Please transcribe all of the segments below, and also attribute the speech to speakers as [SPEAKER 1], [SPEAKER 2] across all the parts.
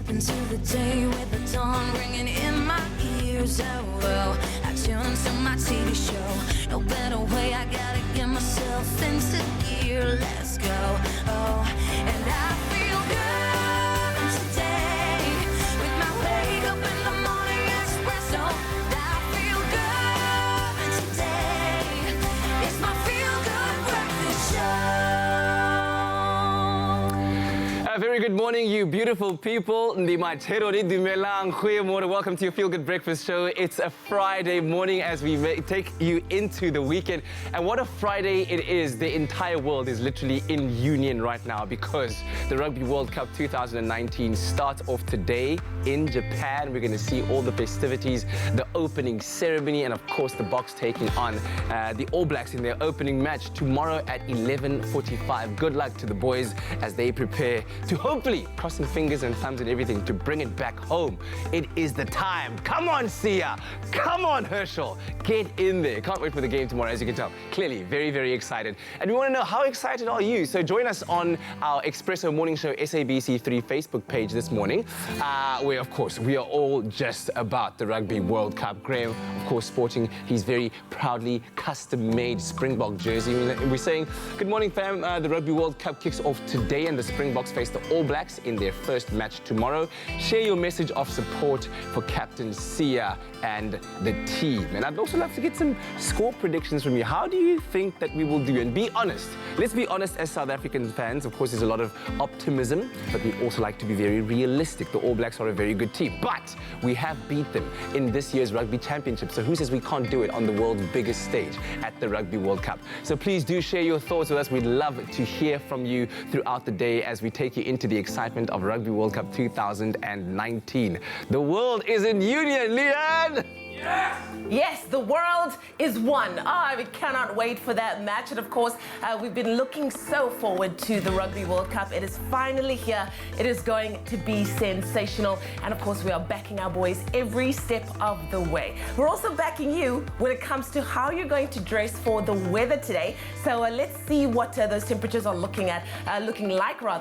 [SPEAKER 1] step into the day with the dawn ringing in my ears. Oh, I tune to my TV show. No better way, I gotta get myself into gear. Let's go. Oh, and I feel good today with my wake up in the morning espresso. I feel good today. It's my feel good breakfast show.
[SPEAKER 2] A very good morning, you beautiful people. Welcome to your Feel Good Breakfast Show. It's a Friday morning as we take you into the weekend. And what a Friday it is. The entire world is literally in union right now because the Rugby World Cup 2019 starts off today in Japan. We're going to see all the festivities, the opening ceremony, and of course the Boks taking on the All Blacks in their opening match tomorrow at 11:45. Good luck to the boys as they prepare to hopefully, crossing fingers and thumbs and everything, to bring it back home. It is the time. Come on, Sia. Come on, Herschel. Get in there. Can't wait for the game tomorrow, as you can tell. Clearly, very, very excited. And we want to know, how excited are you? So join us on our Expresso Morning Show SABC3 Facebook page this morning, where, of course, we are all just about the Rugby World Cup. Graham, of course, sporting his very proudly custom-made Springbok jersey. We're saying, good morning, fam. The Rugby World Cup kicks off today, and the Springboks face the All Blacks in their first match tomorrow. Share your message of support for Captain Sia and the team. And I'd also love to get some score predictions from you. How do you think that we will do? And be honest. Let's be honest as South African fans. Of course, there's a lot of optimism, but we also like to be very realistic. The All Blacks are a very good team, but we have beat them in this year's Rugby Championship. So who says we can't do it on the world's biggest stage at the Rugby World Cup? So please do share your thoughts with us. We'd love to hear from you throughout the day as we take you into the excitement of Rugby World Cup 2019. The world is in union, Leanne!
[SPEAKER 3] Yes, the world is one. We cannot wait for that match. And of course, we've been looking so forward to the Rugby World Cup. It is finally here. It is going to be sensational. And of course, we are backing our boys every step of the way. We're also backing you when it comes to how you're going to dress for the weather today. So let's see what those temperatures are looking like,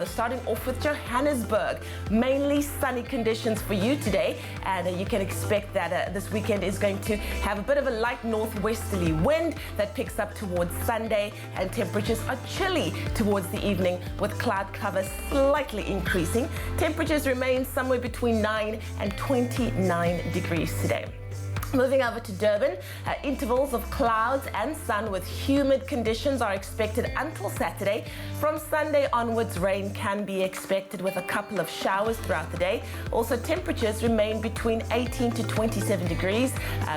[SPEAKER 3] starting off with Johannesburg. Mainly sunny conditions for you today. And you can expect that this weekend is going to have a bit of a light northwesterly wind that picks up towards Sunday, and temperatures are chilly towards the evening with cloud cover slightly increasing. Temperatures remain somewhere between 9 and 29 degrees today. Moving over to Durban, intervals of clouds and sun with humid conditions are expected until Saturday. From Sunday onwards, rain can be expected with a couple of showers throughout the day. Also, temperatures remain between 18 to 27 degrees.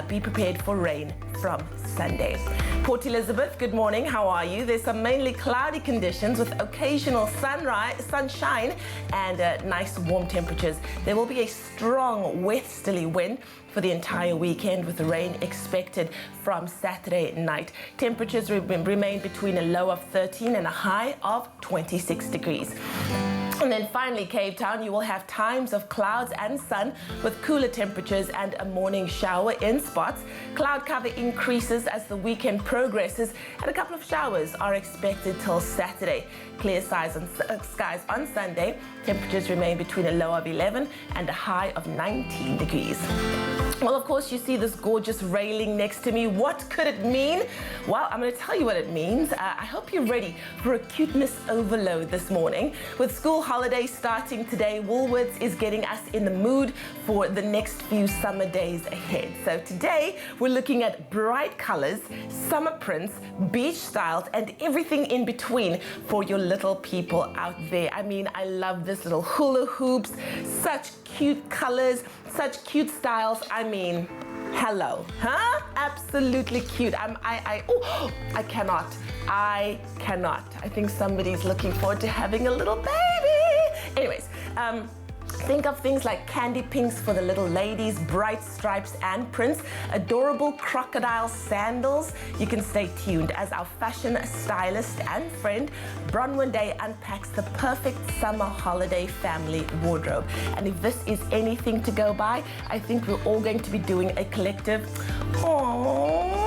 [SPEAKER 3] Be prepared for rain from Sunday. Port Elizabeth, good morning. How are you? There's some mainly cloudy conditions with occasional sunshine and nice warm temperatures. There will be a strong westerly wind for the entire weekend with rain expected from Saturday night. Temperatures remain between a low of 13 and a high of 26 degrees. And then finally, Cape Town, you will have times of clouds and sun with cooler temperatures and a morning shower in spots. Cloud cover increases as the weekend progresses, and a couple of showers are expected till Saturday. Clear skies on Sunday. Temperatures remain between a low of 11 and a high of 19 degrees. Well, of course, you see this gorgeous railing next to me. What could it mean? Well, I'm going to tell you what it means. I hope you're ready for a cuteness overload this morning. With school holidays starting today, Woolworths is getting us in the mood for the next few summer days ahead. So today, we're looking at bright colors, summer prints, beach styles, and everything in between for your little people out there. I mean, I love this little hula hoops, such cute colors, such cute styles. I mean, hello, huh? Absolutely cute. I cannot. I think somebody's looking forward to having a little baby. Anyways, think of things like candy pinks for the little ladies, bright stripes and prints, adorable crocodile sandals. You can stay tuned as our fashion stylist and friend, Bronwyn Day, unpacks the perfect summer holiday family wardrobe. And if this is anything to go by, I think we're all going to be doing a collective, aww.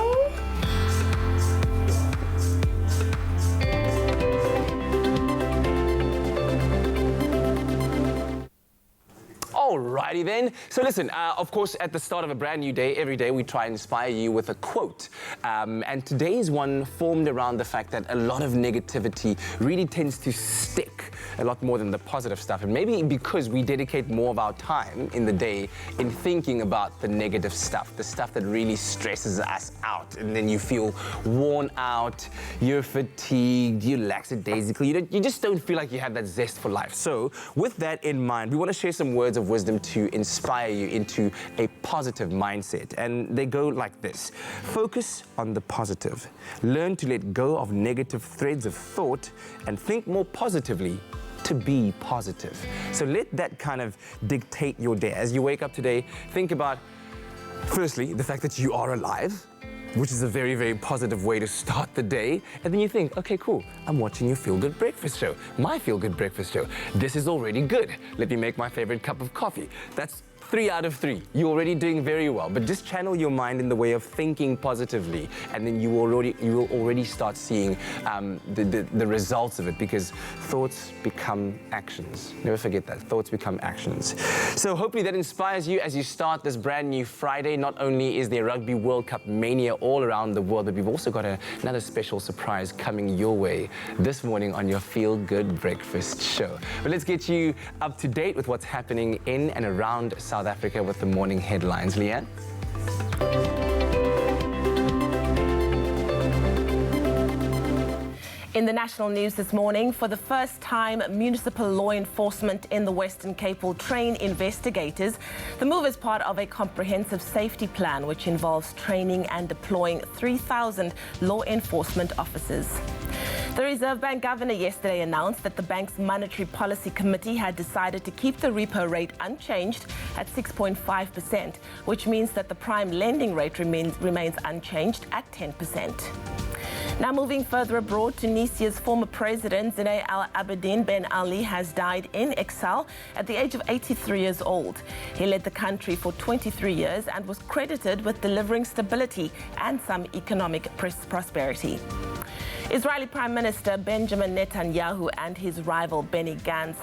[SPEAKER 2] Alrighty then. So listen, of course, at the start of a brand new day, every day we try and inspire you with a quote. And today's one formed around the fact that a lot of negativity really tends to stick a lot more than the positive stuff. And maybe because we dedicate more of our time in the day in thinking about the negative stuff, the stuff that really stresses us out. And then you feel worn out, you're fatigued, you're lackadaisical, you just don't feel like you have that zest for life. So with that in mind, we want to share some words of wisdom to inspire you into a positive mindset. And they go like this. Focus on the positive. Learn to let go of negative threads of thought and think more positively to be positive. So let that kind of dictate your day. As you wake up today, think about, firstly, the fact that you are alive, which is a very, very positive way to start the day. And then you think, okay, cool, I'm watching your Feel Good Breakfast Show, my Feel Good Breakfast Show. This is already good. Let me make my favorite cup of coffee. That's 3 out of 3. You're already doing very well, but just channel your mind in the way of thinking positively, and then you will already start seeing the results of it, because thoughts become actions. Never forget that. Thoughts become actions. So hopefully that inspires you as you start this brand new Friday. Not only is there Rugby World Cup mania all around the world, but we've also got another special surprise coming your way this morning on your Feel Good Breakfast Show. But let's get you up to date with what's happening in and around South Africa with the morning headlines. Leanne?
[SPEAKER 3] In the national news this morning, for the first time, municipal law enforcement in the Western Cape will train investigators. The move is part of a comprehensive safety plan which involves training and deploying 3,000 law enforcement officers. The Reserve Bank governor yesterday announced that the bank's Monetary Policy Committee had decided to keep the repo rate unchanged at 6.5%, which means that the prime lending rate remains unchanged at 10%. Now moving further abroad, Tunisia's former president Zine Al Abidine Ben Ali has died in exile at the age of 83 years old. He led the country for 23 years and was credited with delivering stability and some economic prosperity. Israeli Prime Minister Benjamin Netanyahu and his rival Benny Gantz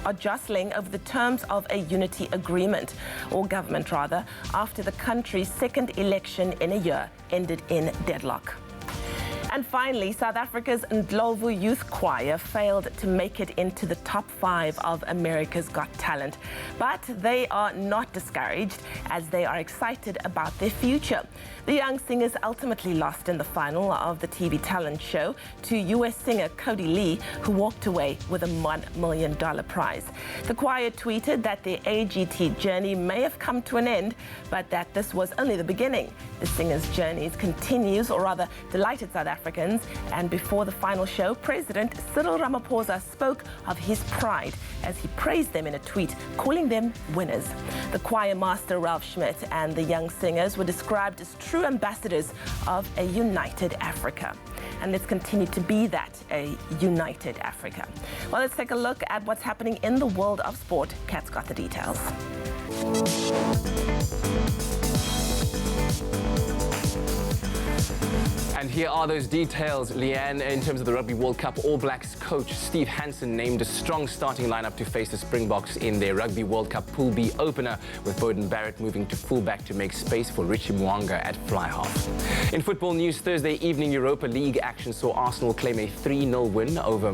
[SPEAKER 3] are jostling over the terms of a unity agreement, or government rather, after the country's second election in a year ended in deadlock. And finally, South Africa's Ndlovu Youth Choir failed to make it into the top 5 of America's Got Talent. But they are not discouraged, as they are excited about their future. The young singers ultimately lost in the final of the TV talent show to US singer Cody Lee, who walked away with a $1 million prize. The choir tweeted that their AGT journey may have come to an end, but that this was only the beginning. The singers' journey continues, or rather delighted South Africans, and before the final show, President Cyril Ramaphosa spoke of his pride as he praised them in a tweet, calling them winners. The choir master Ralph Schmidt and the young singers were described as true ambassadors of a united Africa. And let's continue to be that, a united Africa. Well, let's take a look at what's happening in the world of sport. Kat's got the details.
[SPEAKER 2] And here are those details, Leanne, in terms of the Rugby World Cup. All Blacks coach Steve Hansen named a strong starting lineup to face the Springboks in their Rugby World Cup Pool B opener, with Beauden Barrett moving to fullback to make space for Richie Mwanga at fly half. In football news, Thursday evening Europa League action saw Arsenal claim a 3-0 win over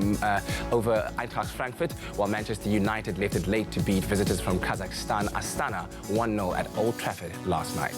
[SPEAKER 2] Eintracht Frankfurt, while Manchester United left it late to beat visitors from Kazakhstan Astana 1-0 at Old Trafford last night.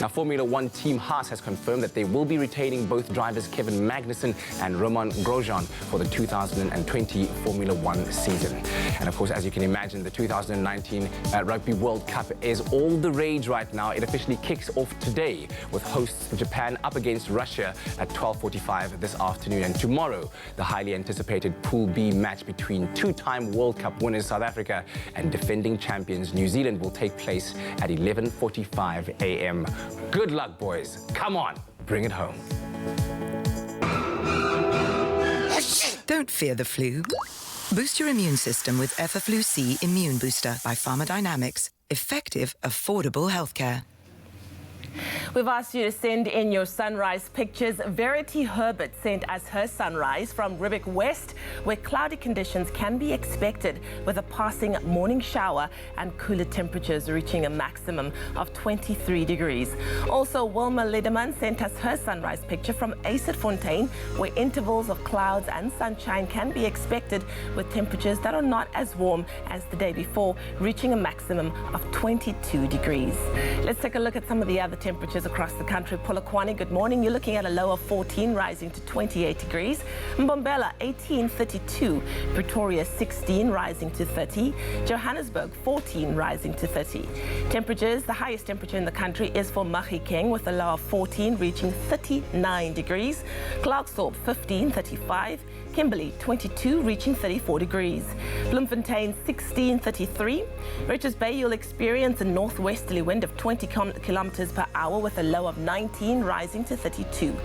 [SPEAKER 2] Now, Formula One team Haas has confirmed that they will be retaining both drivers Kevin Magnussen and Roman Grosjean for the 2020 Formula One season. And of course, as you can imagine, the 2019 Rugby World Cup is all the rage right now. It officially kicks off today with hosts Japan up against Russia at 12:45 this afternoon. And tomorrow, the highly anticipated Pool B match between two-time World Cup winners South Africa and defending champions New Zealand will take place at 11:45 a.m. Good luck, boys. Come on, bring it home.
[SPEAKER 4] Don't fear the flu. Boost your immune system with Effaflu-C Immune Booster by Pharmadynamics. Effective, affordable healthcare.
[SPEAKER 3] We've asked you to send in your sunrise pictures. Verity Herbert sent us her sunrise from Rugby West, where cloudy conditions can be expected with a passing morning shower and cooler temperatures reaching a maximum of 23 degrees. Also, Wilma Lideman sent us her sunrise picture from Fontaine, where intervals of clouds and sunshine can be expected with temperatures that are not as warm as the day before, reaching a maximum of 22 degrees. Let's take a look at some of the other temperatures across the country. Polokwane, good morning. You're looking at a low of 14, rising to 28 degrees. Mbombela, 18, 32. Pretoria, 16, rising to 30. Johannesburg, 14, rising to 30. Temperatures, the highest temperature in the country is for Mahikeng with a low of 14, reaching 39 degrees. Klerksdorp, 15, 35. Kimberley, 22, reaching 34 degrees. Bloemfontein, 16, 33. Richards Bay, you'll experience a northwesterly wind of 20 kilometers per hour with a low of 19, rising to 32.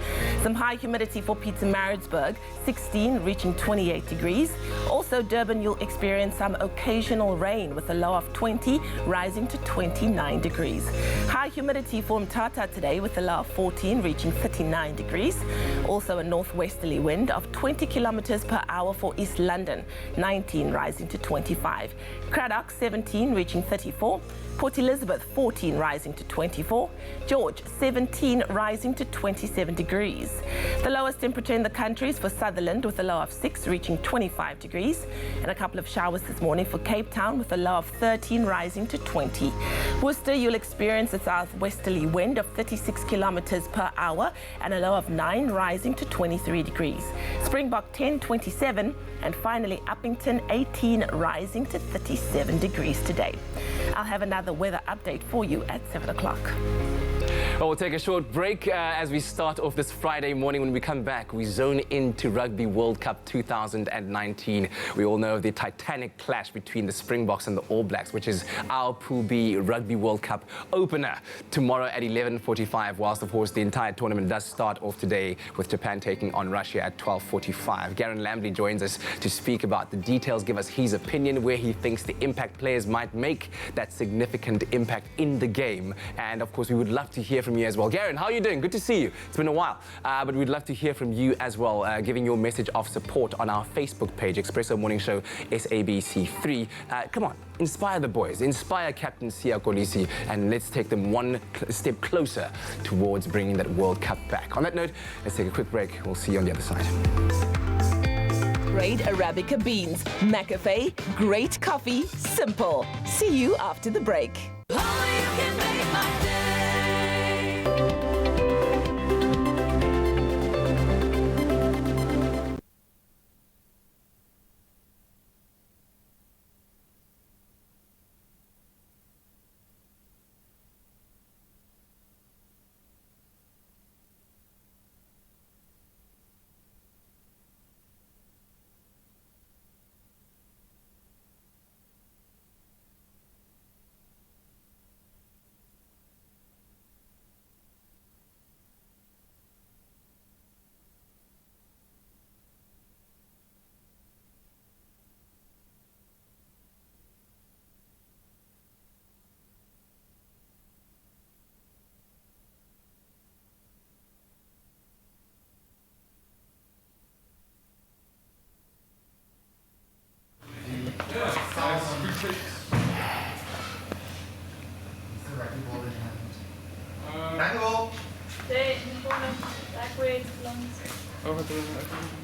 [SPEAKER 3] Some high humidity for Pietermaritzburg, 16, reaching 28 degrees. Also, Durban, you'll experience some occasional rain with a low of 20, rising to 29 degrees. High humidity for Mthatha today with a low of 14, reaching 39 degrees. Also, a northwesterly wind of 20 kilometers per hour for East London, 19, rising to 25. Cradock, 17, reaching 34. Port Elizabeth, 14, rising to 24. George, 17, rising to 27 degrees. The lowest temperature in the country is for Sutherland with a low of 6, reaching 25 degrees. And a couple of showers this morning for Cape Town with a low of 13, rising to 20. Worcester, you'll experience a southwesterly wind of 36 kilometers per hour and a low of 9, rising to 23 degrees. Springbok, 10, 27. And finally, Uppington, 18, rising to 37 degrees today. I'll have another weather update for you at 7 o'clock.
[SPEAKER 2] Well, we'll take a short break as we start off this Friday morning. When we come back, we zone into Rugby World Cup 2019. We all know of the titanic clash between the Springboks and the All Blacks, which is our Pool B Rugby World Cup opener tomorrow at 11:45, whilst, of course, the entire tournament does start off today with Japan taking on Russia at 12:45. Garen Lambley joins us to speak about the details, give us his opinion, where he thinks the impact players might make that significant impact in the game. And, of course, we would love to hear from you as well. Garen, how are you doing? Good to see you. It's been a while, but we'd love to hear from you as well, giving your message of support on our Facebook page, Expresso Morning Show SABC3. Come on, inspire the boys, inspire Captain Siya Kolisi, and let's take them one step closer towards bringing that World Cup back. On that note, let's take a quick break. We'll see you on the other side.
[SPEAKER 3] Great Arabica beans, McAfee, great coffee, simple. See you after the break.
[SPEAKER 1] Only you can make my day.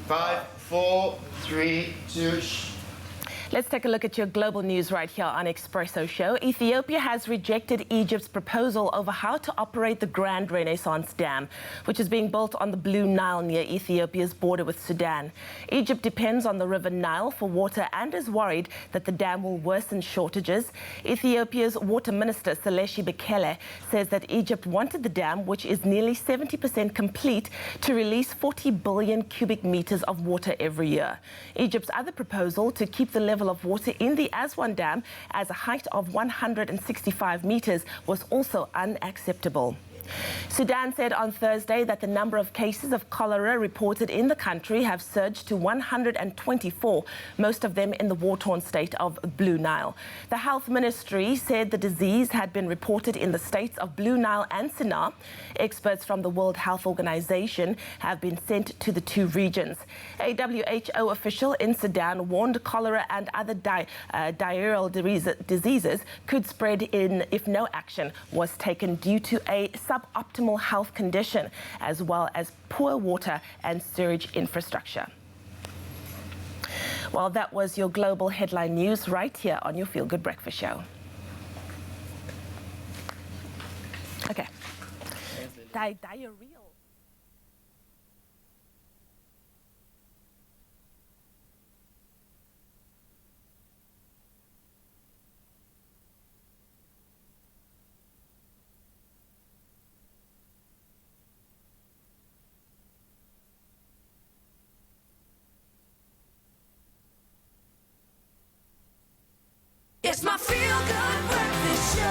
[SPEAKER 5] Five, four, three, two.
[SPEAKER 3] Let's take a look at your global news right here on Expresso Show. Ethiopia has rejected Egypt's proposal over how to operate the Grand Renaissance Dam, which is being built on the Blue Nile near Ethiopia's border with Sudan. Egypt depends on the River Nile for water and is worried that the dam will worsen shortages. Ethiopia's water minister, Seleshi Bekele, says that Egypt wanted the dam, which is nearly 70% complete, to release 40 billion cubic meters of water every year. Egypt's other proposal, to keep the level of water in the Aswan Dam as a height of 165 meters, was also unacceptable. Sudan said on Thursday that the number of cases of cholera reported in the country have surged to 124, most of them in the war-torn state of Blue Nile. The health ministry said the disease had been reported in the states of Blue Nile and Sinai. Experts from the World Health Organization have been sent to the two regions. A WHO official in Sudan warned cholera and other diarrheal diseases could spread if no action was taken due to a suboptimal health condition, as well as poor water and sewage infrastructure. Well, that was your global headline news right here on your Feel Good Breakfast Show. Okay. Diarrheal.
[SPEAKER 1] It's my Feel Good Breakfast Show.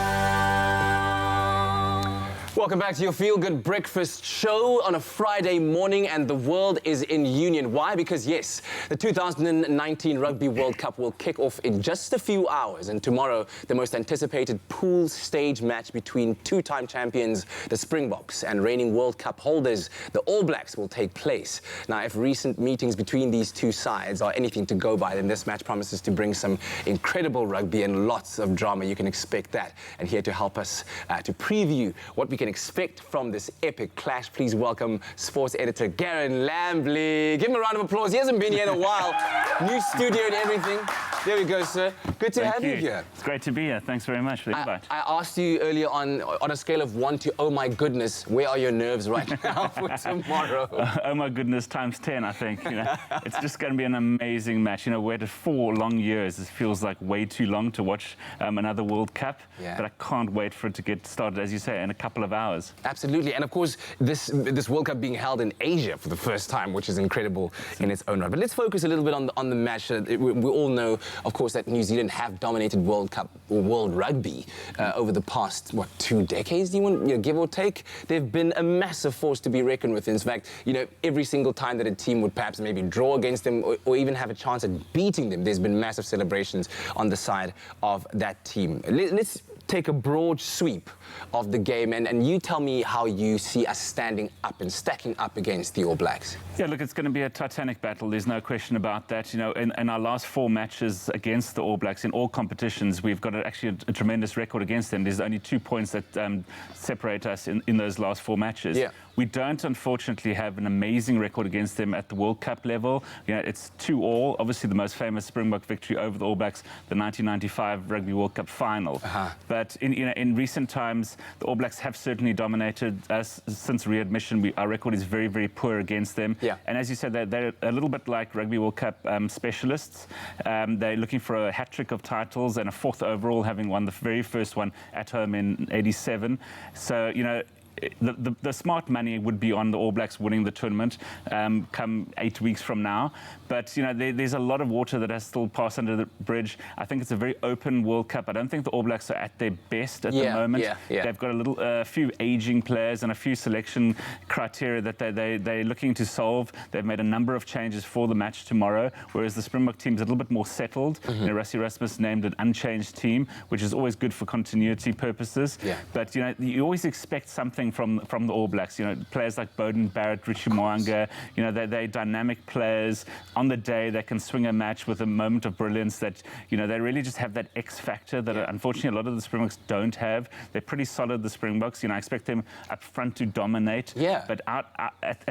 [SPEAKER 2] Welcome back to your Feel Good Breakfast Show on a Friday morning, and the world is in union. Why? Because yes, the 2019 Rugby World Cup will kick off in just a few hours, and tomorrow the most anticipated pool stage match between two-time champions, the Springboks, and reigning World Cup holders, the All Blacks, will take place. Now, if recent meetings between these two sides are anything to go by, then this match promises to bring some incredible rugby and lots of drama. You can expect that. And here to help us to preview what we can expect from this epic clash, please welcome sports editor Garen Lambley. Give him a round of applause. He hasn't been here in a while. New studio and everything. There we go, sir. Good to have you here.
[SPEAKER 6] It's great to be here. Thanks very much for the invite.
[SPEAKER 2] I asked you earlier on a scale of 1 to, oh my goodness, where are your nerves right now for tomorrow?
[SPEAKER 6] Oh my goodness, times 10, I think. You know, it's just going to be an amazing match. You know, waited 4 long years. It feels like way too long to watch another World Cup.
[SPEAKER 2] Yeah.
[SPEAKER 6] But I can't wait for it to get started, as you say, in a couple of hours.
[SPEAKER 2] Absolutely. And of course, this World Cup being held in Asia for the first time, which is incredible in its own right. But let's focus a little bit on the match. We all know, of course, that New Zealand have dominated World Cup or World Rugby over the past, 2 decades, do you want, give or take? They've been a massive force to be reckoned with. In fact, every single time that a team would perhaps maybe draw against them or even have a chance at beating them, there's been massive celebrations on the side of that team. Let's take a broad sweep of the game, and you tell me how you see us standing up and stacking up against the All Blacks.
[SPEAKER 6] Yeah, look, it's going to be a titanic battle. There's no question about that. You know, in our last 4 matches against the All Blacks in all competitions, we've got actually a tremendous record against them. There's only 2 points that separate us in those last 4 matches.
[SPEAKER 2] Yeah.
[SPEAKER 6] We don't, unfortunately, have an amazing record against them at the World Cup level. You know, it's 2-2. Obviously, the most famous Springbok victory over the All Blacks, the 1995 Rugby World Cup final. But in recent times, the All Blacks have certainly dominated us. Since readmission, our record is very, very poor against them.
[SPEAKER 2] Yeah.
[SPEAKER 6] And as you said, they're a little bit like Rugby World Cup specialists. They're looking for a hat-trick of titles and a 4th overall, having won the very first one at home in '87. So, you know, the smart money would be on the All Blacks winning the tournament come 8 weeks from now. But, you know, there's a lot of water that has still passed under the bridge. I think it's a very open World Cup. I don't think the All Blacks are at their best at the moment. They've got a few aging players and a few selection criteria that they're looking to solve. They've made a number of changes for the match tomorrow, whereas the Springbok team's a little bit more settled. You know, Rassie Erasmus named an unchanged team, which is always good for continuity purposes. But, you know, you always expect something from the All Blacks. You know, players like Bowden Barrett, Richie Mo'unga, you know, they're dynamic players. On the day, they can swing a match with a moment of brilliance that, you know, they really just have that X factor that unfortunately a lot of the Springboks don't have. They're pretty solid, the Springboks. You know, I expect them up front to dominate. But out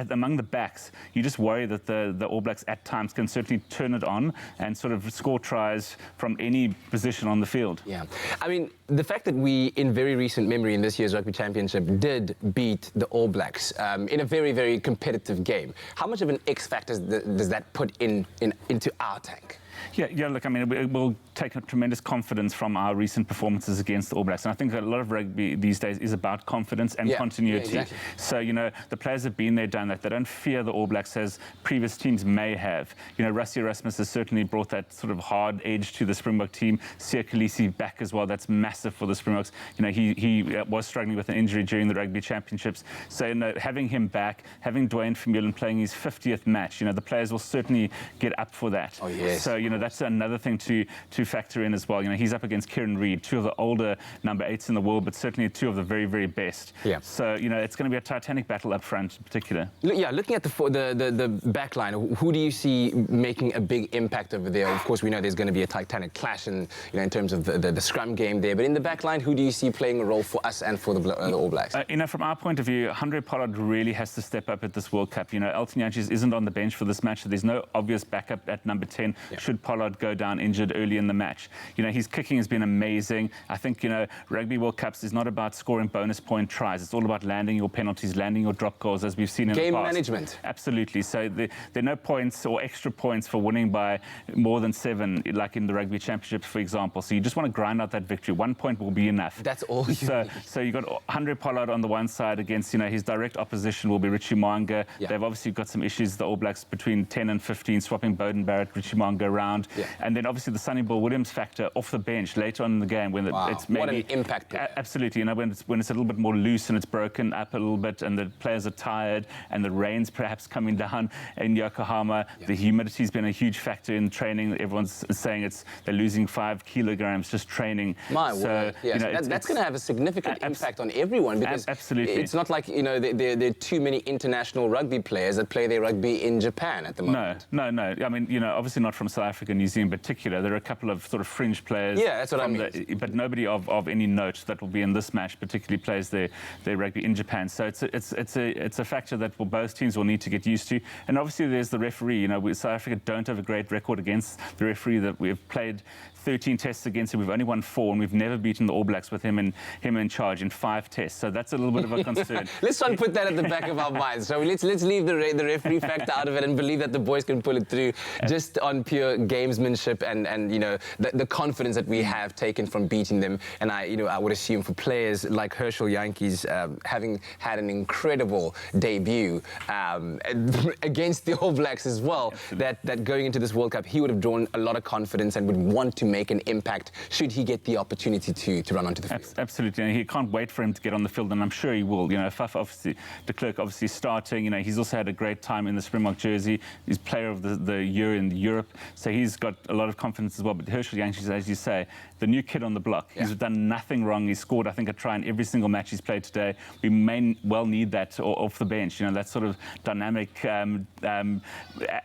[SPEAKER 6] among the backs, you just worry that the All Blacks at times can certainly turn it on and sort of score tries from any position on the field.
[SPEAKER 2] Yeah. I mean, the fact that we, in very recent memory in this year's Rugby Championship, did beat the All Blacks in a very, very competitive game. How much of an X factor does that put into our tank?
[SPEAKER 6] Yeah, look, I mean, we'll take a tremendous confidence from our recent performances against the All Blacks. And I think a lot of rugby these days is about confidence and continuity.
[SPEAKER 2] Yeah, exactly.
[SPEAKER 6] So, the players have been there, done that. They don't fear the All Blacks as previous teams may have. Rassie Erasmus has certainly brought that sort of hard edge to the Springbok team. Siya Kolisi back as well. That's massive for the Springboks. He was struggling with an injury during the Rugby Championships. So, having him back, having Dwayne Vermeulen playing his 50th match, the players will certainly get up for that.
[SPEAKER 2] Oh, yes.
[SPEAKER 6] So, that's another thing to factor in as well. He's up against Kieran Reid, two of the older number 8s in the world, but certainly two of the very, very best.
[SPEAKER 2] Yeah.
[SPEAKER 6] So, it's going to be a titanic battle up front in particular.
[SPEAKER 2] Yeah, looking at the back line, who do you see making a big impact over there? Of course, we know there's going to be a titanic clash in terms of the scrum game there, but in the back line, who do you see playing a role for us and for the All Blacks?
[SPEAKER 6] From our point of view, Andre Pollard really has to step up at this World Cup. Elton Jantjies isn't on the bench for this match, so there's no obvious backup at number 10 should Pollard go down injured early in the match. His kicking has been amazing. I think, Rugby World Cups is not about scoring bonus point tries. It's all about landing your penalties, landing your drop goals, as we've seen in the past.
[SPEAKER 2] Game management.
[SPEAKER 6] Absolutely. So there are no points or extra points for winning by more than 7, like in the Rugby Championships, for example. So you just want to grind out that victory. 1 point will be enough.
[SPEAKER 2] That's all you need.
[SPEAKER 6] So you've got Andre Pollard on the one side against, his direct opposition will be Richie Mo'unga.
[SPEAKER 2] Yeah.
[SPEAKER 6] They've obviously got some issues, the All Blacks, between 10 and 15, swapping Bowden Barrett, Richie Mo'unga around.
[SPEAKER 2] Yeah.
[SPEAKER 6] And then obviously the Sonny Bill Williams factor off the bench later on in the game when it's maybe...
[SPEAKER 2] What an impact player.
[SPEAKER 6] Absolutely. When it's a little bit more loose and it's broken up a little bit and the players are tired and the rain's perhaps coming down in Yokohama. Yeah. The humidity's been a huge factor in training. Everyone's saying they're losing 5 kilograms just training.
[SPEAKER 2] My word. Yeah, that's going to have a significant impact on everyone because
[SPEAKER 6] absolutely.
[SPEAKER 2] It's not like, there are too many international rugby players that play their rugby in Japan at the moment.
[SPEAKER 6] No. I mean, obviously not from South Africa, New Zealand in particular. There are a couple of sort of fringe players.
[SPEAKER 2] Yeah, that's what I mean.
[SPEAKER 6] But nobody of any note that will be in this match particularly plays their rugby in Japan. So it's a factor that both teams will need to get used to. And obviously there's the referee. South Africa don't have a great record against the referee. That we've played 13 tests against him. We've only won 4, and we've never beaten the All Blacks with him in charge in 5 tests. So that's a little bit of a concern.
[SPEAKER 2] Let's try and put that at the back of our minds. So let's leave the referee factor out of it and believe that the boys can pull it through just on pure gamesmanship and the confidence that we have taken from beating them. And I would assume for players like Herschel Jantjies, having had an incredible debut against the All Blacks as well, that going into this World Cup, he would have drawn a lot of confidence and would want to make an impact should he get the opportunity to run onto the field.
[SPEAKER 6] Absolutely, and he can't wait for him to get on the field, and I'm sure he will. Faf, obviously, de Klerk obviously starting. He's also had a great time in the Springbok jersey. He's player of the year in Europe, so he's got a lot of confidence as well. But Herschel Jantjies, as you say, the new kid on the block. Yeah. He's done nothing wrong. He's scored, I think, a try in every single match he's played today. We may well need that off the bench. That sort of dynamic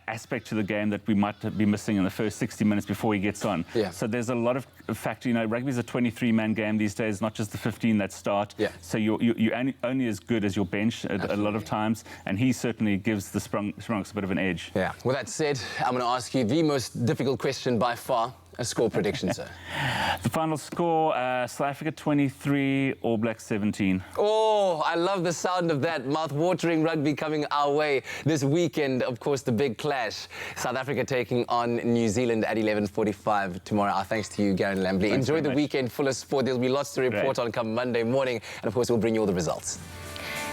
[SPEAKER 6] aspect to the game that we might be missing in the first 60 minutes before he gets on.
[SPEAKER 2] Yeah.
[SPEAKER 6] So there's a lot of factor. Rugby's a 23-man game these days, not just the 15 that start.
[SPEAKER 2] Yeah.
[SPEAKER 6] So you're only as good as your bench a lot of times, and he certainly gives the Springboks a bit of an edge.
[SPEAKER 2] Yeah. With that said, I'm going to ask you the most difficult question by far. A score prediction, sir.
[SPEAKER 6] The final score, South Africa 23, All Blacks 17.
[SPEAKER 2] Oh, I love the sound of that. Mouth-watering rugby coming our way this weekend. Of course, the big clash. South Africa taking on New Zealand at 11:45 tomorrow. Our thanks to you, Garen Lambley. Enjoy the weekend full of sport. There'll be lots to report on come Monday morning. And, of course, we'll bring you all the results.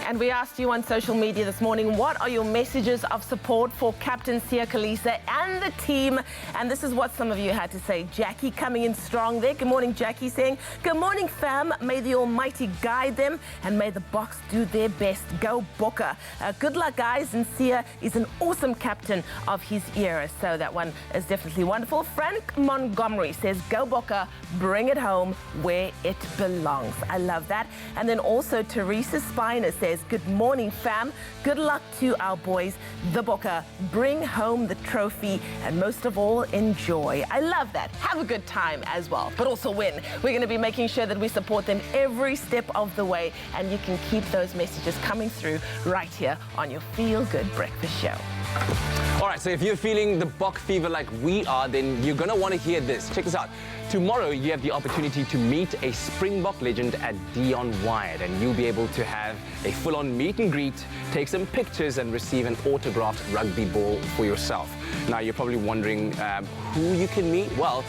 [SPEAKER 3] And we asked you on social media this morning, what are your messages of support for Captain Siya Kolisi and the team? And this is what some of you had to say. Jackie coming in strong there. Good morning, Jackie, saying, good morning, fam. May the Almighty guide them and may the Boks do their best. Go Bokke. Good luck, guys. And Siya is an awesome captain of his era. So that one is definitely wonderful. Frank Montgomery says, go Bokke, bring it home where it belongs. I love that. And then also Teresa Spiner says, good morning, fam. Good luck to our boys, the Bokke. Bring home the trophy and most of all, enjoy. I love that. Have a good time as well, but also win. We're going to be making sure that we support them every step of the way, and you can keep those messages coming through right here on your Feel Good Breakfast Show.
[SPEAKER 2] All right, so if you're feeling the Bok fever like we are, then you're going to want to hear this. Check this out. Tomorrow, you have the opportunity to meet a Springbok legend at Dion Wyatt, and you'll be able to have a full-on meet and greet, take some pictures, and receive an autographed rugby ball for yourself. Now, you're probably wondering who you can meet. Well,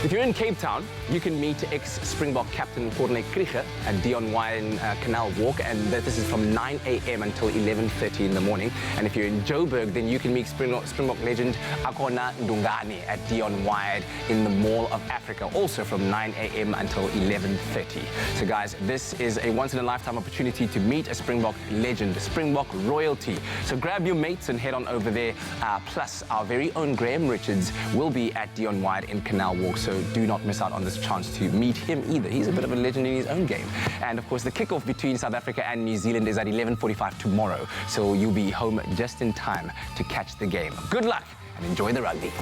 [SPEAKER 2] if you're in Cape Town, you can meet ex-Springbok captain Corne Krige at Dion Wine Canal Walk, and this is from 9 a.m. until 11:30 in the morning. And if you're in Joburg, then you can meet Springbok legend Akona Ndungane at Dion Wide in the Mall of Africa, also from 9 a.m. until 11:30. So guys, this is a once-in-a-lifetime opportunity to meet a Springbok legend, Springbok royalty. So grab your mates and head on over there. Plus, our very own Graham Richards will be at Dion Wide in Canal Walk, so do not miss out on this chance to meet him either. He's a bit of a legend in his own game. And of course, the kickoff between South Africa and New Zealand is at 11:45 tomorrow, so you'll be home just in time to catch the game. Good luck and enjoy the rugby.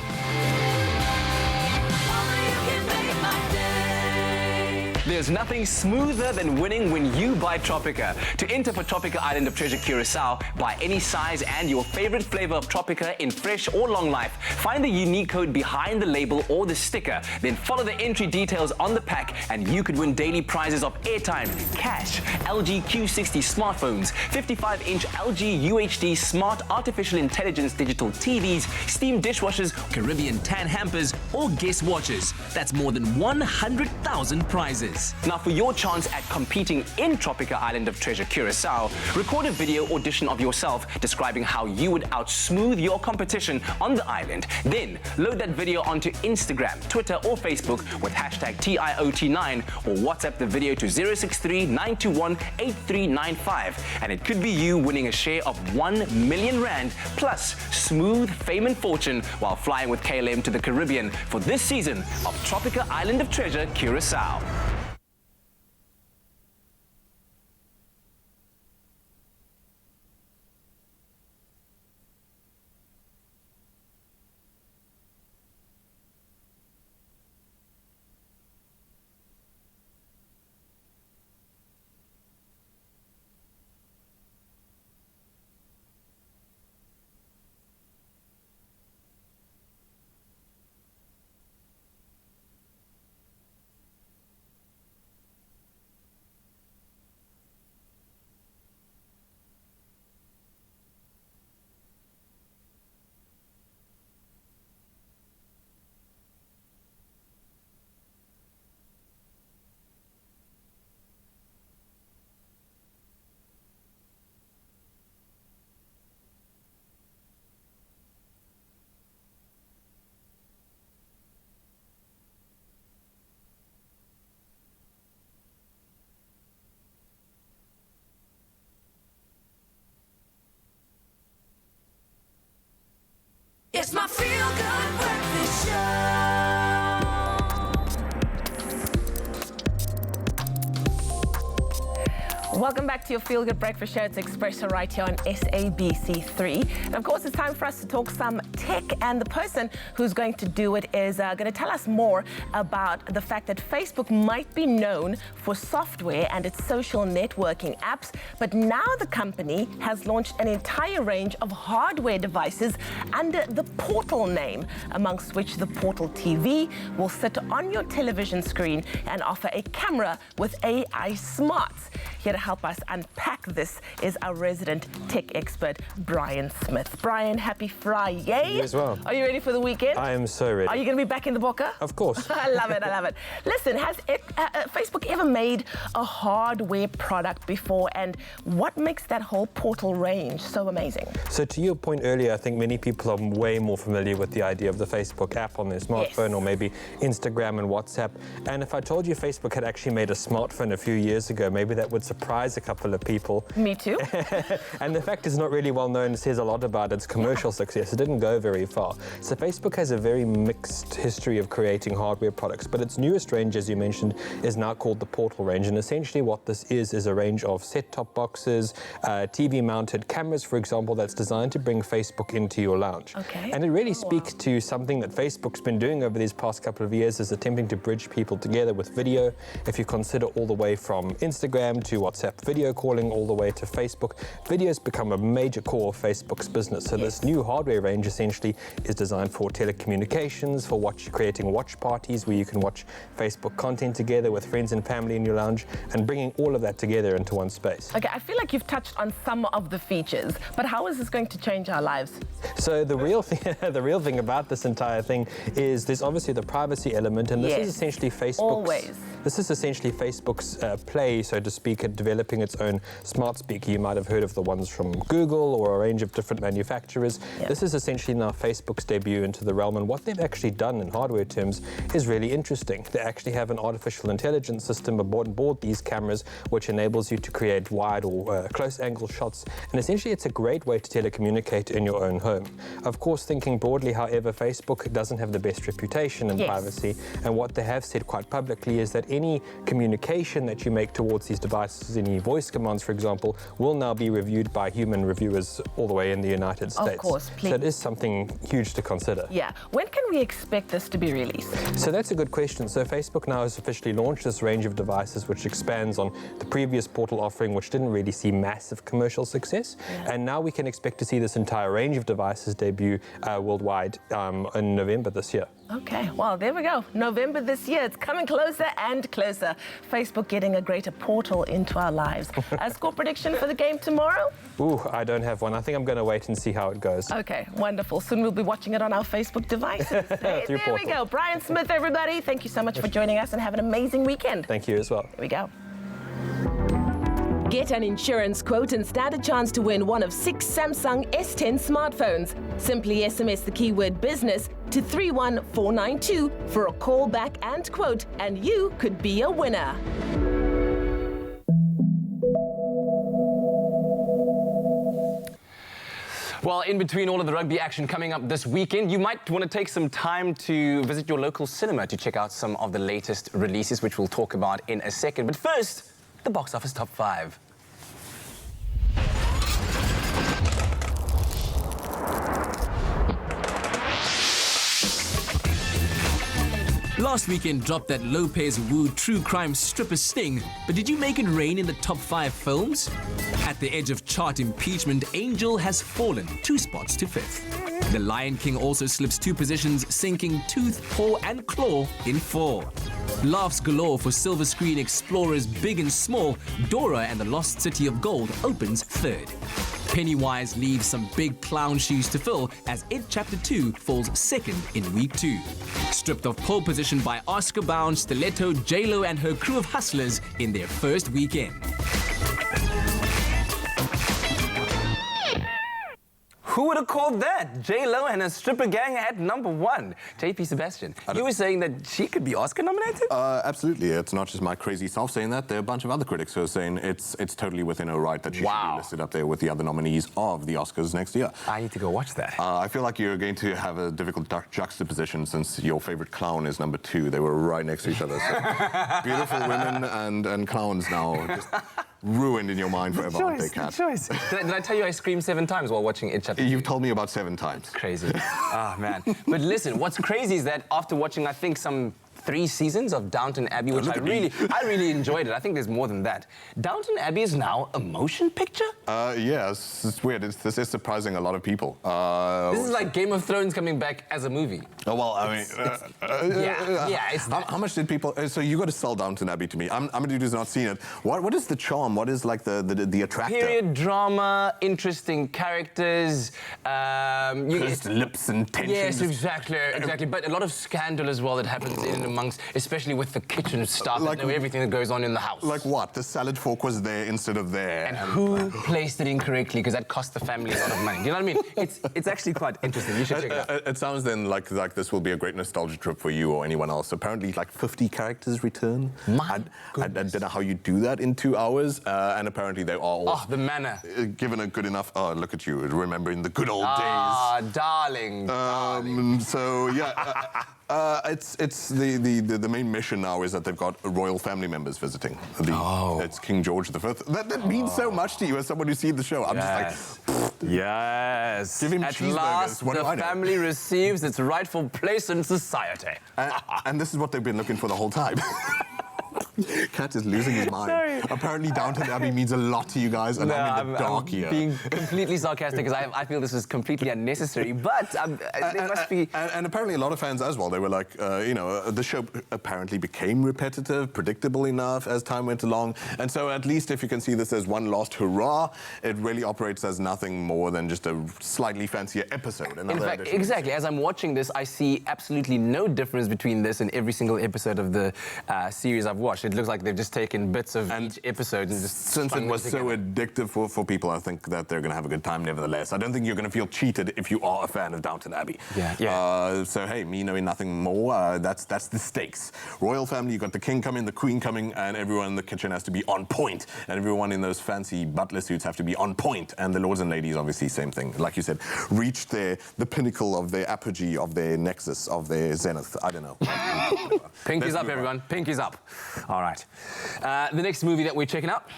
[SPEAKER 2] There's nothing smoother than winning when you buy Tropica. To enter for Tropica Island of Treasure Curacao, buy any size and your favorite flavor of Tropica in fresh or long life. Find the unique code behind the label or the sticker. Then follow the entry details on the pack and you could win daily prizes of airtime, cash, LG Q60 smartphones, 55-inch LG UHD smart artificial intelligence digital TVs, steam dishwashers, Caribbean tan hampers, or guest watches. That's more than 100,000 prizes. Now, for your chance at competing in Tropica Island of Treasure Curacao, record a video audition of yourself describing how you would outsmooth your competition on the island. Then load that video onto Instagram, Twitter, or Facebook with hashtag TIOT9 or WhatsApp the video to 063-921-8395. And it could be you winning a share of 1 million rand plus smooth fame and fortune while flying with KLM to the Caribbean for this season of Tropica Island of Treasure Curacao.
[SPEAKER 1] It's my feel-good breakfast show.
[SPEAKER 3] Welcome back to your Feel Good Breakfast Show. It's Expresso right here on SABC3. And of course, it's time for us to talk some tech. And the person who's going to do it is going to tell us more about the fact that Facebook might be known for software and its social networking apps. But now the company has launched an entire range of hardware devices under the Portal name, amongst which the Portal TV will sit on your television screen and offer a camera with AI smarts. Here to help us unpack this is our resident tech expert, Brian Smith. Brian, happy Friday.
[SPEAKER 7] You as well.
[SPEAKER 3] Are you ready for the weekend?
[SPEAKER 7] I am so ready.
[SPEAKER 3] Are you going to be back in the boca?
[SPEAKER 7] Of course.
[SPEAKER 3] I love it, I love it. Listen, has Facebook ever made a hardware product before, and what makes that whole Portal range so amazing?
[SPEAKER 7] So to your point earlier, I think many people are way more familiar with the idea of the Facebook app on their smartphone, or maybe Instagram and WhatsApp. And if I told you Facebook had actually made a smartphone a few years ago, maybe that would surprise a couple of people.
[SPEAKER 3] Me too.
[SPEAKER 7] And the fact it's not really well known says a lot about its commercial success. It didn't go very far. So Facebook has a very mixed history of creating hardware products, but its newest range, as you mentioned, is now called the Portal range. And essentially what this is a range of set-top boxes, TV-mounted cameras, for example, that's designed to bring Facebook into your lounge.
[SPEAKER 3] Okay.
[SPEAKER 7] And it really speaks to something that Facebook's been doing over these past couple of years, is attempting to bridge people together with video. If you consider all the way from Instagram to WhatsApp WhatsApp video calling all the way to Facebook. Video has become a major core of Facebook's business. So this new hardware range essentially is designed for telecommunications, for creating watch parties where you can watch Facebook content together with friends and family in your lounge, and bringing all of that together into one space.
[SPEAKER 3] Okay, I feel like you've touched on some of the features, but how is this going to change our lives?
[SPEAKER 7] So the real thing about this entire thing is there's obviously the privacy element, and this is essentially Facebook's play, so to speak, at developing its own smart speaker. You might have heard of the ones from Google or a range of different manufacturers. This is essentially now Facebook's debut into the realm, and what they've actually done in hardware terms is really interesting. They actually have an artificial intelligence system aboard these cameras, which enables you to create wide or close angle shots, and essentially it's a great way to telecommunicate in your own home. Of course, thinking broadly, however, Facebook doesn't have the best reputation in privacy, and what they have said quite publicly is that any communication that you make towards these devices, any voice commands, for example, will now be reviewed by human reviewers all the way in the United States.
[SPEAKER 3] Of course, please.
[SPEAKER 7] So it is something huge to consider.
[SPEAKER 3] Yeah. When can we expect this to be released?
[SPEAKER 7] So that's a good question. So Facebook now has officially launched this range of devices, which expands on the previous portal offering, which didn't really see massive commercial success. And now we can expect to see this entire range of devices debut worldwide in November this year.
[SPEAKER 3] Okay, well, there we go. November this year. It's coming closer and closer. Facebook getting a greater portal into our lives. A score prediction for the game tomorrow?
[SPEAKER 7] Ooh, I don't have one. I think I'm going to wait and see how it goes.
[SPEAKER 3] Okay, wonderful. Soon we'll be watching it on our Facebook devices. There we go. Brian Smith, everybody. Thank you so much for joining us, and have an amazing weekend.
[SPEAKER 7] Thank you as well.
[SPEAKER 3] Here we go. Get an insurance quote and stand a chance to win one of 6 Samsung S10 smartphones. Simply SMS the keyword business to 31492 for a call back and quote, and you could be a winner.
[SPEAKER 2] Well, in between all of the rugby action coming up this weekend, you might want to take some time to visit your local cinema to check out some of the latest releases, which we'll talk about in a second. But first, the box office top 5.
[SPEAKER 8] Last weekend dropped that Lopez Wu true crime stripper sting, but did you make it rain in the top 5 films? At the edge of chart impeachment, Angel has fallen 2 spots to 5th. The Lion King also slips 2 positions, sinking Tooth, Paw and Claw in 4. Laughs galore for silver screen explorers big and small. Dora and the Lost City of Gold opens 3rd. Pennywise leaves some big clown shoes to fill as It Chapter 2 falls 2nd in week 2. Stripped of pole position by Oscar-bound Stiletto, J-Lo and her crew of hustlers in their first weekend.
[SPEAKER 2] Who would have called that? J-Lo and a stripper gang at number 1. JP Sebastian, you were saying that she could be Oscar nominated?
[SPEAKER 9] Absolutely. It's not just my crazy self saying that. There are a bunch of other critics who are saying it's totally within her right that she should be listed up there with the other nominees of the Oscars next year.
[SPEAKER 2] I need to go watch that.
[SPEAKER 9] I feel like you're going to have a difficult juxtaposition since your favorite clown is number 2. They were right next to each other. So beautiful women and clowns now. Just ruined in your mind forever, aren't they, Kat?
[SPEAKER 2] Choice. Did I tell you I screamed 7 times while watching It Chapter 2?
[SPEAKER 9] You've told me about 7 times.
[SPEAKER 2] Crazy. Ah, man. But listen, what's crazy is that after watching, I think, some 3 seasons of Downton Abbey, which I really enjoyed it. I think there's more than that. Downton Abbey is now a motion picture?
[SPEAKER 9] Yes, it's weird. This is surprising a lot of people.
[SPEAKER 2] This is like Game of Thrones coming back as a movie.
[SPEAKER 9] Oh, well, I mean...
[SPEAKER 2] It's
[SPEAKER 9] how much did people... so you got to sell Downton Abbey to me. I'm a dude who's not seen it. What is the charm? What is like the attractor?
[SPEAKER 2] Period drama, interesting characters.
[SPEAKER 9] Pursed lips and tensions.
[SPEAKER 2] Yes, exactly. But a lot of scandal as well that happens in and amongst, especially with the kitchen staff that know everything that goes on in the house.
[SPEAKER 9] Like what? The salad fork was there instead of there.
[SPEAKER 2] And who placed it incorrectly, because that cost the family a lot of money. Do you know what I mean? It's actually quite interesting. You should check it out.
[SPEAKER 9] It sounds then like this will be a great nostalgia trip for you or anyone else. Apparently, like 50 characters return. I don't know how you do that in 2 hours. And apparently they are all...
[SPEAKER 2] Oh, the manner.
[SPEAKER 9] Given a good enough... Oh, look at you, remembering the good old days.
[SPEAKER 2] Ah, darling.
[SPEAKER 9] So, yeah... it's the main mission now is that they've got royal family members visiting. It's King George V. That means so much to you as someone who's seen the show. I'm just like,
[SPEAKER 2] yes.
[SPEAKER 9] Give him
[SPEAKER 2] At
[SPEAKER 9] cheeseburgers.
[SPEAKER 2] last,
[SPEAKER 9] What do
[SPEAKER 2] the
[SPEAKER 9] I know?
[SPEAKER 2] family receives its rightful place in society.
[SPEAKER 9] And this is what they've been looking for the whole time. Kat is losing his mind.
[SPEAKER 2] Sorry.
[SPEAKER 9] Apparently, Downton Abbey means a lot to you guys, and I'm in the dark here.
[SPEAKER 2] Being completely sarcastic because I feel this is completely unnecessary, but there must be...
[SPEAKER 9] And apparently a lot of fans as well, they were like, the show apparently became repetitive, predictable enough as time went along, and so at least if you can see this as one last hurrah, it really operates as nothing more than just a slightly fancier episode.
[SPEAKER 2] In fact, exactly, as I'm watching this, I see absolutely no difference between this and every single episode of the series I've watched. It looks like they've just taken bits of each episode and just...
[SPEAKER 9] Since it was so addictive for people, I think that they're going to have a good time nevertheless. I don't think you're going to feel cheated if you are a fan of Downton Abbey.
[SPEAKER 2] Yeah.
[SPEAKER 9] So, hey, me knowing nothing more, that's the stakes. Royal family, you've got the king coming, the queen coming, and everyone in the kitchen has to be on point. And everyone in those fancy butler suits have to be on point. And the lords and ladies, obviously, same thing. Like you said, reached the pinnacle of their apogee, of their nexus, of their zenith. I don't know.
[SPEAKER 2] Pinkies up, everyone. Pinkies up. All right. The next movie that we're checking out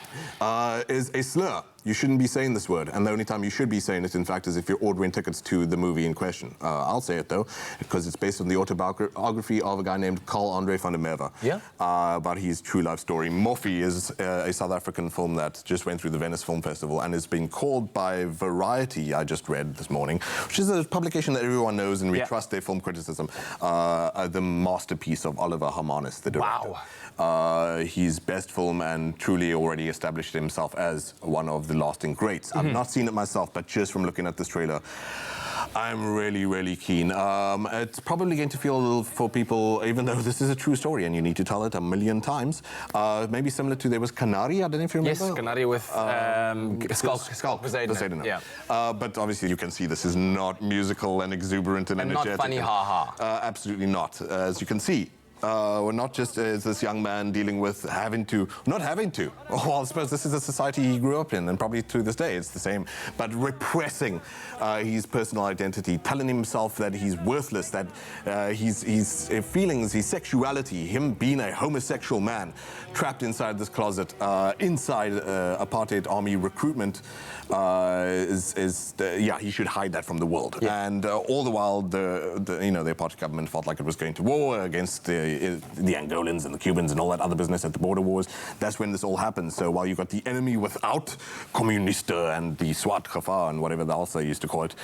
[SPEAKER 9] is a slur. You shouldn't be saying this word, and the only time you should be saying it, in fact, is if you're ordering tickets to the movie in question. I'll say it, though, because it's based on the autobiography of a guy named Carl-Andre van der Merwe.
[SPEAKER 2] Yeah.
[SPEAKER 9] About his true life story. Morphe is a South African film that just went through the Venice Film Festival and has been called by Variety, I just read this morning, which is a publication that everyone knows and we trust their film criticism, the masterpiece of Oliver Hermanus, the director.
[SPEAKER 2] Wow.
[SPEAKER 9] His best film, and truly already established himself as one of the lasting greats. I've not seen it myself, but just from looking at this trailer, I'm really, really keen. It's probably going to feel a little for people, even though this is a true story and you need to tell it 1,000,000 times. Maybe similar to, there was Canary, I don't know if you remember.
[SPEAKER 2] Yes, Canary with Skulk
[SPEAKER 9] Poseidon.
[SPEAKER 2] Yeah.
[SPEAKER 9] But obviously you can see this is not musical and exuberant and energetic.
[SPEAKER 2] Not funny, ha-ha.
[SPEAKER 9] Absolutely not. As you can see, we're not just as this young man dealing with not having to. Well, I suppose this is a society he grew up in, and probably to this day it's the same, but repressing his personal identity, telling himself that he's worthless, that his feelings, his sexuality, him being a homosexual man, trapped inside this closet, inside apartheid army recruitment, he should hide that from the world. Yeah. And all the while, the apartheid government felt like it was going to war against the Angolans and the Cubans and all that other business at the border wars. That's when this all happened. So while you got the enemy without, Communiste and the Swart Gevaar and whatever else they used to call it,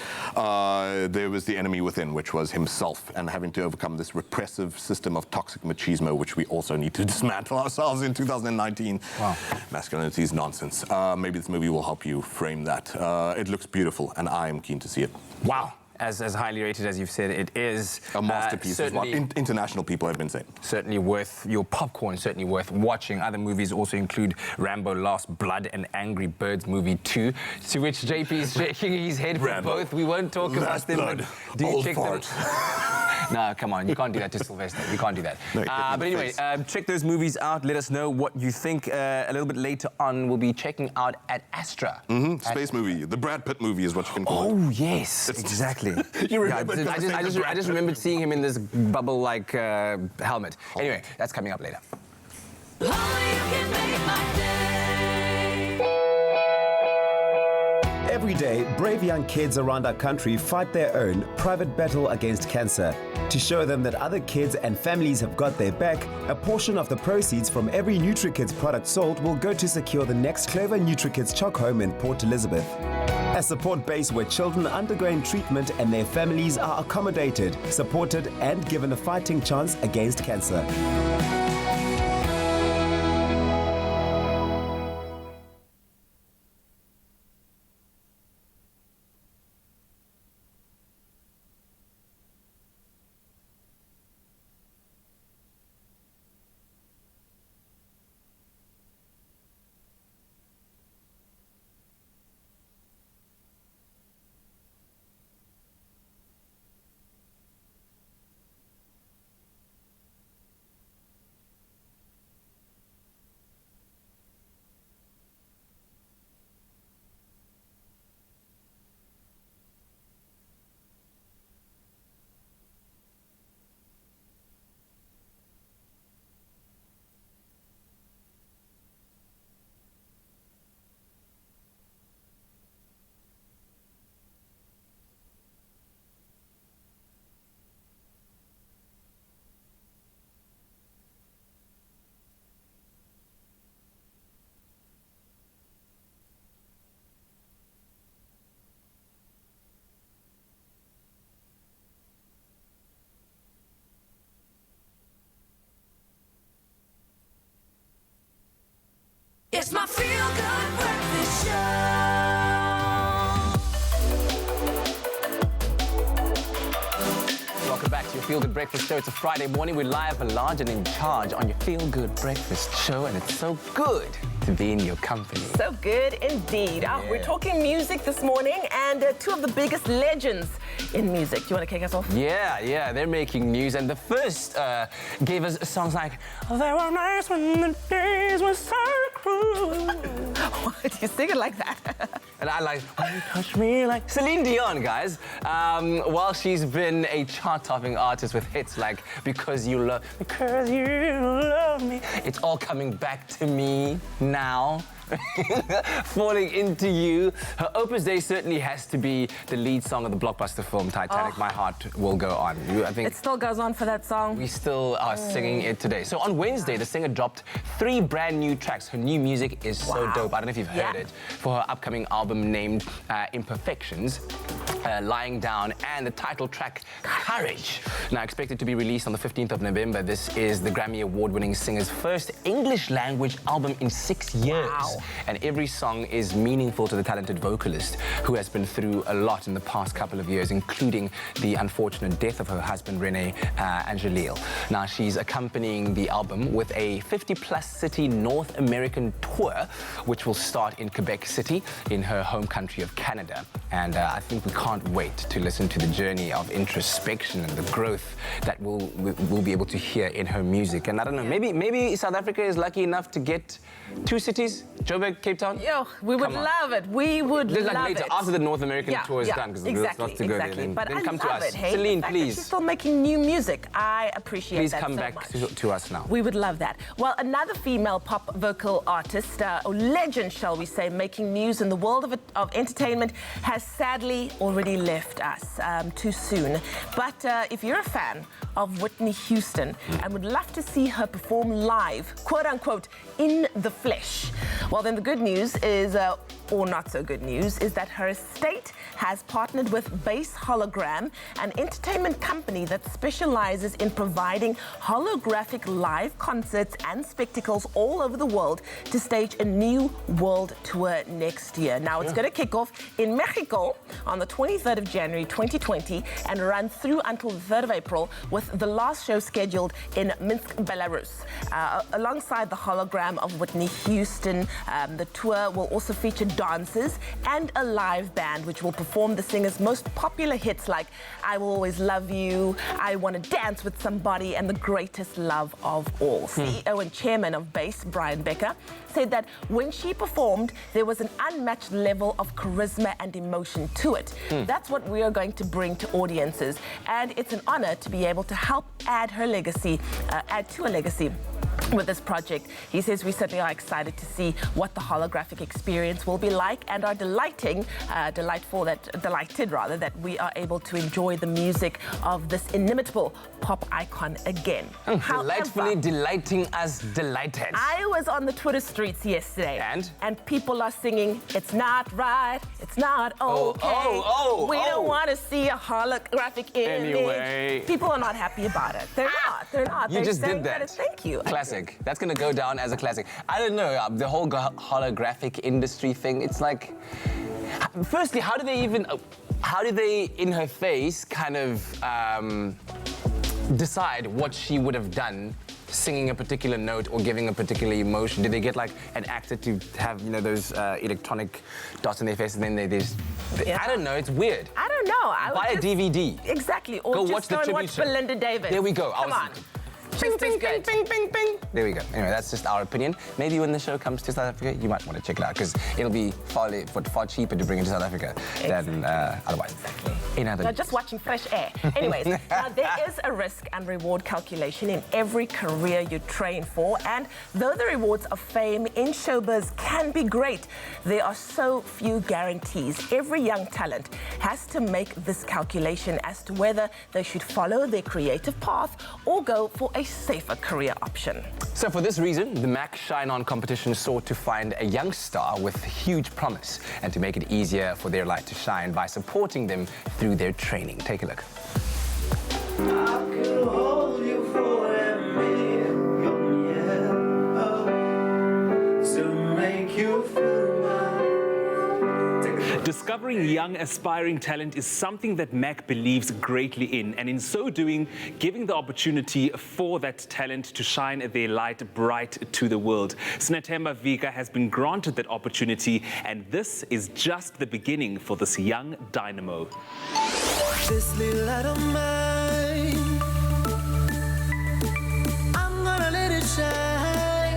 [SPEAKER 9] there was the enemy within, which was himself, and having to overcome this repressive system of toxic machismo, which we also need to dismantle ourselves in 2019. Wow. Masculinity is nonsense. Maybe this movie will help you frame that. It looks beautiful, and I am keen to see it.
[SPEAKER 2] Wow. As highly rated as you've said, it is
[SPEAKER 9] a masterpiece, is what international people have been saying.
[SPEAKER 2] Certainly worth your popcorn, certainly worth watching. Other movies also include Rambo Last Blood and Angry Birds Movie 2, to which JP is shaking his head for
[SPEAKER 9] Rambo.
[SPEAKER 2] both. We won't talk about them.
[SPEAKER 9] Blood.
[SPEAKER 2] Do you
[SPEAKER 9] Old
[SPEAKER 2] check
[SPEAKER 9] fart.
[SPEAKER 2] them? No, come on, you can't do that to Sylvester. You can't do that.
[SPEAKER 9] No,
[SPEAKER 2] but anyway, check those movies out. Let us know what you think. A little bit later on, we'll be checking out at Astra.
[SPEAKER 9] Space movie. The Brad Pitt movie is what you can call it.
[SPEAKER 2] Oh, yes, exactly.
[SPEAKER 9] You remember
[SPEAKER 2] I just remembered seeing him in this bubble-like helmet. Anyway, that's coming up later.
[SPEAKER 1] Only you can make my day.
[SPEAKER 10] Every day, brave young kids around our country fight their own private battle against cancer. To show them that other kids and families have got their back, a portion of the proceeds from every NutriKids product sold will go to secure the next Clover NutriKids Choc Home in Port Elizabeth. A support base where children undergoing treatment and their families are accommodated, supported, and given a fighting chance against cancer.
[SPEAKER 2] back to your Feel Good Breakfast Show. It's a Friday morning. We're live and large and in charge on your Feel Good Breakfast Show, and it's so good to be in your company.
[SPEAKER 3] So good indeed. We're talking music this morning, and two of the biggest legends in music. Do you want to kick us off?
[SPEAKER 2] Yeah, they're making news, and the first gave us songs like "There Were Nights When the Days Were So Cruel."
[SPEAKER 3] Why do you sing it like that?
[SPEAKER 2] And I like, "When You Touch Me Like..." Celine Dion, guys. While she's been a chart-topping artist with hits like Because You Love Me, it's all coming back to me now. Falling Into You. Her Opus Dei certainly has to be the lead song of the blockbuster film Titanic. My Heart Will Go On. I think
[SPEAKER 3] it still goes on for that song.
[SPEAKER 2] we still are singing it today. So on Wednesday, the singer dropped 3 brand new tracks. Her new music is so dope. I don't know if you've heard it. For her upcoming album named Imperfections, Lying Down, and the title track Courage. Now expected to be released on the 15th of November. This is the Grammy Award-winning singer's first English language album in 6 years.
[SPEAKER 3] Wow.
[SPEAKER 2] And every song is meaningful to the talented vocalist who has been through a lot in the past couple of years, including the unfortunate death of her husband, Renee Angelil. Now, she's accompanying the album with a 50-plus city North American tour, which will start in Quebec City in her home country of Canada. And I think we can't wait to listen to the journey of introspection and the growth that we'll be able to hear in her music. And I don't know, maybe South Africa is lucky enough to get 2 cities, Joburg, Cape Town?
[SPEAKER 3] Yo, we would love it. We would love
[SPEAKER 2] later,
[SPEAKER 3] it.
[SPEAKER 2] after the North American tour is done, because there's lots to go there. Then
[SPEAKER 3] But I
[SPEAKER 2] come to
[SPEAKER 3] love
[SPEAKER 2] us.
[SPEAKER 3] it, hey?
[SPEAKER 2] Celine,
[SPEAKER 3] The fact that
[SPEAKER 2] please.
[SPEAKER 3] she's still making new music. I appreciate
[SPEAKER 2] Please
[SPEAKER 3] that
[SPEAKER 2] come
[SPEAKER 3] so
[SPEAKER 2] back
[SPEAKER 3] much.
[SPEAKER 2] to us now.
[SPEAKER 3] We would love that. Well, another female pop vocal artist, or legend, shall we say, making news in the world of entertainment, has sadly already left us too soon. But if you're a fan of Whitney Houston and would love to see her perform live, quote unquote, in the flesh, well, then the good news is, or not so good news, is that her estate has partnered with Base Hologram, an entertainment company that specializes in providing holographic live concerts and spectacles all over the world to stage a new world tour next year. Now, it's going to kick off in Mexico on the 23rd of January 2020 and run through until the 3rd of April, with the last show scheduled in Minsk, Belarus. Alongside the hologram of Whitney Houston, the tour will also feature dancers and a live band which will perform the singer's most popular hits like I Will Always Love You, I Want to Dance with Somebody, and The Greatest Love of All. CEO and chairman of Base, Brian Becker, said that when she performed, there was an unmatched level of charisma and emotion to it. That's what we are going to bring to audiences, and it's an honor to be able to help add to a legacy with this project. He says we certainly are excited to see what the holographic experience will be like, and are delighted that we are able to enjoy the music of this inimitable pop icon again.
[SPEAKER 2] Delightfully delighting us delighted.
[SPEAKER 3] I was on the Twitter streets yesterday, and people are singing, "It's not right, it's not okay. We don't want to see a holographic image."
[SPEAKER 2] Anyway.
[SPEAKER 3] People are not happy about it. They're not.
[SPEAKER 2] You
[SPEAKER 3] They're
[SPEAKER 2] just
[SPEAKER 3] saying
[SPEAKER 2] did that.
[SPEAKER 3] Thank you.
[SPEAKER 2] Classic. That's going to go down as a classic. I don't know, the whole holographic industry thing, it's like, firstly, how do they in her face kind of decide what she would have done singing a particular note or giving a particular emotion? Did they get like an actor to have, those electronic dots in their face, and then I don't know, it's weird.
[SPEAKER 3] I don't know.
[SPEAKER 2] Buy a DVD.
[SPEAKER 3] Exactly. Or
[SPEAKER 2] go
[SPEAKER 3] just
[SPEAKER 2] watch the
[SPEAKER 3] go and
[SPEAKER 2] tribute
[SPEAKER 3] watch
[SPEAKER 2] show.
[SPEAKER 3] Belinda Davis.
[SPEAKER 2] There we go.
[SPEAKER 3] Come on.
[SPEAKER 2] Bing, bing, bing, bing, bing, bing. There we go. Anyway, that's just our opinion. Maybe when the show comes to South Africa, you might want to check it out, because it'll be far cheaper to bring it to South Africa than otherwise.
[SPEAKER 3] Now, just watching fresh air. Anyways, now there is a risk and reward calculation in every career you train for, and though the rewards of fame in showbiz can be great, there are so few guarantees. Every young talent has to make this calculation as to whether they should follow their creative path or go for a safer career option.
[SPEAKER 2] So for this reason, the Mac Shine On competition sought to find a young star with huge promise and to make it easier for their light to shine by supporting them through their training. Take a look.
[SPEAKER 11] I could hold you for a minute, to make you feel mine.
[SPEAKER 6] Discovering
[SPEAKER 12] Empowering young aspiring talent is something that Mac believes greatly in, and in so doing, giving the opportunity for that talent to shine their light bright to the world. Sinathemba Vika has been granted that opportunity, and this is just the beginning for this young dynamo.
[SPEAKER 11] This little light of mine, I'm gonna let it shine.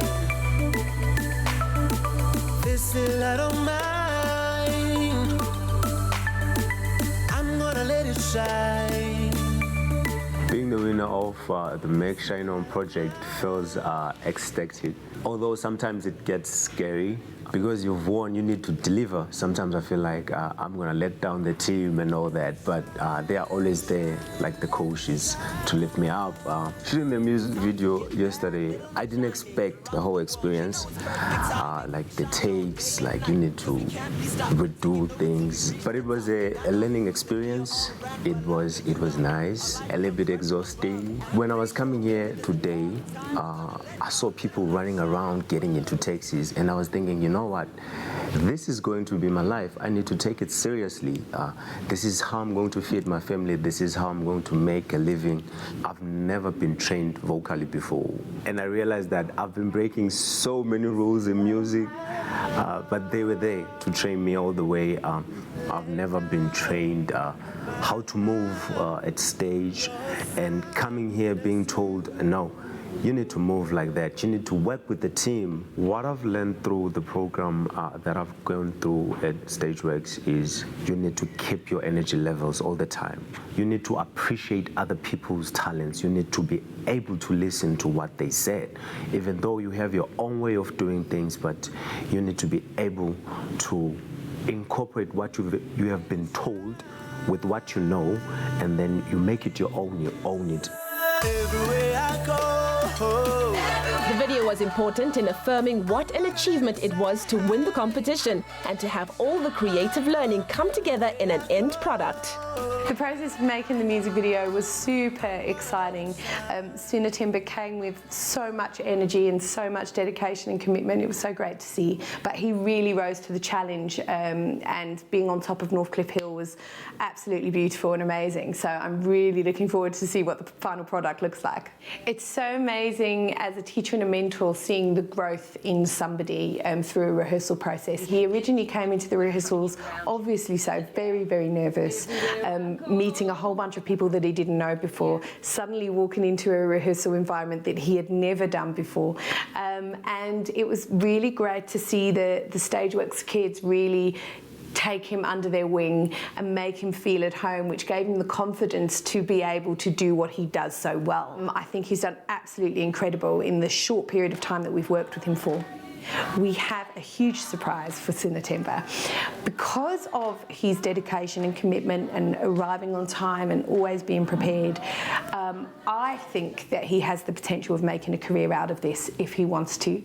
[SPEAKER 11] This little light of mine, I'm gonna let it shine.
[SPEAKER 13] Being the winner of the Make Shine On project feels ecstatic. Although sometimes it gets scary. Because you've won, you need to deliver. Sometimes I feel like I'm going to let down the team and all that, but they are always there, like the coaches, to lift me up. Shooting the music video yesterday, I didn't expect the whole experience. Like the takes, like you need to redo things. But it was a learning experience. It was nice, a little bit exhausting. When I was coming here today, I saw people running around getting into taxis, and I was thinking, you know what? This is going to be my life. I need to take it seriously. This is how I'm going to feed my family. This is how I'm going to make a living. I've never been trained vocally before. And I realized that I've been breaking so many rules in music, but they were there to train me all the way. I've never been trained how to move at stage, and coming here being told, no, you need to move like that. You need to work with the team. What I've learned through the program that I've gone through at Stageworks is you need to keep your energy levels all the time. You need to appreciate other people's talents. You need to be able to listen to what they said. Even though you have your own way of doing things, but you need to be able to incorporate what you have been told with what you know, and then you make it your own, you own it.
[SPEAKER 11] Everywhere I go.
[SPEAKER 3] The video was important in affirming what an achievement it was to win the competition and to have all the creative learning come together in an end product.
[SPEAKER 14] The process of making the music video was super exciting. Sinathemba came with so much energy and so much dedication and commitment. It was so great to see. But he really rose to the challenge, and being on top of Northcliffe Hill was absolutely beautiful and amazing. So I'm really looking forward to see what the final product looks like. It's so amazing as a teacher and a mentor seeing the growth in somebody through a rehearsal process. He originally came into the rehearsals obviously so very, very nervous. Meeting a whole bunch of people that he didn't know before, suddenly walking into a rehearsal environment that he had never done before. And it was really great to see the Stageworks kids really take him under their wing and make him feel at home, which gave him the confidence to be able to do what he does so well. I think he's done absolutely incredible in the short period of time that we've worked with him for. We have a huge surprise for Sinathemba. Because of his dedication and commitment and arriving on time and always being prepared, I think that he has the potential of making a career out of this if he wants to.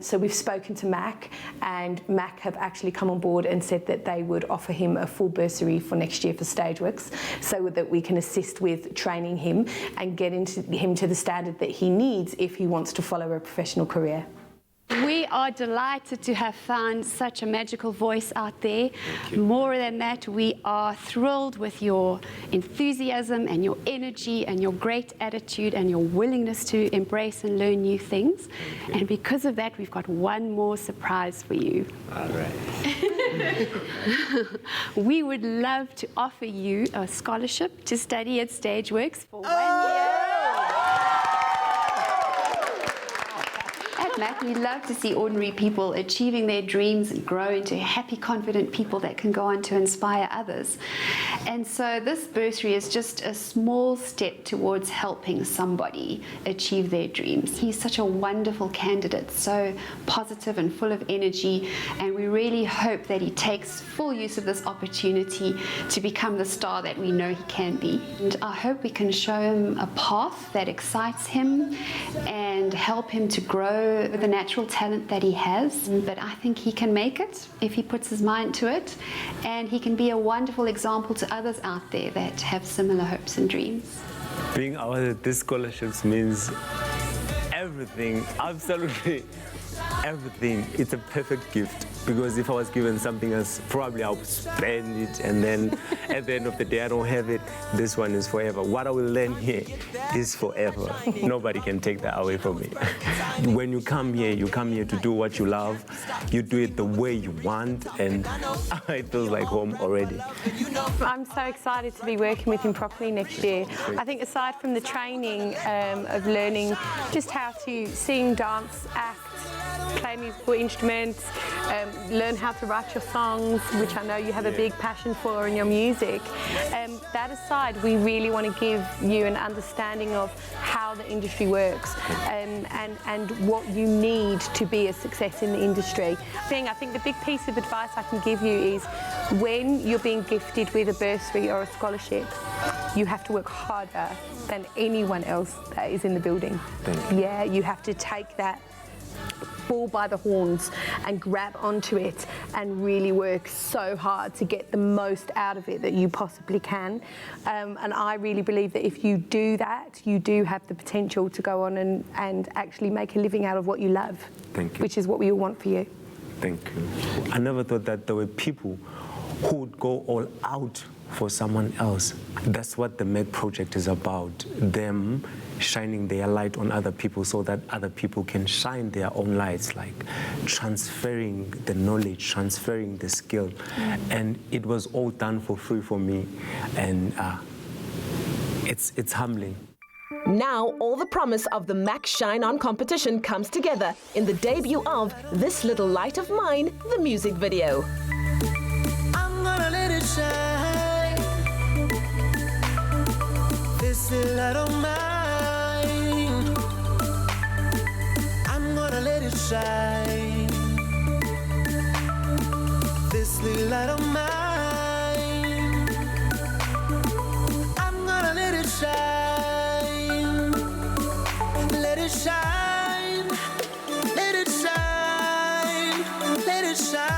[SPEAKER 14] So we've spoken to Mac, and Mac have actually come on board and said that they would offer him a full bursary for next year for Stageworks, so that we can assist with training him and get him to the standard that he needs if he wants to follow a professional career.
[SPEAKER 15] We are delighted to have found such a magical voice out there. More than that, we are thrilled with your enthusiasm and your energy and your great attitude and your willingness to embrace and learn new things. And because of that, we've got one more surprise for you.
[SPEAKER 13] All right.
[SPEAKER 15] We would love to offer you a scholarship to study at Stageworks for 1 year. Mac, we love to see ordinary people achieving their dreams and grow into happy, confident people that can go on to inspire others. And so this bursary is just a small step towards helping somebody achieve their dreams. He's such a wonderful candidate, so positive and full of energy, and we really hope that he takes full use of this opportunity to become the star that we know he can be. And I hope we can show him a path that excites him and help him to grow the natural talent that he has. But I think he can make it if he puts his mind to it, and he can be a wonderful example to others out there that have similar hopes and dreams.
[SPEAKER 16] Being awarded these scholarships means everything, absolutely.
[SPEAKER 13] everything. It's a perfect gift because if I was given something else, probably I would spend it and then at the end of the day I don't have it. This one is forever. What I will learn here is forever. Nobody can take that away from me. When you come here to do what you love. You do it the way you want and it feels like home already.
[SPEAKER 14] I'm so excited to be working with him properly next year. I think aside from the training of learning just how to sing, dance, act, play musical instruments, learn how to write your songs, which I know you have a big passion for in your music. That aside, we really want to give you an understanding of how the industry works and what you need to be a success in the industry. I think the big piece of advice I can give you is when you're being gifted with a bursary or a scholarship, you have to work harder than anyone else that is in the building.
[SPEAKER 13] Thank you.
[SPEAKER 14] Yeah, you have to take that bull by the horns and grab onto it and really work so hard to get the most out of it that you possibly can. And I really believe that if you do that, you do have the potential to go on and actually make a living out of what you love.
[SPEAKER 13] Thank you.
[SPEAKER 14] Which is what we all want for you.
[SPEAKER 13] Thank you. I never thought that there were people who would go all out for someone else. That's what the MEG project is about. Them shining their light on other people so that other people can shine their own lights, like transferring the knowledge, transferring the skill. And it was all done for free for me. And it's humbling.
[SPEAKER 3] Now, all the promise of the Mac Shine On competition comes together in the debut of This Little Light of Mine, the music video.
[SPEAKER 11] I'm gonna let it shine. This little light of mine. I'm gonna let it shine. This little light of mine. I'm gonna let it shine. Let it shine. Let it shine. Let it shine.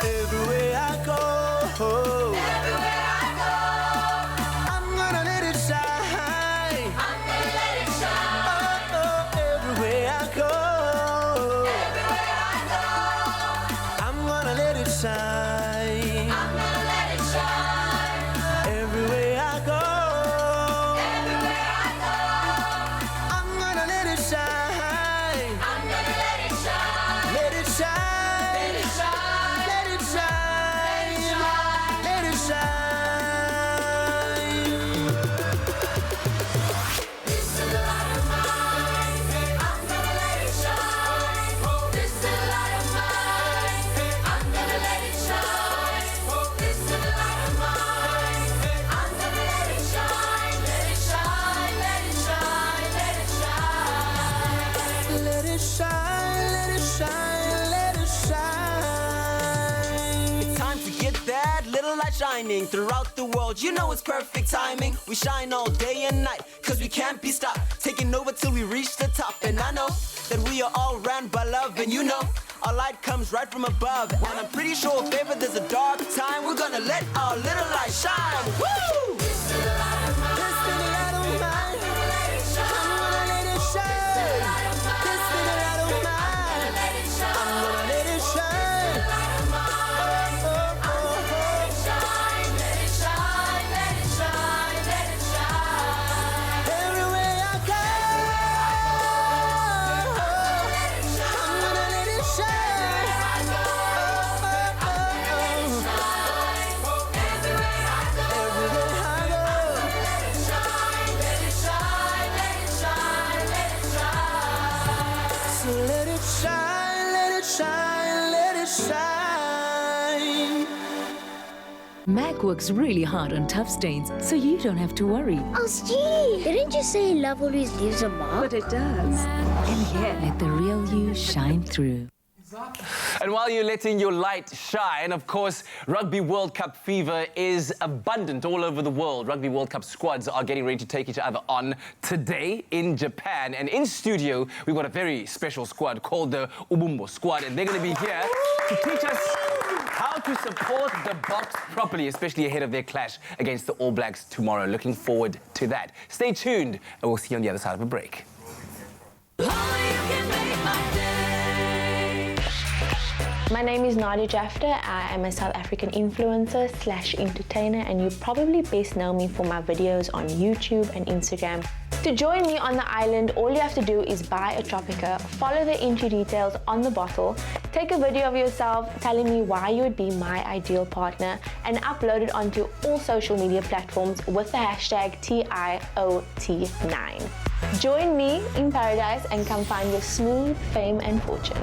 [SPEAKER 11] Everywhere I go, I'm gonna let it shine. Oh, everywhere I go, I'm gonna let it shine. Everywhere I go, I'm gonna let it shine. Let it shine. Let it shine. Let it shine. Let it shine. This is the light of mine. I'm gonna let it shine. This is the light of mine. I'm gonna let it shine. This is the light of mine. I'm gonna let it shine. Let it shine. Let it shine. Let it shine. Let it shine. Let it shine. Let it shine.
[SPEAKER 16] It's time to get that little light shining throughout the world. You know it's perfect timing. We shine all day and night, cause we can't be stopped. Taking over till we reach the top. And I know that we are all ran by love. And you know, our light comes right from above. And I'm pretty sure if ever there's a dark time, we're gonna let our little light shine. Woo!
[SPEAKER 11] This is the light of mine. This is the light of mine. I'm gonna let it shine. I'm gonna let it shine. This is the light of mine. This is the light of mine. I'm gonna let it shine. I'm gonna let it shine. This is the light of mine. I'm gonna let it shine. Let it shine. Let it shine. Let it shine. Everywhere I go, I'm gonna let it shine. I'm gonna let it shine. Everywhere I go. Everywhere I go. Let it shine. Let it shine. Let it shine. Let it shine. So let it shine. Let it shine. Let it shine.
[SPEAKER 17] Mac works really hard on tough stains, so you don't have to worry.
[SPEAKER 18] Oh, Steve, didn't you say love always leaves a mark?
[SPEAKER 17] But it does. And yeah, let the real you shine through.
[SPEAKER 2] And while you're letting your light shine, of course, Rugby World Cup fever is abundant all over the world. Rugby World Cup squads are getting ready to take each other on today in Japan. And in studio, we've got a very special squad called the Ubumbo Squad. And they're going to be here to teach us how to support the Boks properly, especially ahead of their clash against the All Blacks tomorrow. Looking forward to that. Stay tuned, and we'll see you on the other side of a break.
[SPEAKER 19] My name is Nadia Jafta. I am a South African influencer / entertainer, and you probably best know me for my videos on YouTube and Instagram. To join me on the island, all you have to do is buy a Tropica, follow the entry details on the bottle, take a video of yourself telling me why you would be my ideal partner, and upload it onto all social media platforms with the hashtag TIOT9. Join me in paradise and come find your smooth fame and fortune.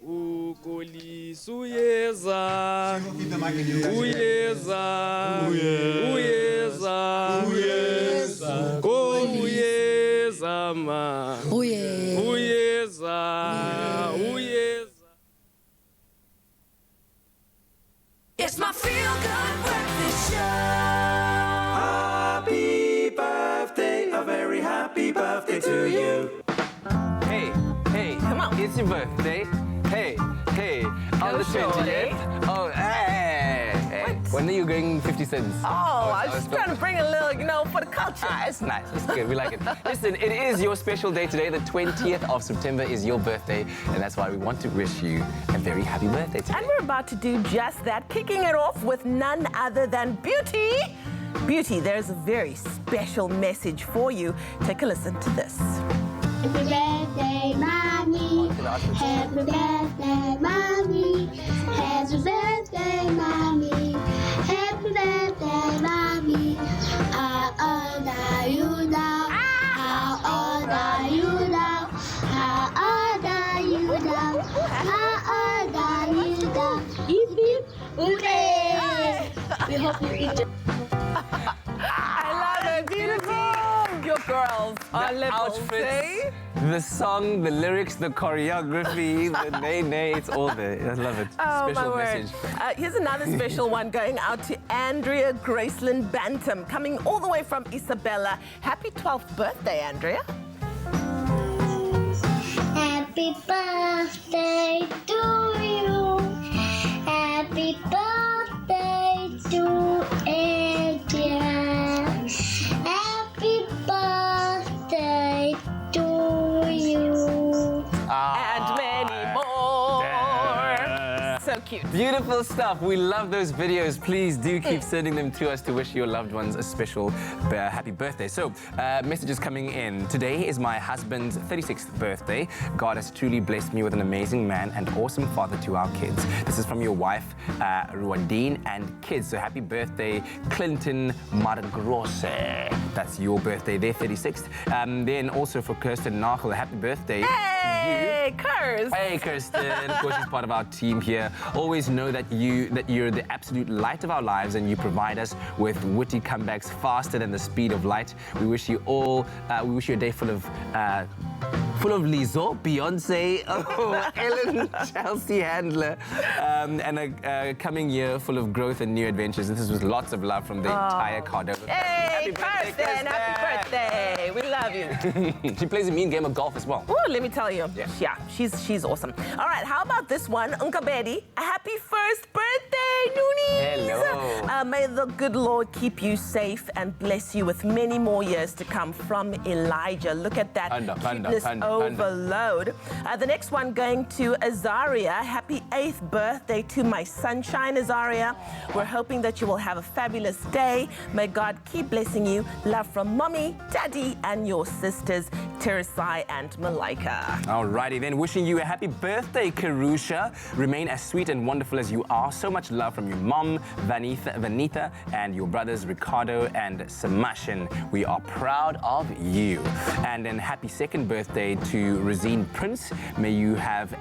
[SPEAKER 20] Ukholisa uyeza uyeza uyeza uyeza ma uyeza uyeza.
[SPEAKER 1] It's my feel-good breakfast show.
[SPEAKER 21] Happy birthday, a very happy birthday to you.
[SPEAKER 2] Hey, come on. It's your birthday. Hey, on the 20th. Oh, hey. When are you going 50 cents?
[SPEAKER 3] Oh, I was just trying to bring a little, for the culture.
[SPEAKER 2] It's nice. It's good. We like it. Listen, it is your special day today. The 20th of September is your birthday, and that's why we want to wish you a very happy birthday today.
[SPEAKER 3] And we're about to do just that, kicking it off with none other than Beauty. Beauty, there's a very special message for you. Take a listen to this.
[SPEAKER 18] Happy birthday, mommy. Happy birthday, mommy. Happy birthday, mommy. Happy birthday, mommy. How old are you now? How old are you now? How old are you now? How old are you now? Hip hip hooray! We hope you enjoy.
[SPEAKER 3] I love it. Beautiful. Your girls are
[SPEAKER 2] The
[SPEAKER 3] levels,
[SPEAKER 2] outfits,
[SPEAKER 3] eh?
[SPEAKER 2] the song, the lyrics, the choreography, the nay, it's all there. I love it.
[SPEAKER 3] Oh,
[SPEAKER 2] Special
[SPEAKER 3] my word.
[SPEAKER 2] message.
[SPEAKER 3] Here's another special one going out to Andrea Graceland Bantam, coming all the way from Isabella. Happy 12th birthday, Andrea.
[SPEAKER 18] Happy birthday to you. Happy birthday to Adrian. Happy birthday to you.
[SPEAKER 3] And many more. So cute.
[SPEAKER 2] Beautiful stuff. We love those videos. Please do keep sending them to us to wish your loved ones a special happy birthday. So, messages coming in. Today is my husband's 36th birthday. God has truly blessed me with an amazing man and awesome father to our kids. This is from your wife, Ruadine, and kids. So, happy birthday, Clinton Margrose. That's your birthday there, 36th. Then also for Kirsten Nagel, happy birthday to you.
[SPEAKER 3] Hey, Kirsten.
[SPEAKER 2] Hey, Kirsten. Of course, she's part of our team here. Always know that you're the absolute light of our lives, and you provide us with witty comebacks faster than the speed of light. We wish you all. We wish you a day full of Lizzo, Beyonce, Ellen, Chelsea Handler, and a coming year full of growth and new adventures. This is with lots of love from the entire Cordova.
[SPEAKER 3] Hey, Kirsten, happy birthday. We love you.
[SPEAKER 2] She plays a mean game of golf as well.
[SPEAKER 3] Ooh, let me tell you. Yeah, she's awesome. All right, how about this one? Unka Betty, a happy first birthday, Noonies.
[SPEAKER 2] Hello.
[SPEAKER 3] May the good Lord keep you safe and bless you with many more years to come from Elijah. Look at that cuteness overload. The next one going to Azaria. Happy 8th birthday to my sunshine, Azaria. We're hoping that you will have a fabulous day. May God keep blessing you. Love from Mommy, Daddy, and your your sisters, Teresai and Malaika.
[SPEAKER 2] Alrighty then, wishing you a happy birthday, Karusha. Remain as sweet and wonderful as you are. So much love from your mom, Vanita, and your brothers, Ricardo and Sebastian. We are proud of you. And then happy second birthday to Rosine Prince. May you have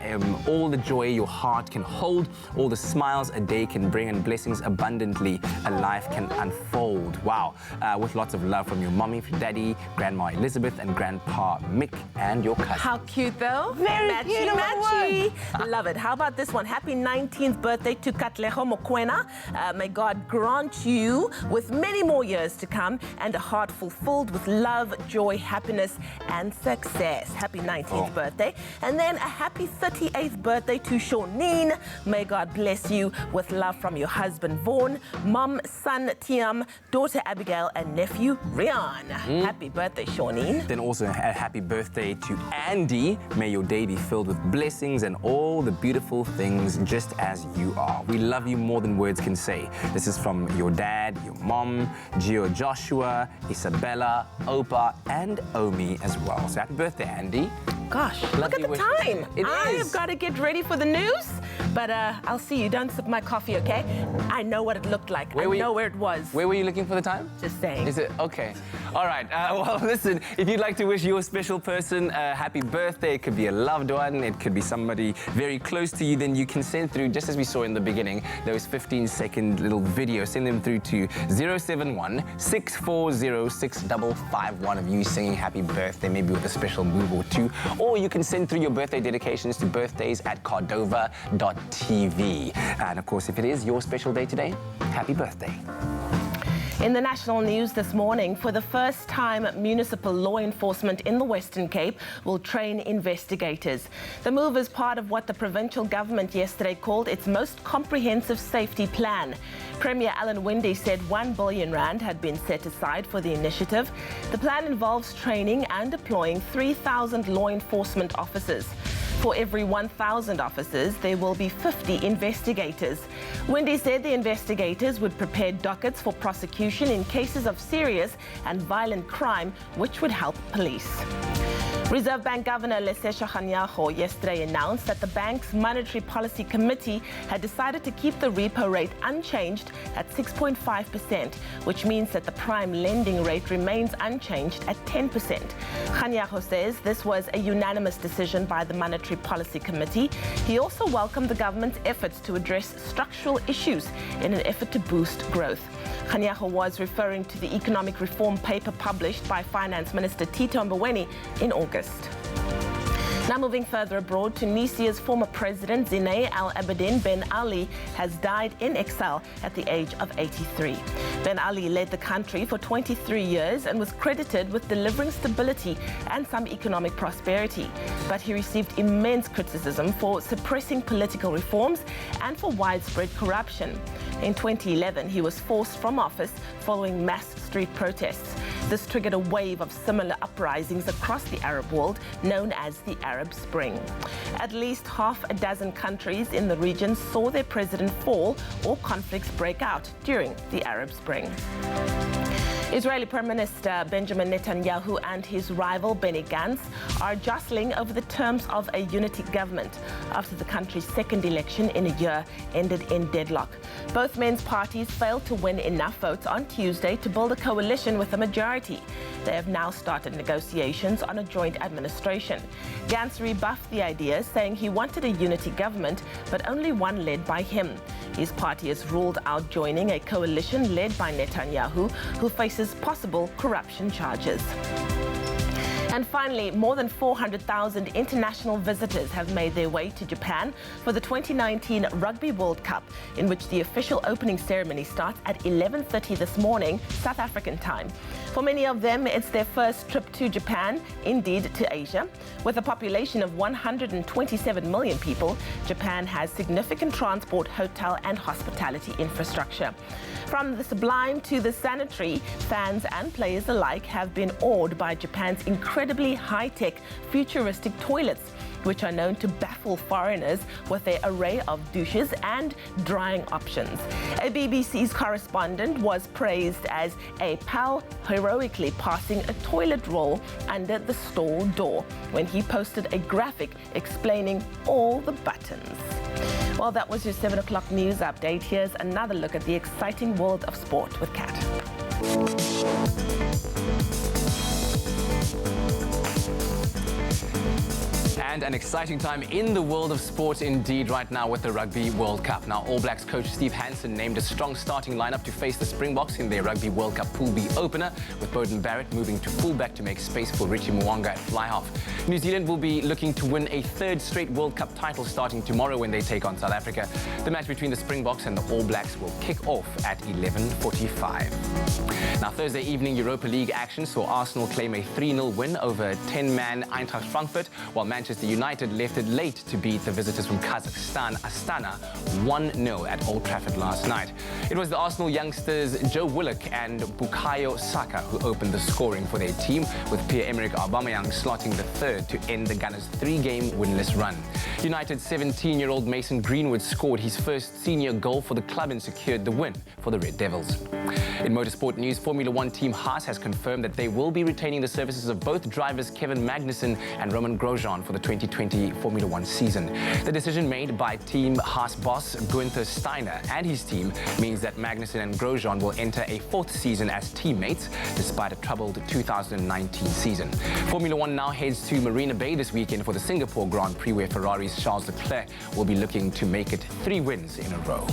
[SPEAKER 2] all the joy your heart can hold, all the smiles a day can bring, and blessings abundantly a life can unfold. Wow. With lots of love from your mommy, daddy, Grandma Elizabeth, and Grandpa Mick, and your cousin.
[SPEAKER 3] How cute though.
[SPEAKER 2] Very
[SPEAKER 3] matchy, matchy. Love it. How about this one? Happy 19th birthday to Katleho Mokwena. May God grant you with many more years to come and a heart fulfilled with love, joy, happiness, and success. Happy 19th birthday. And then a happy 38th birthday to Shawneen. May God bless you with love from your husband Vaughan, mom, son Tiam, daughter Abigail, and nephew Rian. Happy birthday, Shawneen.
[SPEAKER 2] Then also a happy birthday to Andy. May your day be filled with blessings and all the beautiful things just as you are. We love you more than words can say. This is from your dad, your mom, Gio Joshua, Isabella, Opa, and Omi as well. So happy birthday, Andy.
[SPEAKER 3] Gosh, look at the time. I have got to get ready for the news, but I'll see you. Don't sip my coffee, okay? I know what it looked like. I know where it was.
[SPEAKER 2] Where were you looking for the time?
[SPEAKER 3] Just saying.
[SPEAKER 2] Is it? Okay. All right. Well, listen, if you'd like to wish your special person a happy birthday, it could be a loved one, it could be somebody very close to you, then you can send through, just as we saw in the beginning, those 15-second little videos. Send them through to 071-640-6551 of you singing happy birthday, maybe with a special move or two. Or you can send through your birthday dedications to birthdays@cardova.tv. And of course, if it is your special day today, happy birthday.
[SPEAKER 3] In the national news this morning, for the first time, municipal law enforcement in the Western Cape will train investigators. The move is part of what the provincial government yesterday called its most comprehensive safety plan. Premier Alan Winde said 1 billion rand had been set aside for the initiative. The plan involves training and deploying 3,000 law enforcement officers. For every 1,000 officers, there will be 50 investigators. Winde said the investigators would prepare dockets for prosecution in cases of serious and violent crime, which would help police. Reserve Bank Governor Lesesha Kganyago yesterday announced that the bank's Monetary Policy Committee had decided to keep the repo rate unchanged at 6.5%, which means that the prime lending rate remains unchanged at 10%. Kganyago says this was a unanimous decision by the Monetary Policy Committee. He also welcomed the government's efforts to address structural issues in an effort to boost growth. Kganyago was referring to the economic reform paper published by Finance Minister Tito Mboweni in August. Now moving further abroad, Tunisia's former president Zine Al Abidine Ben Ali has died in exile at the age of 83. Ben Ali led the country for 23 years and was credited with delivering stability and some economic prosperity. But he received immense criticism for suppressing political reforms and for widespread corruption. In 2011, he was forced from office following mass street protests. This triggered a wave of similar uprisings across the Arab world, known as the Arab Spring. At least half a dozen countries in the region saw their president fall or conflicts break out during the Arab Spring. Israeli Prime Minister Benjamin Netanyahu and his rival Benny Gantz are jostling over the terms of a unity government after the country's second election in a year ended in deadlock. Both men's parties failed to win enough votes on Tuesday to build a coalition with a majority. They have now started negotiations on a joint administration. Gantz rebuffed the idea, saying he wanted a unity government, but only one led by him. His party has ruled out joining a coalition led by Netanyahu, who faces possible corruption charges. And finally, more than 400,000 international visitors have made their way to Japan for the 2019 Rugby World Cup, in which the official opening ceremony starts at 11:30 this morning, South African time. For many of them, it's their first trip to Japan, indeed to Asia. With a population of 127 million people, Japan has significant transport, hotel, and hospitality infrastructure. From the sublime to the sanitary, fans and players alike have been awed by Japan's incredibly high-tech, futuristic toilets. which are known to baffle foreigners with their array of douches and drying options. A BBC's correspondent was praised as a pal heroically passing a toilet roll under the stall door when he posted a graphic explaining all the buttons. Well, that was your 7 o'clock news update. Here's another look at the exciting world of sport with Kat.
[SPEAKER 2] And an exciting time in the world of sport indeed right now with the Rugby World Cup. Now, All Blacks coach Steve Hansen named a strong starting lineup to face the Springboks in their Rugby World Cup Pool B opener, with Beauden Barrett moving to fullback to make space for Richie Mo'unga at fly-half. New Zealand will be looking to win a third straight World Cup title starting tomorrow when they take on South Africa. The match between the Springboks and the All Blacks will kick off at 11:45. Now, Thursday evening Europa League action saw Arsenal claim a 3-0 win over 10-man Eintracht Frankfurt, while Manchester United left it late to beat the visitors from Kazakhstan, Astana, 1-0 at Old Trafford last night. It was the Arsenal youngsters Joe Willock and Bukayo Saka who opened the scoring for their team, with Pierre-Emerick Aubameyang slotting the third to end the Gunners' 3-game winless run. United's 17-year-old Mason Greenwood scored his first senior goal for the club and secured the win for the Red Devils. In motorsport news, Formula One team Haas has confirmed that they will be retaining the services of both drivers Kevin Magnussen and Roman Grosjean for the 2020 Formula One season. The decision made by team Haas boss Gunther Steiner and his team means that Magnussen and Grosjean will enter a fourth season as teammates despite a troubled 2019 season. Formula One now heads to Marina Bay this weekend for the Singapore Grand Prix, where Ferrari's Charles Leclerc will be looking to make it 3 wins in a row.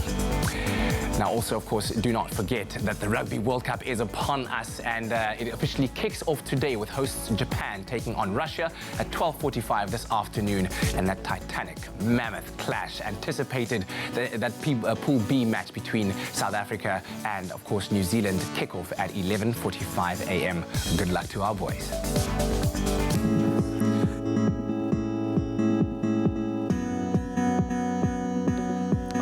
[SPEAKER 2] Now, also, of course, do not forget that the Rugby World Cup is upon us, and it officially kicks off today with hosts Japan taking on Russia at 12:45 this afternoon. And that titanic, mammoth clash anticipated, that Pool B match between South Africa and, of course, New Zealand kickoff at 11:45 a.m. Good luck to our boys.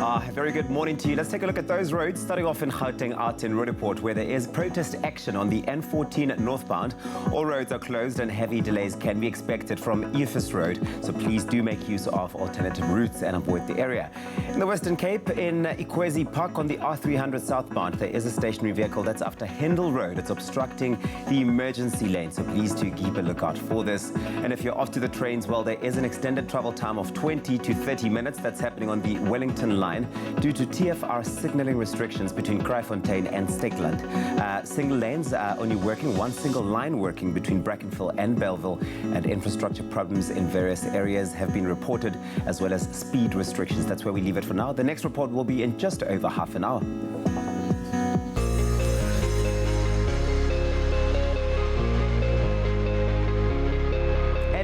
[SPEAKER 10] A very good morning to you. Let's take a look at those roads, starting off in Gauteng out in Roodepoort, where there is protest action on the N14 northbound. All roads are closed and heavy delays can be expected from Eufus Road, so please do make use of alternative routes and avoid the area. In the Western Cape, in Ikwezi Park on the R300 southbound, there is a stationary vehicle that's after Hindle Road. It's obstructing the emergency lane, so please do keep a lookout for this. And if you're off to the trains, well, there is an extended travel time of 20 to 30 minutes. That's happening on the Wellington line due to TFR signalling restrictions between Kraaifontein and Stikland. Single lanes are only working, one single line working between Brackenfell and Belleville, and infrastructure problems in various areas have been reported, as well as speed restrictions. That's where we leave it for now. The next report will be in just over half an hour.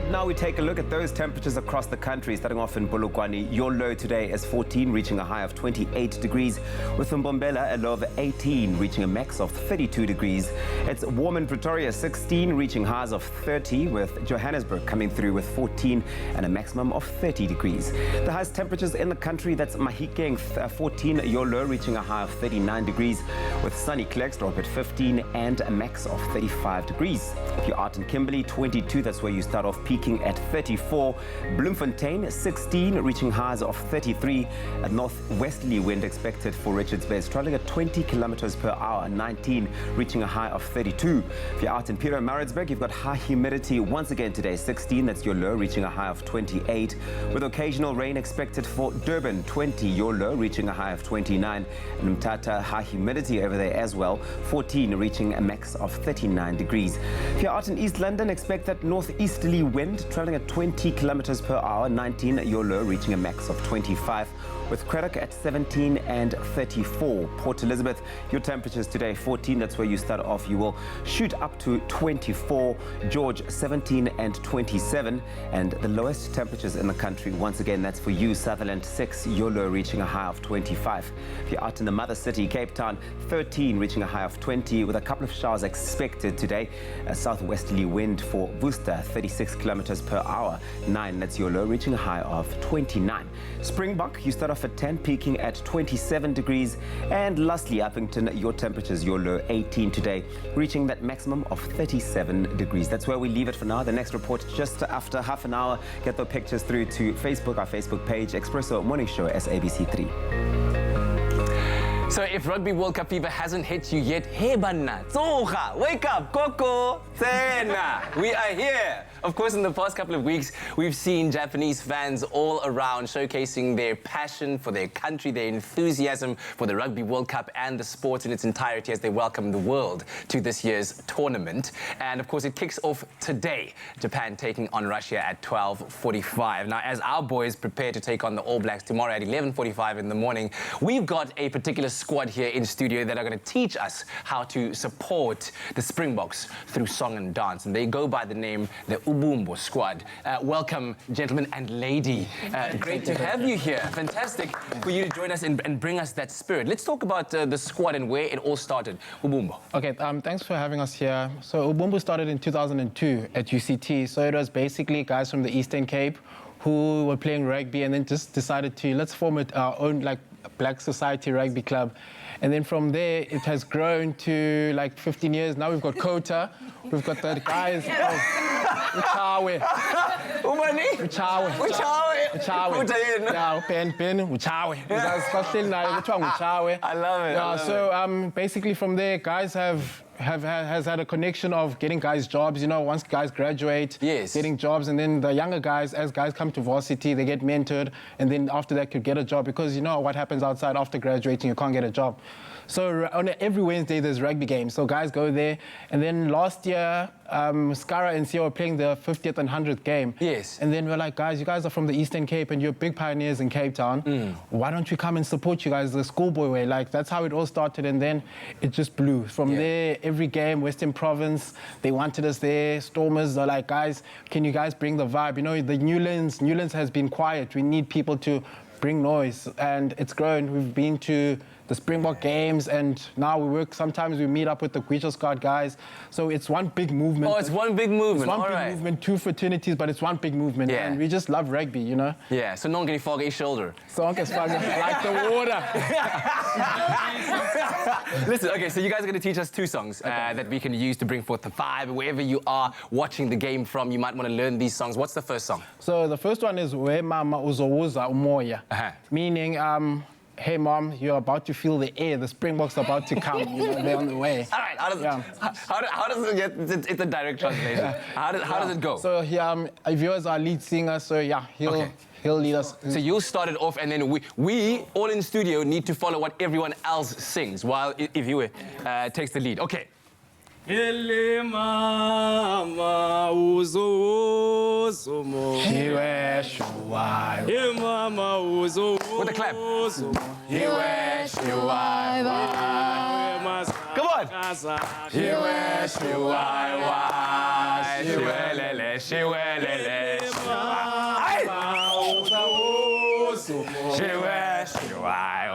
[SPEAKER 10] Now we take a look at those temperatures across the country, starting off in Polokwane. Your low today is 14, reaching a high of 28 degrees. With Mbombela, a low of 18, reaching a max of 32 degrees. It's warm in Pretoria, 16, reaching highs of 30, with Johannesburg coming through with 14 and a maximum of 30 degrees. The highest temperatures in the country, that's Mahikeng, 14, your low, reaching a high of 39 degrees. With sunny Klerksdorp at 15 and a max of 35 degrees. If you're out in Kimberley, 22, that's where you start off peaking at 34. Bloemfontein, 16, reaching highs of 33. A northwesterly wind expected for Richards Bay, traveling at 20 kilometers per hour, 19, reaching a high of 32. If you're out in Pietermaritzburg, you've got high humidity once again today, 16, that's your low, reaching a high of 28. With occasional rain expected for Durban, 20, your low, reaching a high of 29. And Mthatha, high humidity over there as well, 14, reaching a max of 39 degrees. If you're out in East London, expect that northeasterly wind traveling at 20 kilometers per hour, 19, your low, reaching a max of 25. With Craddock at 17 and 34. Port Elizabeth, your temperatures today 14, that's where you start off. You will shoot up to 24. George, 17 and 27. And the lowest temperatures in the country, once again, that's for you, Sutherland, 6, your low, reaching a high of 25. If you're out in the mother city, Cape Town, 13, reaching a high of 20, with a couple of showers expected today. A southwesterly wind for Worcester, 36 kilometers kilometers per hour. 9, that's your low, reaching a high of 29. Springbok, you start off at 10, peaking at 27 degrees. And lastly, Uppington, your temperatures, your low 18 today, reaching that maximum of 37 degrees. That's where we leave it for now. The next report just after half an hour. Get the pictures through to Facebook, our Facebook page, Expresso Morning Show, SABC3.
[SPEAKER 2] So if Rugby World Cup fever hasn't hit you yet, hey banna, tsoga, wake up, Coco, Sena, we are here. Of course, in the past couple of weeks, we've seen Japanese fans all around showcasing their passion for their country, their enthusiasm for the Rugby World Cup and the sport in its entirety as they welcome the world to this year's tournament. And of course, it kicks off today, Japan taking on Russia at 12:45. Now, as our boys prepare to take on the All Blacks tomorrow at 11:45 in the morning, we've got a particular squad here in studio that are going to teach us how to support the Springboks through song and dance. And they go by the name the Ubumbo Squad. Welcome, gentlemen and lady. Great to have you here. Fantastic for you to join us and bring us that spirit. Let's talk about the squad and where it all started. Ubumbo.
[SPEAKER 4] Okay, thanks for having us here. So Ubumbo started in 2002 at UCT. So it was basically guys from the Eastern Cape who were playing rugby and then just decided to, let's form our own like Black Society Rugby Club. And then from there, it has grown to like 15 years. Now we've got Kota, we've got the guys of Uchawe.
[SPEAKER 2] Umani?
[SPEAKER 4] Uchawe.
[SPEAKER 2] Uchawe.
[SPEAKER 4] Uchawe. Yeah, Ben, Uchawe.
[SPEAKER 2] I love it.
[SPEAKER 4] Yeah, so basically from there, guys has had a connection of getting guys jobs, you know, once guys graduate, getting jobs, and then the younger guys, as guys come to varsity, they get mentored, and then after that could get a job, because you know what happens outside after graduating, you can't get a job. So on every Wednesday there's rugby games, so guys go there. And then last year, Skara and Sia were playing the 50th and 100th game.
[SPEAKER 2] Yes.
[SPEAKER 4] And then we're like, guys, you guys are from the Eastern Cape and you're big pioneers in Cape Town. Why don't we come and support you guys the schoolboy way? Like, that's how it all started, and then it just blew. From there, every game, Western Province, they wanted us there. Stormers, they're like, guys, can you guys bring the vibe? You know, the Newlands has been quiet. We need people to bring noise, and it's grown. We've been to the Springbok games, and now sometimes we meet up with the Guicho Scout guys. So it's one big movement.
[SPEAKER 2] Oh, it's one big movement.
[SPEAKER 4] It's one big movement, two fraternities, but it's one big movement.
[SPEAKER 2] Yeah.
[SPEAKER 4] And we just love rugby, you know?
[SPEAKER 2] Yeah, so non get fog shoulder.
[SPEAKER 4] So like the water.
[SPEAKER 2] Listen, okay, so you guys are going to teach us two songs that we can use to bring forth the vibe. Wherever you are watching the game from, you might want to learn these songs. What's the first song?
[SPEAKER 4] So the first one is We Mama Uzowuza Umoya, meaning, hey mom, you're about to feel the air. The Springboks are about to come. You know, they're on the way.
[SPEAKER 2] All right. How does it get? It's a direct translation. How does it go?
[SPEAKER 4] So Ivio is our lead singer. So he'll lead us.
[SPEAKER 2] So you'll start it off, and then we all in studio need to follow what everyone else sings while Ivio takes the lead. Okay.
[SPEAKER 20] Ele mama uzo
[SPEAKER 4] Shiwe shuwai.
[SPEAKER 20] Ele mama uzo
[SPEAKER 2] with the clap.
[SPEAKER 4] Shiwe shuwai.
[SPEAKER 2] Come on.
[SPEAKER 4] Shiwe shuwai.
[SPEAKER 2] Shiwelele, shiwelele. Shiwe shuwai.
[SPEAKER 4] Mama uzo
[SPEAKER 2] Shiwe shuwai.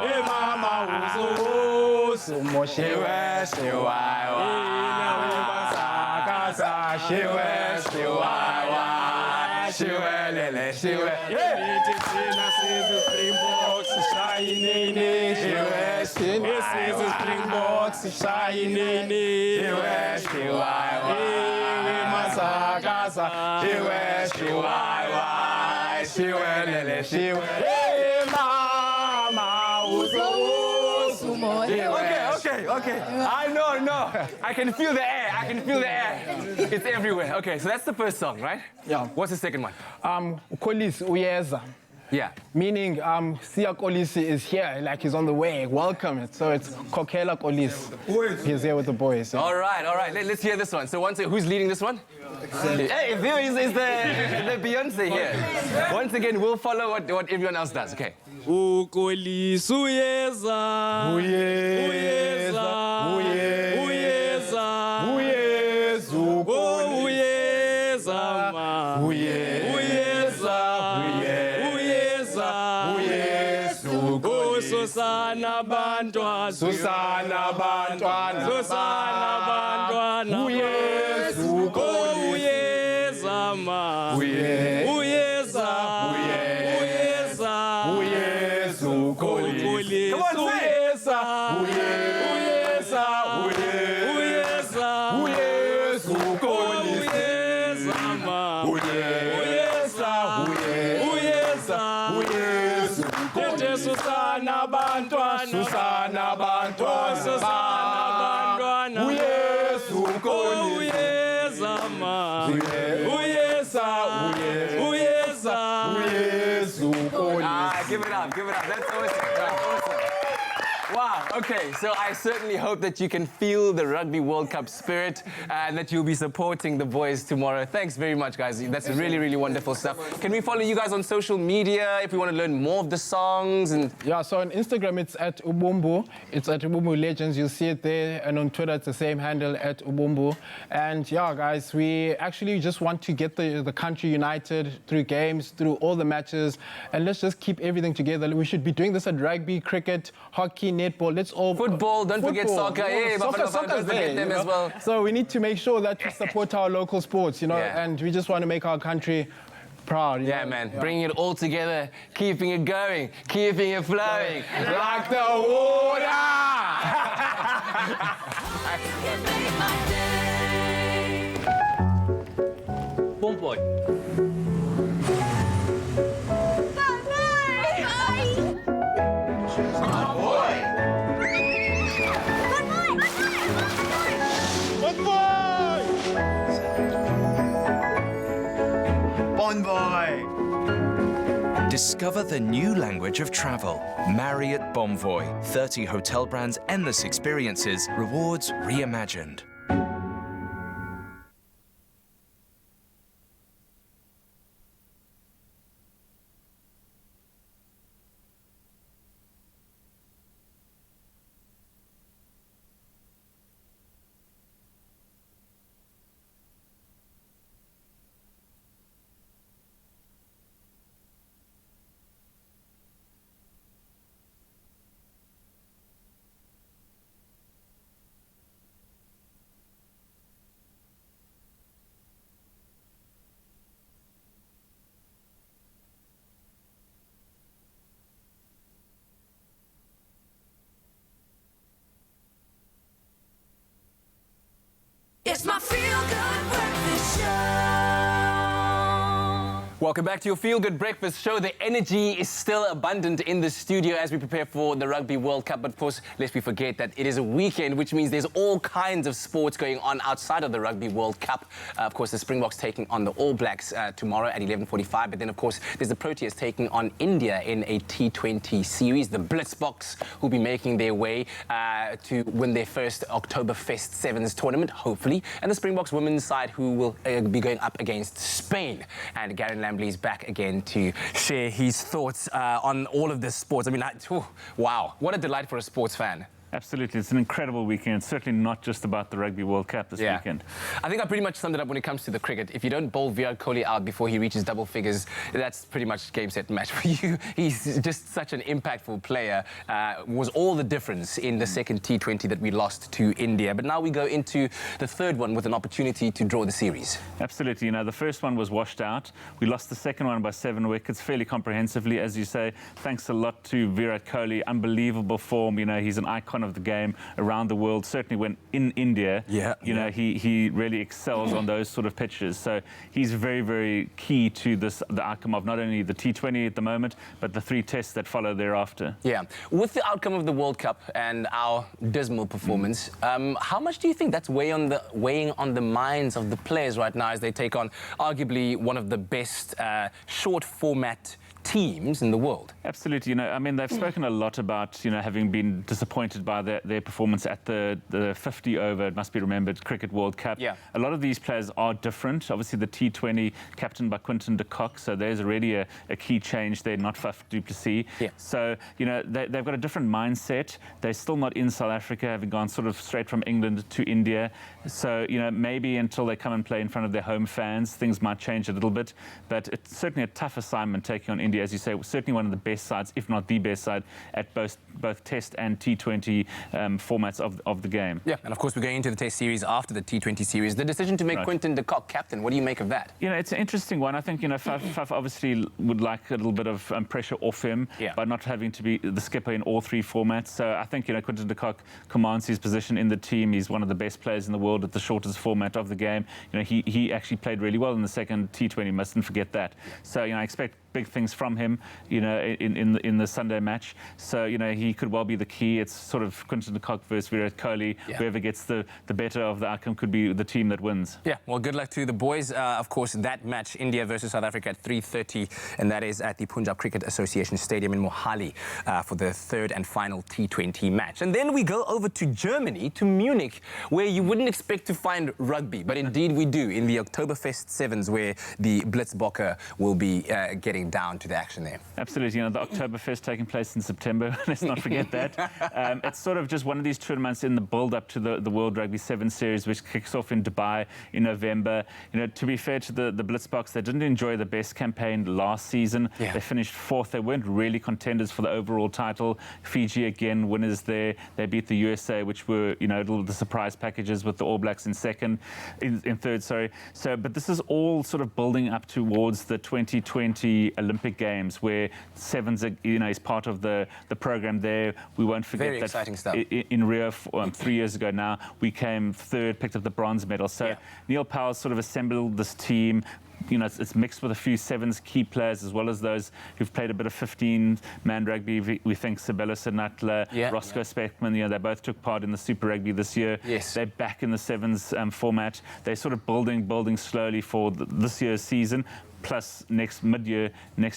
[SPEAKER 2] Shiwe shuwai. Shiwelele, shiwe.
[SPEAKER 4] Springboks shining.
[SPEAKER 2] Okay. I know. I can feel the air. It's everywhere. Okay, so that's the first song, right?
[SPEAKER 4] Yeah.
[SPEAKER 2] What's the second one?
[SPEAKER 4] Kolisi Uyeza.
[SPEAKER 2] Yeah.
[SPEAKER 4] Meaning, Sia Kolisi is here, like he's on the way. Welcome. So it's Kokela Kolisi. He's here with the boys.
[SPEAKER 2] All right. Let's hear this one. So who's leading this one? Hey, there is the Beyonce here. Once again, we'll follow what everyone else does. Okay.
[SPEAKER 20] Ukolisi uyeza. Uyeza. Susana bantwana,
[SPEAKER 4] Susana bantwana,
[SPEAKER 20] uyezu uyeza ma. Uyeza. Uyeza.
[SPEAKER 21] Uyesu Kolisi.
[SPEAKER 20] Come on, say it.
[SPEAKER 21] Uyeza.
[SPEAKER 20] Uyeza.
[SPEAKER 21] Uyesu Kolisi.
[SPEAKER 20] Uyeza. Uyeza.
[SPEAKER 21] Uyesu
[SPEAKER 20] Tete Susana Bantwana.
[SPEAKER 21] Susana Bantwana.
[SPEAKER 20] Susana Bantwana.
[SPEAKER 21] Uyesu Kolisi.
[SPEAKER 20] Uyeza ma. Uyeza. Uyeza.
[SPEAKER 21] Uyesu Kolisi.
[SPEAKER 2] Ah, give it up, give it up. That's awesome. That's awesome. Wow, okay, so I certainly hope that you can feel the Rugby World Cup spirit and that you'll be supporting the boys tomorrow. Thanks very much, guys. That's really, really wonderful stuff. Can we follow you guys on social media if we want to learn more of the songs? And
[SPEAKER 4] Yeah, so on Instagram it's at Ubumbu. It's at Ubumbu Legends. You'll see it there. And on Twitter it's the same handle, at Ubumbu. And yeah, guys, we actually just want to get the country united through games, through all the matches. And let's just keep everything together. We should be doing this at rugby, cricket, hockey, netball. Let's all...
[SPEAKER 2] Football, don't forget soccer. Yeah,
[SPEAKER 4] Soccer's
[SPEAKER 2] don't forget them as well.
[SPEAKER 4] So we need to make sure that we support our local sports, you know, and we just want to make our country proud.
[SPEAKER 2] Yeah, man. Bringing it all together, keeping it going, keeping it flowing. Like the water!
[SPEAKER 5] Bon boy.
[SPEAKER 22] Bon boy!
[SPEAKER 23] Discover the new language of travel. Marriott Bonvoy. 30 hotel brands, endless experiences, rewards reimagined.
[SPEAKER 1] It's my feel-good breakfast show.
[SPEAKER 2] Welcome back to your Feel Good Breakfast show. The energy is still abundant in the studio as we prepare for the Rugby World Cup. But of course, lest we forget that it is a weekend, which means there's all kinds of sports going on outside of the Rugby World Cup. Of course, the Springboks taking on the All Blacks tomorrow at 11:45. But then, of course, there's the Proteas taking on India in a T20 series. The Blitzboks will be making their way to win their first Oktoberfest Sevens tournament, hopefully. And the Springboks women's side who will be going up against Spain. And Garen Lambley's back again to share his thoughts on all of this sports. I mean, wow, what a delight for a sports fan.
[SPEAKER 6] Absolutely. It's an incredible weekend. Certainly not just about the Rugby World Cup this weekend.
[SPEAKER 2] I think I pretty much summed it up when it comes to the cricket. If you don't bowl Virat Kohli out before he reaches double figures, that's pretty much game, set, match for you. He's just such an impactful player. Was all the difference in the second T20 that we lost to India. But now we go into the third one with an opportunity to draw the series.
[SPEAKER 6] Absolutely. You know, the first one was washed out. We lost the second one by 7 wickets fairly comprehensively, as you say. Thanks a lot to Virat Kohli. Unbelievable form. You know, he's an icon of the game around the world. Certainly when in India, you know, he really excels on those sort of pitches. So he's very, very key to the outcome of not only the T20 at the moment, but the 3 tests that follow thereafter.
[SPEAKER 2] Yeah. With the outcome of the World Cup and our dismal performance, how much do you think that's weighing on the minds of the players right now as they take on arguably one of the best short format teams in the world?
[SPEAKER 6] Absolutely. You know, I mean, they've spoken a lot about, you know, having been disappointed by their performance at the 50 over, it must be remembered, Cricket World Cup.
[SPEAKER 2] Yeah.
[SPEAKER 6] A lot of these players are different. Obviously, the T20 captained by Quinton de Kock, so there's already a key change there, not Faf du Plessis.
[SPEAKER 2] Yeah.
[SPEAKER 6] So, you know, they've got a different mindset. They're still not in South Africa, having gone sort of straight from England to India. So, you know, maybe until they come and play in front of their home fans, things might change a little bit. But it's certainly a tough assignment taking on India India, as you say, certainly one of the best sides, if not the best side, at both Test and T20 formats of the game.
[SPEAKER 2] Yeah, and of course we're going into the Test series after the T20 series. The decision to make Quinton de Kock captain, what do you make of that?
[SPEAKER 6] You know, it's an interesting one. I think, Faf obviously would like a little bit of pressure off him by not having to be the skipper in all three formats. So I think, Quinton de Kock commands his position in the team. He's one of the best players in the world at the shortest format of the game. He actually played really well in the second T20. Mustn't forget that. So, I expect big things from him, in the Sunday match. So, he could well be the key. It's sort of Quinton de Kock versus Virat Kohli. Whoever gets the better of the outcome could be the team that wins.
[SPEAKER 2] Yeah, well, good luck to the boys. Of course, that match, India versus South Africa at 3:30, and that is at the Punjab Cricket Association Stadium in Mohali for the third and final T20 match. And then we go over to Germany, to Munich, where you wouldn't expect to find rugby, but indeed we do, in the Oktoberfest Sevens, where the Blitzbokke will be getting down to the action there.
[SPEAKER 6] Absolutely. The Oktoberfest taking place in September. Let's not forget that. It's sort of just one of these tournaments in the build-up to the World Rugby Sevens series, which kicks off in Dubai in November. To be fair to the Blitzboks, they didn't enjoy the best campaign last season. They finished fourth. They weren't really contenders for the overall title. Fiji, again, winners there. They beat the USA, which were, the surprise packages with the All Blacks in third. So, but this is all sort of building up towards the 2020 Olympic Games, where sevens, is part of the program there. We won't forget
[SPEAKER 2] Very
[SPEAKER 6] that
[SPEAKER 2] exciting stuff.
[SPEAKER 6] in Rio 3 years ago now, we came third, picked up the bronze medal. So Neil Powell's sort of assembled this team. It's mixed with a few sevens key players, as well as those who've played a bit of 15-man rugby. We think Sabella Sinatla, Roscoe Speckman, they both took part in the Super Rugby this year. They're back in the sevens format. They're sort of building slowly for this year's season, plus next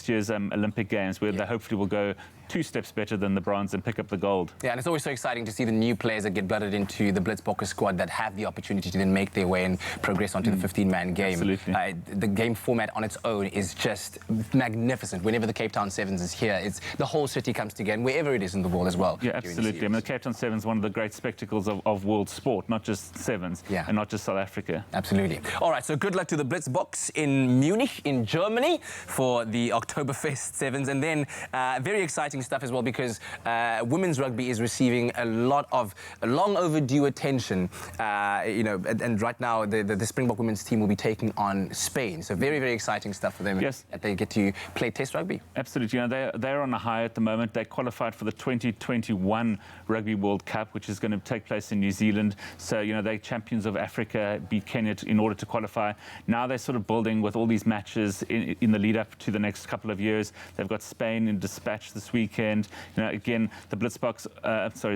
[SPEAKER 6] year's Olympic Games, where they hopefully will go 2 steps better than the bronze and pick up the gold.
[SPEAKER 2] Yeah, and it's always so exciting to see the new players that get blooded into the Blitzbokke squad that have the opportunity to then make their way and progress onto the 15-man game.
[SPEAKER 6] Absolutely.
[SPEAKER 2] The game format on its own is just magnificent. Whenever the Cape Town Sevens is here, the whole city comes together, wherever it is in the world as well.
[SPEAKER 6] Yeah, absolutely. The Cape Town Sevens is one of the great spectacles of world sport, not just sevens, and not just South Africa.
[SPEAKER 2] Absolutely. All right, so good luck to the Blitzboks in Munich, in Germany, for the Oktoberfest Sevens. And then very exciting stuff as well, because women's rugby is receiving a lot of long overdue attention. And right now the Springbok women's team will be taking on Spain. So very, very exciting stuff for them.
[SPEAKER 6] Yes.
[SPEAKER 2] That they get to play Test rugby.
[SPEAKER 6] Absolutely. They're on a high at the moment. They qualified for the 2021 Rugby World Cup, which is going to take place in New Zealand. So, they're champions of Africa, beat Kenya in order to qualify. Now they're sort of building with all these matches in the lead up to the next couple of years. They've got Spain in dispatch this weekend. Again, the Blitzboks,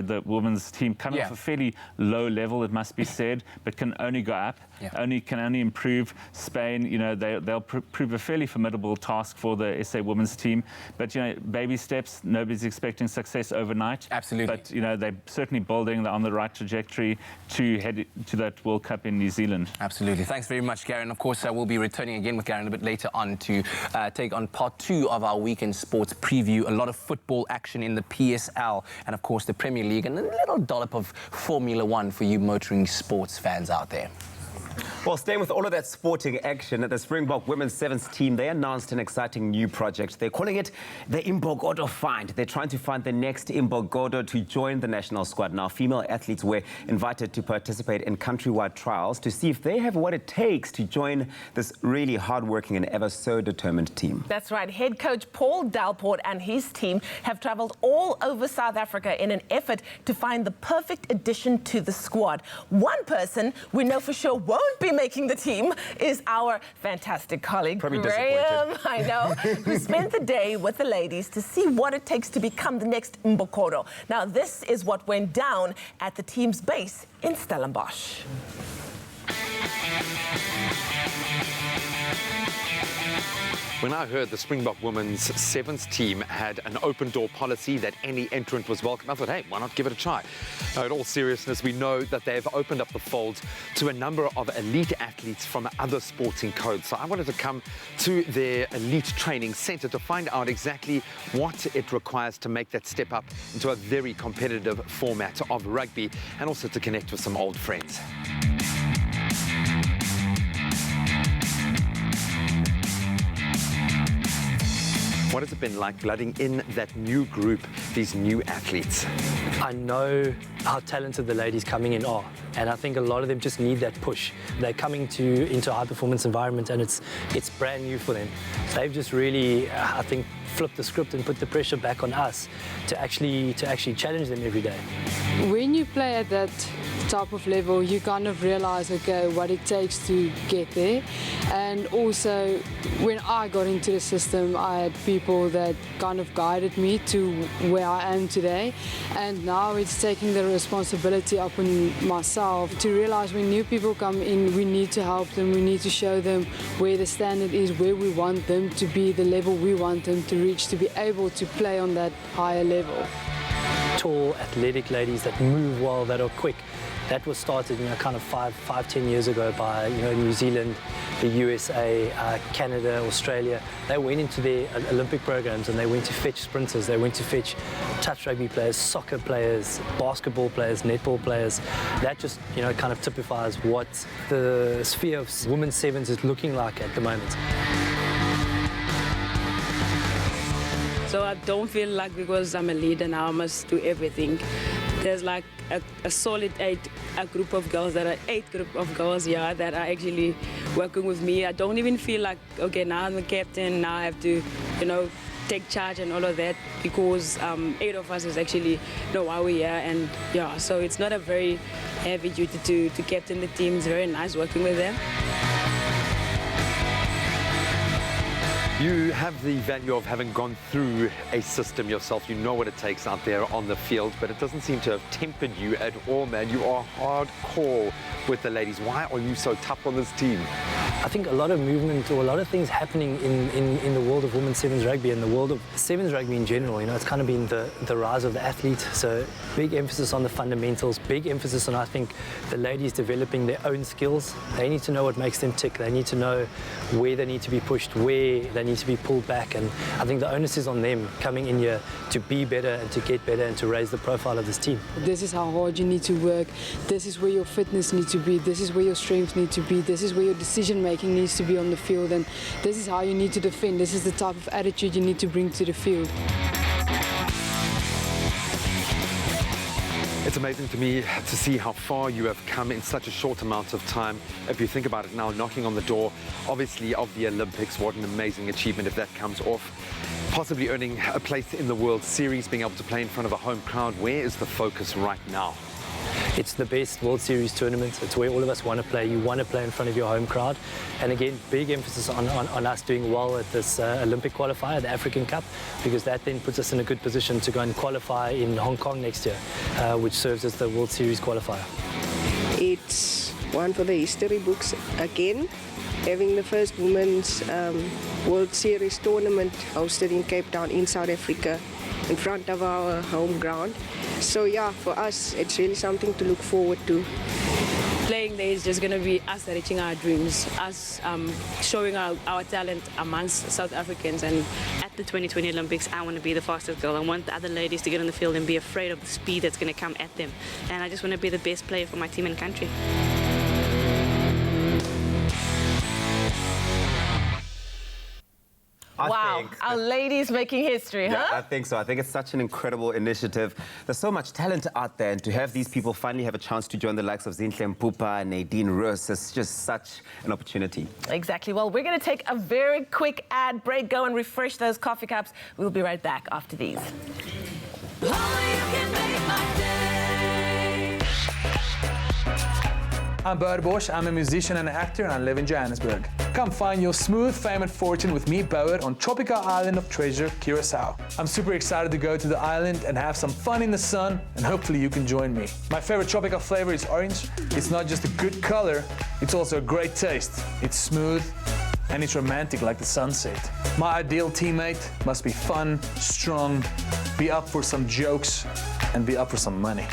[SPEAKER 6] the women's team coming off a fairly low level, it must be said, but can only go up, can only improve. Spain, they'll prove a fairly formidable task for the SA women's team. But, baby steps, nobody's expecting success overnight.
[SPEAKER 2] Absolutely.
[SPEAKER 6] But, they're certainly building, they're on the right trajectory to head to that World Cup in New Zealand.
[SPEAKER 2] Absolutely. Thanks very much, Garen. Of course, we'll be returning again with Garen a bit later on to take on part 2 of our weekend sports preview. A lot of football action in the PSL and, of course, the Premier League, and a little dollop of Formula 1 for you motoring sports fans out there.
[SPEAKER 10] Well, staying with all of that sporting action, the Springbok women's sevens team, they announced an exciting new project. They're calling it the Imbokodo Find. They're trying to find the next Imbokodo to join the national squad. Now, female athletes were invited to participate in countrywide trials to see if they have what it takes to join this really hardworking and ever so determined team.
[SPEAKER 3] That's right. Head coach Paul Dalport and his team have travelled all over South Africa in an effort to find the perfect addition to the squad. One person we know for sure won't be making the team is our fantastic colleague, Graham, I know, who spent the day with the ladies to see what it takes to become the next Mbokodo. Now, this is what went down at the team's base in Stellenbosch.
[SPEAKER 5] When I heard the Springbok women's sevens team had an open-door policy that any entrant was welcome, I thought, hey, why not give it a try? Now, in all seriousness, we know that they've opened up the fold to a number of elite athletes from other sporting codes. So I wanted to come to their elite training centre to find out exactly what it requires to make that step up into a very competitive format of rugby, and also to connect with some old friends. What has it been like blooding in that new group, these new athletes?
[SPEAKER 7] I know how talented the ladies coming in are, and I think a lot of them just need that push. They're coming into a high-performance environment, and it's brand new for them. They've just really, I think, flipped the script and put the pressure back on us to actually challenge them every day.
[SPEAKER 23] When you play at that type of level, you kind of realize, okay, what it takes to get there. And also, when I got into the system, I had people that kind of guided me to where I am today. And now it's taking the responsibility upon myself to realize when new people come in, we need to help them, we need to show them where the standard is, where we want them to be, the level we want them to reach, to be able to play on that higher level.
[SPEAKER 7] Tall, athletic ladies that move well, that are quick. That was started, kind of 5-10 years ago by, New Zealand, the USA, Canada, Australia. They went into their Olympic programs and they went to fetch sprinters, they went to fetch touch rugby players, soccer players, basketball players, netball players. That just, kind of typifies what the sphere of women's sevens is looking like at the moment.
[SPEAKER 8] So I don't feel like because I'm a leader now I must do everything. There's like a solid a group of girls that are 8 group of girls here that are actually working with me. I don't even feel like, okay, now I'm the captain, now I have to, take charge and all of that, because 8 of us is actually know why we're here, and yeah, so it's not a very heavy duty to captain the team. It's very nice working with them.
[SPEAKER 5] You have the value of having gone through a system yourself. You know what it takes out there on the field, but it doesn't seem to have tempered you at all, man. You are hardcore with the ladies. Why are you so tough on this team?
[SPEAKER 7] I think a lot of movement or a lot of things happening in the world of women's sevens rugby and the world of sevens rugby in general. It's kind of been the rise of the athlete. So big emphasis on the fundamentals, big emphasis on, I think, the ladies developing their own skills. They need to know what makes them tick. They need to know where they need to be pushed, where they need to be pulled back. And I think the onus is on them coming in here to be better and to get better and to raise the profile of this team.
[SPEAKER 23] This is how hard you need to work. This is where your fitness needs to be. This is where your strength needs to be. This is where your decision making needs to be on the field, and this is how you need to defend. This is the type of attitude you need to bring to the field.
[SPEAKER 5] It's amazing to me to see how far you have come in such a short amount of time. If you think about it now, knocking on the door, obviously, of the Olympics, what an amazing achievement if that comes off. Possibly earning a place in the World Series, being able to play in front of a home crowd. Where is the focus right now?
[SPEAKER 7] It's the best World Series tournament. It's where all of us want to play. You want to play in front of your home crowd. And again, big emphasis on us doing well at this Olympic qualifier, the African Cup, because that then puts us in a good position to go and qualify in Hong Kong next year, which serves as the World Series qualifier.
[SPEAKER 22] It's one for the history books again, having the first Women's World Series tournament hosted in Cape Town in South Africa in front of our home ground. So yeah, for us, it's really something to look forward to.
[SPEAKER 8] Playing there is just going to be us reaching our dreams, us showing our talent amongst South Africans. And
[SPEAKER 24] at the 2020 Olympics, I want to be the fastest girl. I want the other ladies to get on the field and be afraid of the speed that's going to come at them. And I just want to be the best player for my team and country.
[SPEAKER 3] Wow, our ladies making history, huh?
[SPEAKER 10] Yeah, I think so. I think it's such an incredible initiative. There's so much talent out there, and to have these people finally have a chance to join the likes of Zinhle Mpupa and Nadine Roos is just such an opportunity.
[SPEAKER 3] Exactly. Well, we're going to take a very quick ad break, go and refresh those coffee cups. We'll be right back after these.
[SPEAKER 25] I'm Bert Bosch, I'm a musician and actor, and I live in Johannesburg. Come find your smooth fame and fortune with me, Bauer, on tropical island of treasure, Curacao. I'm super excited to go to the island and have some fun in the sun, and hopefully you can join me. My favorite tropical flavor is orange. It's not just a good color, it's also a great taste. It's smooth, and it's romantic like the sunset. My ideal teammate must be fun, strong, be up for some jokes, and be up for some money.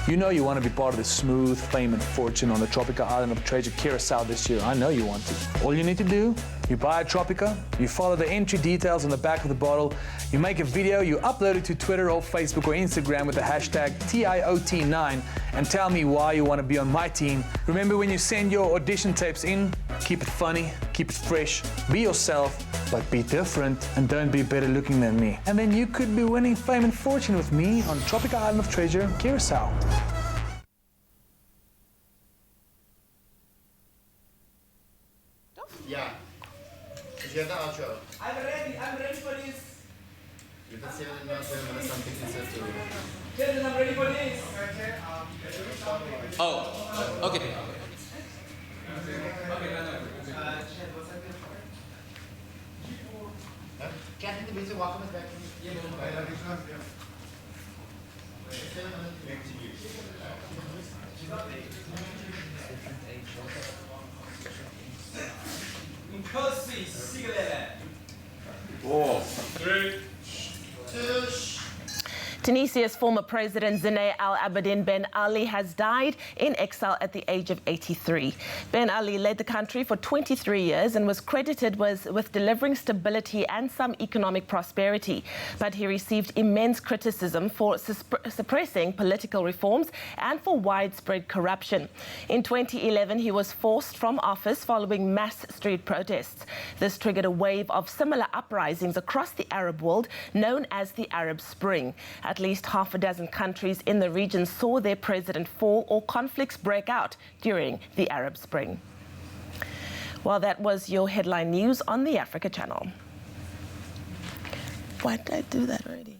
[SPEAKER 25] You know you want to be part of the smooth fame and fortune on the tropical island of treasure, Curacao, this year. I know you want to. All you need to do You buy a Tropica, you follow the entry details on the back of the bottle, you make a video, you upload it to Twitter or Facebook or Instagram with the hashtag TIOT9 and tell me why you want to be on my team. Remember, when you send your audition tapes in, keep it funny, keep it fresh, be yourself, but be different and don't be better looking than me. And then you could be winning fame and fortune with me on Tropica Island of Treasure, Curacao.
[SPEAKER 9] Yeah. Did you have the outro?
[SPEAKER 3] I'm ready for this.
[SPEAKER 9] You can say it now, so something to say to
[SPEAKER 3] Gentlemen, I'm ready for this.
[SPEAKER 2] Oh, okay.
[SPEAKER 9] Kathy, the music, welcome us back.
[SPEAKER 3] Tunisia's former president Zine Al Abidine Ben Ali has died in exile at the age of 83. Ben Ali led the country for 23 years and was credited with delivering stability and some economic prosperity. But he received immense criticism for suppressing political reforms and for widespread corruption. In 2011, he was forced from office following mass street protests. This triggered a wave of similar uprisings across the Arab world known as the Arab Spring. At least half a dozen countries in the region saw their president fall or conflicts break out during the Arab Spring. Well, that was your headline news on the Africa Channel. Why did I do that already?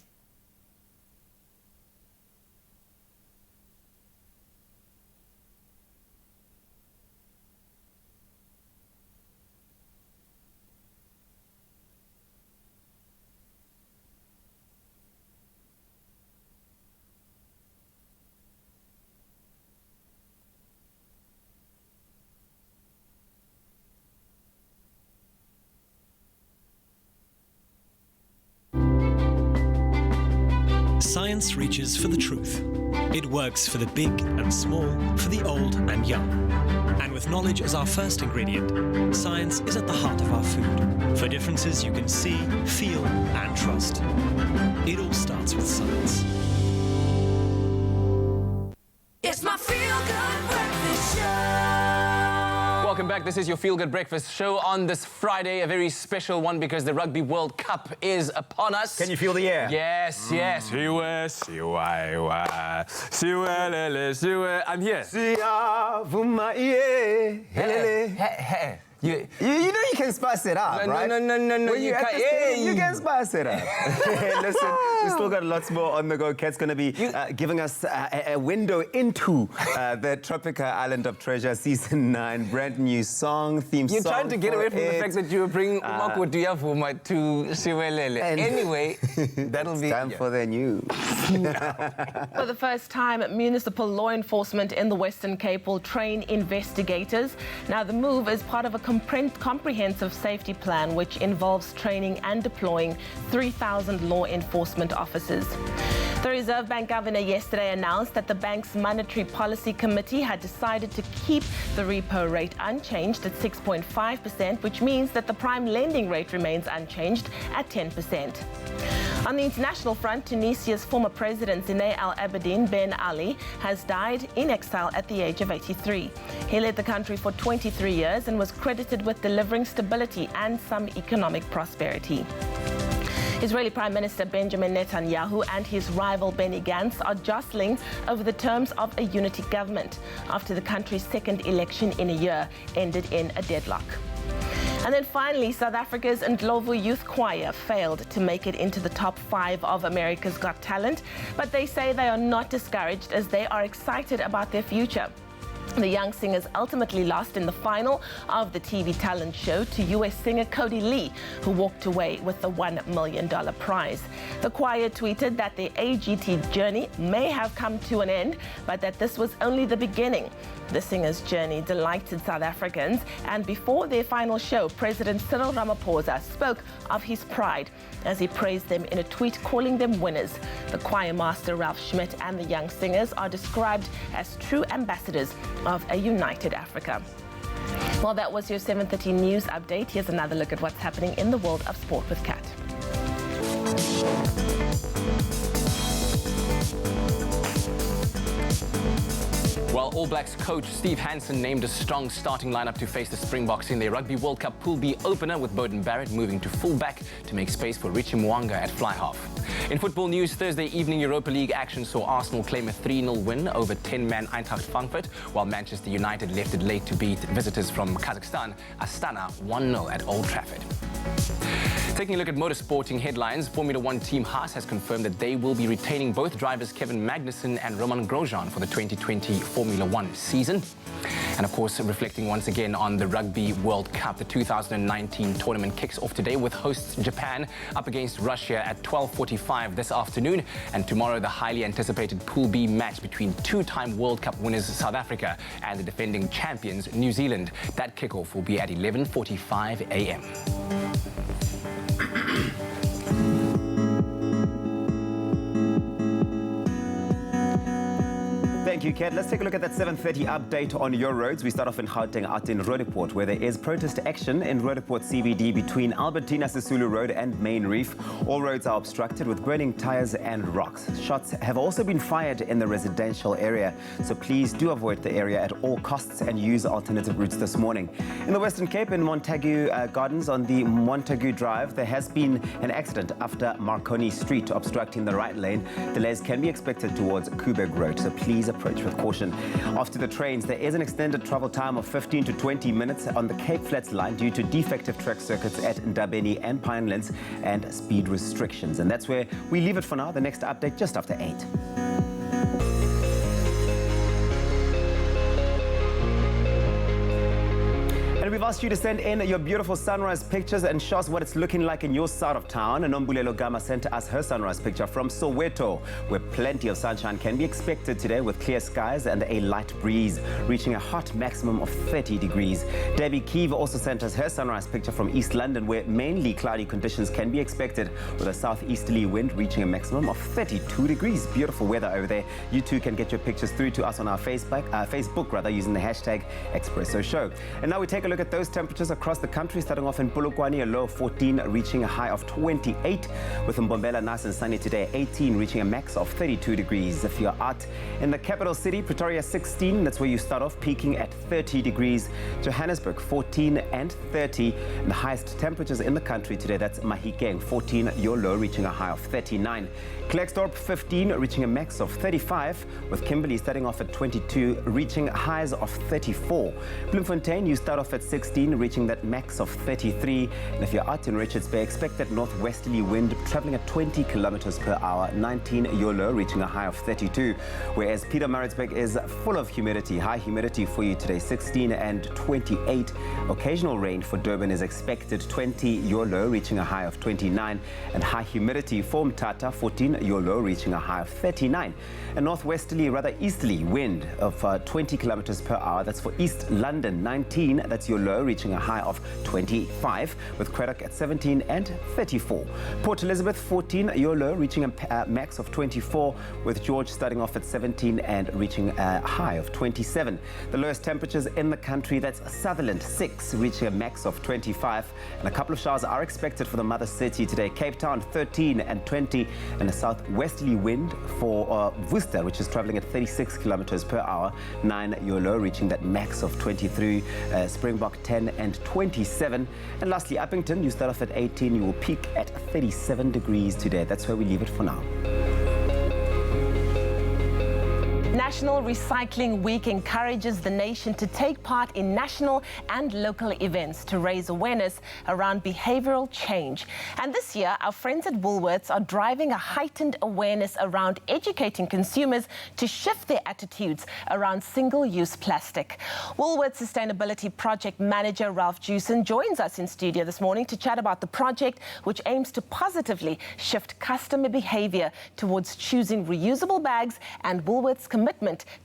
[SPEAKER 12] Science reaches for the truth. It works for the big and small, for the old and young. And with knowledge as our first ingredient, science is at the heart of our food. For differences you can see, feel, and trust. It all starts with science.
[SPEAKER 1] It's my feel-good breakfast show.
[SPEAKER 2] Welcome back. This is your Feel Good Breakfast show on this Friday, a very special one because the Rugby World Cup is upon us.
[SPEAKER 10] Can you feel the air?
[SPEAKER 2] Yes, yes. I'm here.
[SPEAKER 10] You know you can spice it up, right?
[SPEAKER 2] No,
[SPEAKER 10] when
[SPEAKER 2] you can't.
[SPEAKER 10] You can spice it up. Listen, we still got lots more on the go. Kat's going to be giving us a window into the Tropica Island of Treasure Season 9. Brand new song, theme song.
[SPEAKER 2] You're trying to get away from the fact that you were bringing Umako Duyavuma to Siwelele. Anyway, that'll be
[SPEAKER 10] time for the news.
[SPEAKER 3] For the first time, municipal law enforcement in the Western Cape will train investigators. Now, the move is part of a comprehensive safety plan which involves training and deploying 3,000 law enforcement officers. The Reserve Bank governor yesterday announced that the bank's Monetary Policy Committee had decided to keep the repo rate unchanged at 6.5%, which means that the prime lending rate remains unchanged at 10%. On the international front, Tunisia's former president Zine Al Abidine Ben Ali has died in exile at the age of 83. He led the country for 23 years and was credited with delivering stability and some economic prosperity. Israeli Prime Minister Benjamin Netanyahu and his rival Benny Gantz are jostling over the terms of a unity government after the country's second election in a year ended in a deadlock. And then finally, South Africa's Ndlovu Youth Choir failed to make it into the top 5 of America's Got Talent, but they say they are not discouraged as they are excited about their future. The young singers ultimately lost in the final of the TV talent show to US singer Cody Lee, who walked away with the $1 million prize. The choir tweeted that their AGT journey may have come to an end, but that this was only the beginning. The singers' journey delighted South Africans, and before their final show, President Cyril Ramaphosa spoke of his pride as he praised them in a tweet calling them winners. The choir master Ralph Schmidt and the young singers are described as true ambassadors of a united Africa. Well, that was your 7:30 news update. Here's another look at what's happening in the world of sport with Kat.
[SPEAKER 2] Well, All Blacks coach Steve Hansen named a strong starting lineup to face the Springboks in their Rugby World Cup Pool B opener, with Beauden Barrett moving to full-back to make space for Richie Mwanga at fly-half. In football news, Thursday evening Europa League action saw Arsenal claim a 3-0 win over 10-man Eintracht Frankfurt, while Manchester United left it late to beat visitors from Kazakhstan, Astana, 1-0 at Old Trafford. Taking a look at motorsporting headlines, Formula One team Haas has confirmed that they will be retaining both drivers Kevin Magnussen and Romain Grosjean for the 2020 Formula One season. And of course, reflecting once again on the Rugby World Cup, the 2019 tournament kicks off today with hosts Japan up against Russia at 12:45 this afternoon. And tomorrow, the highly anticipated Pool B match between two-time World Cup winners South Africa and the defending champions New Zealand. That kickoff will be at 11:45 a.m.
[SPEAKER 10] Thank you, Kat. Let's take a look at that 7:30 update on your roads. We start off in Gauteng, out in Roodepoort, where there is protest action in Roodepoort CBD between Albertina Sisulu Road and Main Reef. All roads are obstructed with burning tires and rocks. Shots have also been fired in the residential area, so please do avoid the area at all costs and use alternative routes this morning. In the Western Cape, in Montague Gardens on the Montague Drive, there has been an accident after Marconi Street obstructing the right lane. Delays can be expected towards Koeberg Road, so please approach with caution. After the trains, there is an extended travel time of 15 to 20 minutes on the Cape Flats line due to defective track circuits at Ndabeni and Pinelands and speed restrictions. And that's where we leave it for now. The next update just after 8. And we've asked you to send in your beautiful sunrise pictures and show us what it's looking like in your side of town. And Nombulelo Gama sent us her sunrise picture from Soweto, where plenty of sunshine can be expected today with clear skies and a light breeze, reaching a hot maximum of 30 degrees. Debbie Keeve also sent us her sunrise picture from East London, where mainly cloudy conditions can be expected with a southeasterly wind reaching a maximum of 32 degrees. Beautiful weather over there. You too can get your pictures through to us on our Facebook using the hashtag Expresso Show. And now we take a look at those temperatures across the country, starting off in Polokwane, a low of 14, reaching a high of 28. With Mbombela, nice and sunny today, 18, reaching a max of 32 degrees. If you're out in the capital city, Pretoria 16, that's where you start off, peaking at 30 degrees. Johannesburg 14 and 30. And the highest temperatures in the country today, that's Mahikeng 14, your low reaching a high of 39. Klerksdorp 15, reaching a max of 35, with Kimberley starting off at 22, reaching highs of 34. Bloemfontein, you start off at 16, reaching that max of 33. And if you're out in Richards Bay, expect that northwesterly wind traveling at 20 kilometers per hour, 19, your low, reaching a high of 32. Whereas Pietermaritzburg is full of humidity, high humidity for you today, 16 and 28. Occasional rain for Durban is expected, 20, your low, reaching a high of 29. And high humidity for Mthatha, 14, your low, reaching a high of 39. A northwesterly, rather easterly wind of 20 kilometers per hour. That's for East London, 19. That's your low, reaching a high of 25. With Craddock at 17 and 34. Port Elizabeth, 14. Your low, reaching a max of 24. With George starting off at 17 and reaching a high of 27. The lowest temperatures in the country, that's Sutherland, 6, reaching a max of 25. And a couple of showers are expected for the mother city today. Cape Town, 13 and 20. And a southwesterly wind for Worcester, which is traveling at 36 kilometers per hour, 9, your low, reaching that max of 23. Springbok 10 and 27. And lastly, Uppington, you start off at 18, you will peak at 37 degrees today. That's where we leave it for now.
[SPEAKER 3] National Recycling Week encourages the nation to take part in national and local events to raise awareness around behavioral change. And this year, our friends at Woolworths are driving a heightened awareness around educating consumers to shift their attitudes around single-use plastic. Woolworths Sustainability Project Manager Ralph Jewson joins us in studio this morning to chat about the project, which aims to positively shift customer behavior towards choosing reusable bags and Woolworths' commitment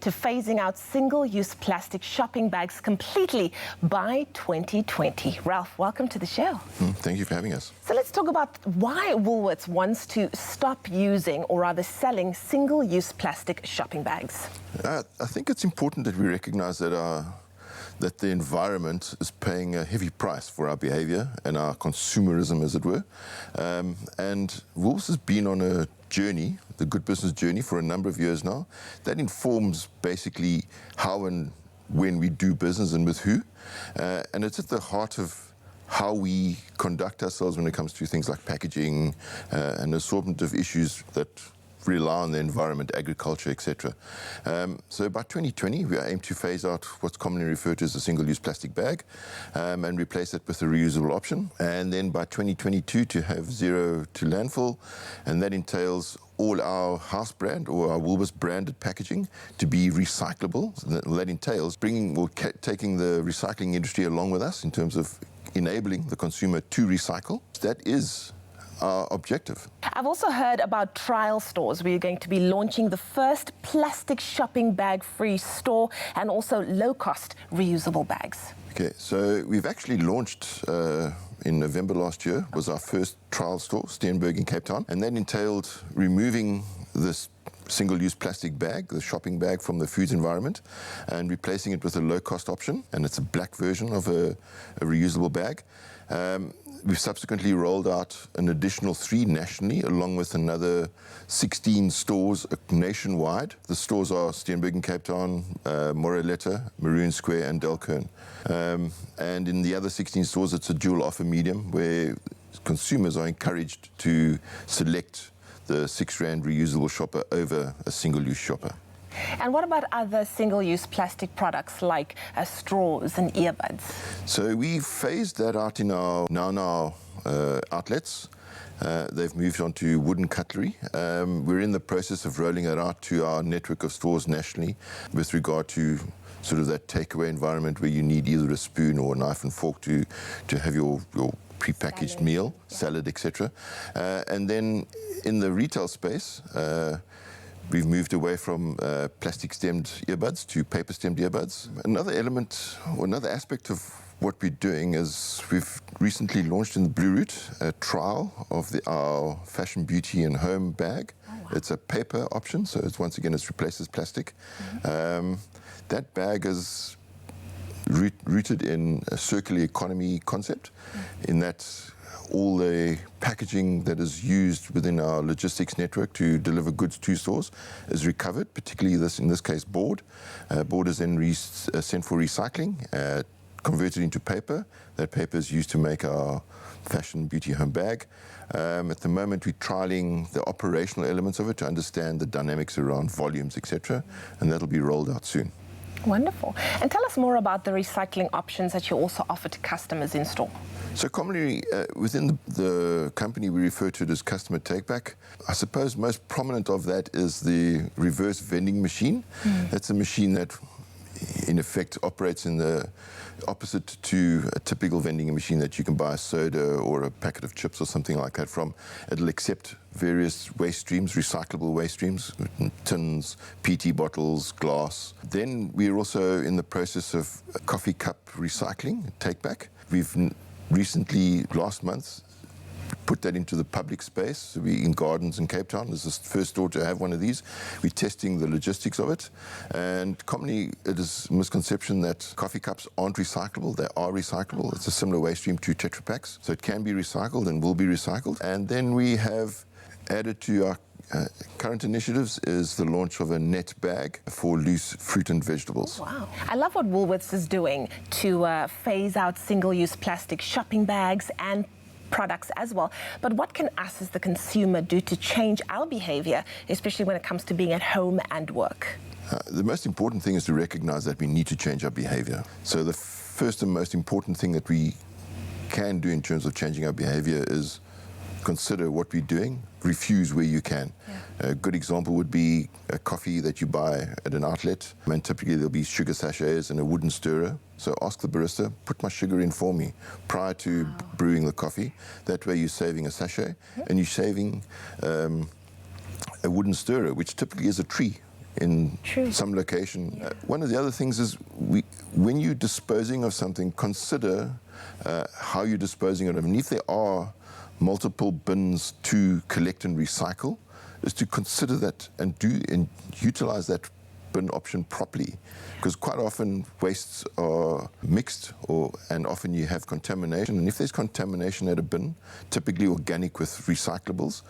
[SPEAKER 3] to phasing out single-use plastic shopping bags completely by 2020. Ralph, welcome to the show.
[SPEAKER 11] Thank you for having us.
[SPEAKER 3] So let's talk about why Woolworths wants to stop using, or rather selling, single-use plastic shopping bags.
[SPEAKER 11] I think it's important that we recognize that that the environment is paying a heavy price for our behavior and our consumerism, as it were. And Woolworths has been on a journey, the good business journey, for a number of years now. That informs basically how and when we do business and with who. And it's at the heart of how we conduct ourselves when it comes to things like packaging and assortment of issues that rely on the environment, agriculture, etc. So by 2020, we aim to phase out what's commonly referred to as a single-use plastic bag and replace it with a reusable option. And then by 2022, to have zero to landfill, and that entails all our house brand or our Woolworths branded packaging to be recyclable. So that entails taking the recycling industry along with us in terms of enabling the consumer to recycle. That is our objective.
[SPEAKER 3] I've also heard about trial stores where you're going to be launching the first plastic shopping bag-free store and also low-cost reusable bags.
[SPEAKER 11] Okay, so we've actually launched in November last year, was our first trial store, Steenberg in Cape Town, and that entailed removing this single-use plastic bag, the shopping bag, from the foods environment and replacing it with a low-cost option, and it's a black version of a reusable bag. We've subsequently rolled out an additional 3 nationally, along with another 16 stores nationwide. The stores are Steenberg in Cape Town, Moreletta, Maroon Square and Delkern. And in the other 16 stores, it's a dual offer medium where consumers are encouraged to select the R6 reusable shopper over a single-use shopper.
[SPEAKER 3] And what about other single-use plastic products like straws and earbuds?
[SPEAKER 11] So we phased that out in our now outlets. They've moved on to wooden cutlery. We're in the process of rolling it out to our network of stores nationally with regard to sort of that takeaway environment where you need either a spoon or a knife and fork to have your prepackaged meal, salad, etc. And then in the retail space, we've moved away from plastic-stemmed earbuds to paper-stemmed earbuds. Another element, or another aspect of what we're doing is we've recently launched in the Blue Route a trial of our fashion, beauty and home bag. Oh, wow. It's a paper option, so it's once again, it replaces plastic. Mm-hmm. That bag is rooted in a circular economy concept, in that all the packaging that is used within our logistics network to deliver goods to stores is recovered, particularly in this case board. Board is then sent for recycling, converted into paper. That paper is used to make our fashion, beauty, home bag. At the moment, we're trialing the operational elements of it to understand the dynamics around volumes, etc., and that'll be rolled out soon.
[SPEAKER 3] Wonderful. And tell us more about the recycling options that you also offer to customers in store.
[SPEAKER 11] So commonly within the company, we refer to it as customer take-back. I suppose most prominent of that is the reverse vending machine. That's a machine that in effect operates in the opposite to a typical vending machine that you can buy a soda or a packet of chips or something like that from. It'll accept various waste streams, recyclable waste streams, tins, PET bottles, glass. Then we're also in the process of coffee cup recycling, take-back. We've recently, last month, put that into the public space. We in Gardens in Cape Town. This is the first store to have one of these. We're testing the logistics of it. And commonly, it is a misconception that coffee cups aren't recyclable. They are recyclable. It's a similar waste stream to Tetra Paks. So it can be recycled and will be recycled. And then we have added to our current initiatives is the launch of a net bag for loose fruit and vegetables.
[SPEAKER 3] Oh, wow. I love what Woolworths is doing to phase out single-use plastic shopping bags and products as well. But what can us as the consumer do to change our behavior, especially when it comes to being at home and work?
[SPEAKER 11] The most important thing is to recognize that we need to change our behavior. So the first and most important thing that we can do in terms of changing our behavior is consider what we're doing, refuse where you can. Yeah. A good example would be a coffee that you buy at an outlet, and typically there'll be sugar sachets and a wooden stirrer. So ask the barista, put my sugar in for me prior to brewing the coffee. That way you're saving a sachet and you're saving a wooden stirrer, which typically is a tree in some location. Yeah. One of the other things is when you're disposing of something, consider how you're disposing of it. I mean, if there are multiple bins to collect and recycle, is to consider that and utilize that bin option properly, because quite often wastes are mixed, and often you have contamination. And if there's contamination at a bin, typically organic with recyclables,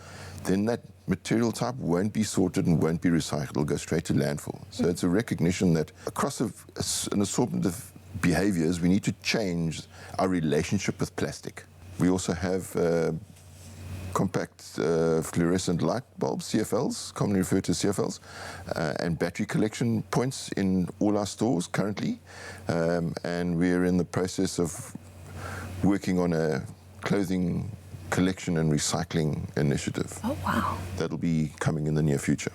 [SPEAKER 11] then that material type won't be sorted and won't be recycled. It'll go straight to landfill. So it's a recognition that across an assortment of behaviors, we need to change our relationship with plastic. We also have compact fluorescent light bulbs, CFLs, commonly referred to as CFLs, and battery collection points in all our stores currently. And we're in the process of working on a clothing collection and recycling initiative.
[SPEAKER 3] Oh, wow.
[SPEAKER 11] That'll be coming in the near future.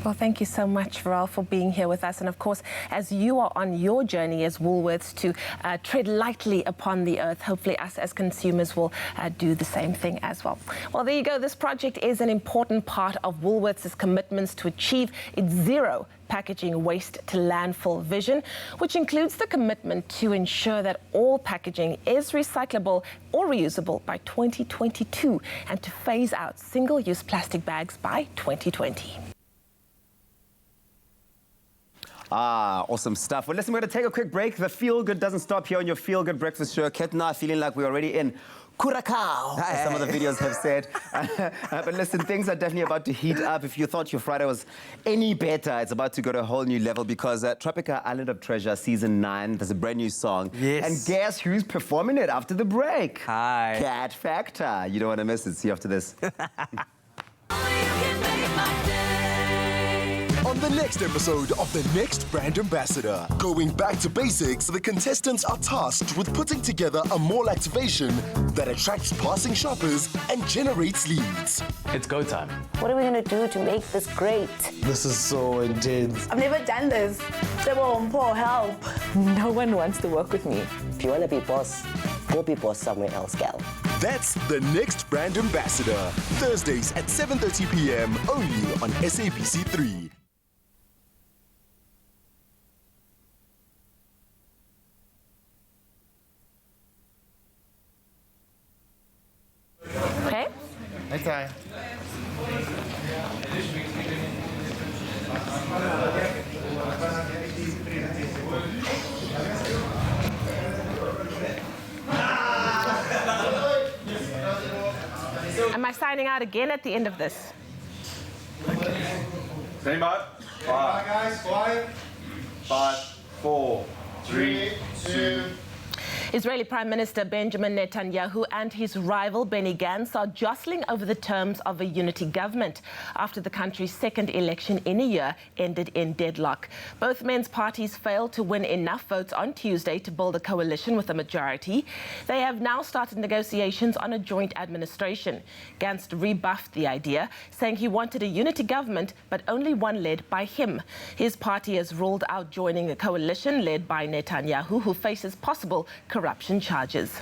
[SPEAKER 3] Well, thank you so much, Varel, for being here with us. And of course, as you are on your journey as Woolworths to tread lightly upon the earth, hopefully us as consumers will do the same thing as well. Well, there you go. This project is an important part of Woolworths' commitments to achieve its zero packaging waste to landfill vision, which includes the commitment to ensure that all packaging is recyclable or reusable by 2022 and to phase out single-use plastic bags by 2020.
[SPEAKER 13] Awesome stuff. Well, listen, we're going to take a quick break. The Feel Good doesn't stop here on your Feel Good Breakfast Show. Kat and I are feeling like we're already in Curacao, as some of the videos have said. But listen, things are definitely about to heat up. If you thought your Friday was any better, it's about to go to a whole new level because Tropica Island of Treasure Season 9, there's a brand new song.
[SPEAKER 14] Yes.
[SPEAKER 13] And guess who's performing it after the break?
[SPEAKER 14] Hi.
[SPEAKER 13] Cat Factor. You don't want to miss it. See you after this.
[SPEAKER 15] On the next episode of The Next Brand Ambassador, going back to basics, the contestants are tasked with putting together a mall activation that attracts passing shoppers and generates leads.
[SPEAKER 14] It's go time.
[SPEAKER 16] What are we going to do to make this great?
[SPEAKER 14] This is so intense.
[SPEAKER 16] I've never done this. Poor help. No one wants to work with me.
[SPEAKER 17] If you want to be boss, go be boss somewhere else, gal.
[SPEAKER 15] That's The Next Brand Ambassador, Thursdays at 7:30 p.m. only on SABC 3.
[SPEAKER 3] Okay.
[SPEAKER 14] Okay.
[SPEAKER 3] Am I signing out again at the end of this?
[SPEAKER 26] Stand by.
[SPEAKER 9] Quiet, guys, quiet.
[SPEAKER 26] 5, 4, 3, 2.
[SPEAKER 3] Israeli Prime Minister Benjamin Netanyahu and his rival Benny Gantz are jostling over the terms of a unity government after the country's second election in a year ended in deadlock. Both men's parties failed to win enough votes on Tuesday to build a coalition with a majority. They have now started negotiations on a joint administration. Gantz rebuffed the idea, saying he wanted a unity government, but only one led by him. His party has ruled out joining a coalition led by Netanyahu, who faces possible corruption charges.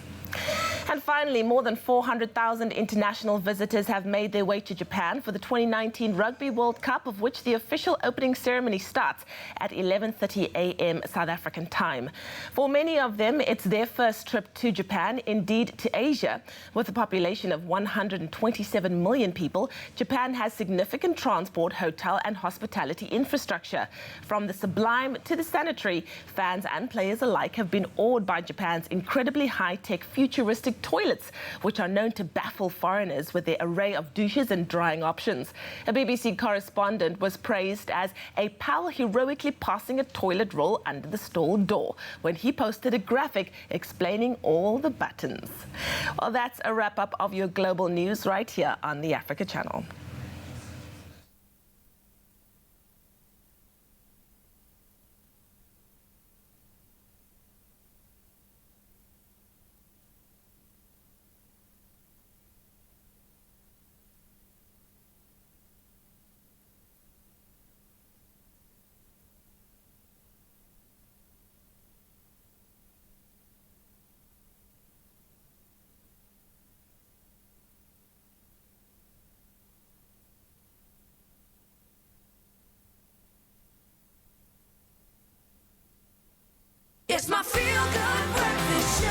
[SPEAKER 3] And finally, more than 400,000 international visitors have made their way to Japan for the 2019 Rugby World Cup, of which the official opening ceremony starts at 11:30 a.m. South African time. For many of them, it's their first trip to Japan, indeed to Asia. With a population of 127 million people, Japan has significant transport, hotel and hospitality infrastructure. From the sublime to the sanitary, fans and players alike have been awed by Japan's incredibly high-tech futuristic toilets, which are known to baffle foreigners with their array of douches and drying options. A BBC correspondent was praised as a pal heroically passing a toilet roll under the stall door when he posted a graphic explaining all the buttons. Well, that's a wrap-up of your global news right here on the Africa Channel. It's my feel-good breakfast show.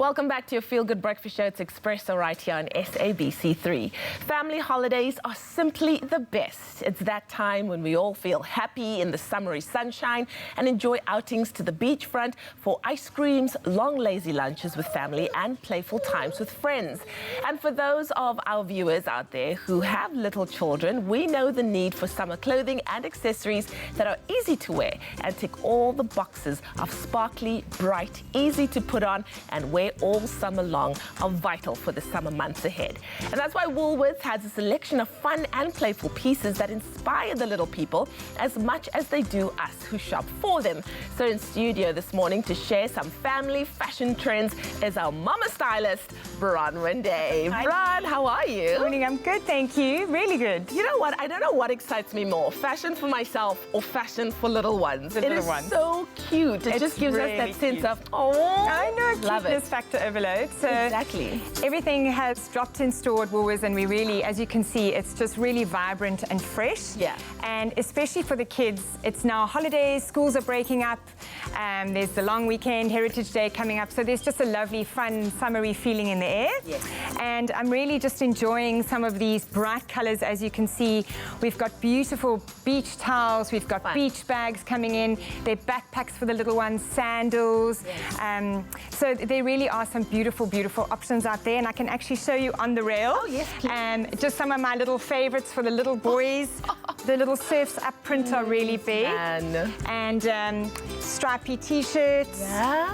[SPEAKER 3] Welcome back to your Feel Good Breakfast Show. It's Expresso right here on SABC3. Family holidays are simply the best. It's that time when we all feel happy in the summery sunshine and enjoy outings to the beachfront for ice creams, long lazy lunches with family and playful times with friends. And for those of our viewers out there who have little children, we know the need for summer clothing and accessories that are easy to wear and tick all the boxes of sparkly, bright, easy to put on and wear all summer long are vital for the summer months ahead. And that's why Woolworths has a selection of fun and playful pieces that inspire the little people as much as they do us who shop for them. So in studio this morning to share some family fashion trends is our mama stylist, Bronwyn Day. Bron, how are you?
[SPEAKER 4] Morning, I'm good, thank you. Really good.
[SPEAKER 3] You know what? I don't know what excites me more, fashion for myself or fashion for little ones. It is so cute. It just gives us that sense of, oh,
[SPEAKER 4] I know,
[SPEAKER 3] love
[SPEAKER 4] cuteness
[SPEAKER 3] it.
[SPEAKER 4] factor overload. So
[SPEAKER 3] exactly.
[SPEAKER 4] Everything has dropped in store at Woolworths, and we really, as you can see, it's just really vibrant and fresh.
[SPEAKER 3] Yeah.
[SPEAKER 4] And especially for the kids, it's now holidays, schools are breaking up, there's the long weekend, Heritage Day coming up, so there's just a lovely, fun, summery feeling in the air.
[SPEAKER 3] Yes.
[SPEAKER 4] And I'm really just enjoying some of these bright colors. As you can see, we've got beautiful beach towels, we've got beach bags coming in, they're backpacks for the little ones, sandals.
[SPEAKER 3] Yes.
[SPEAKER 4] So there really are some beautiful, beautiful options out there, and I can actually show you on the rail.
[SPEAKER 3] Oh, yes, please.
[SPEAKER 4] Just some of my little favorites for the little boys. The little Surfs Up print are really big. And stripy t-shirts,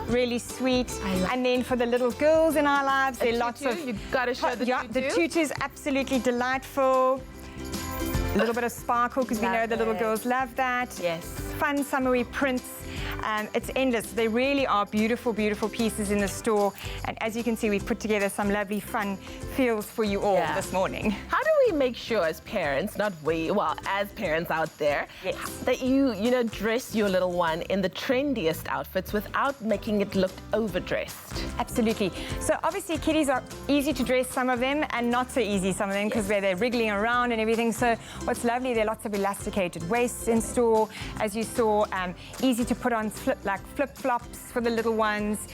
[SPEAKER 4] really sweet. And then for the little girls in our lives, there are lots of...
[SPEAKER 3] You've got to show the tutu.
[SPEAKER 4] The tutu's absolutely delightful. A little bit of sparkle, because we know the little girls love that.
[SPEAKER 3] Yes.
[SPEAKER 4] Fun summery prints. It's endless. They really are beautiful, beautiful pieces in the store. And as you can see, we've put together some lovely fun feels for you all this morning.
[SPEAKER 3] How do we make sure as parents, not we, well, as parents out there, that you dress your little one in the trendiest outfits without making it look overdressed?
[SPEAKER 4] Absolutely. So obviously kiddies are easy to dress, some of them, and not so easy, some of them, because where they're wriggling around and everything. So what's lovely, there are lots of elasticated waists in store, as you saw, easy to put on flip-flops for the little ones,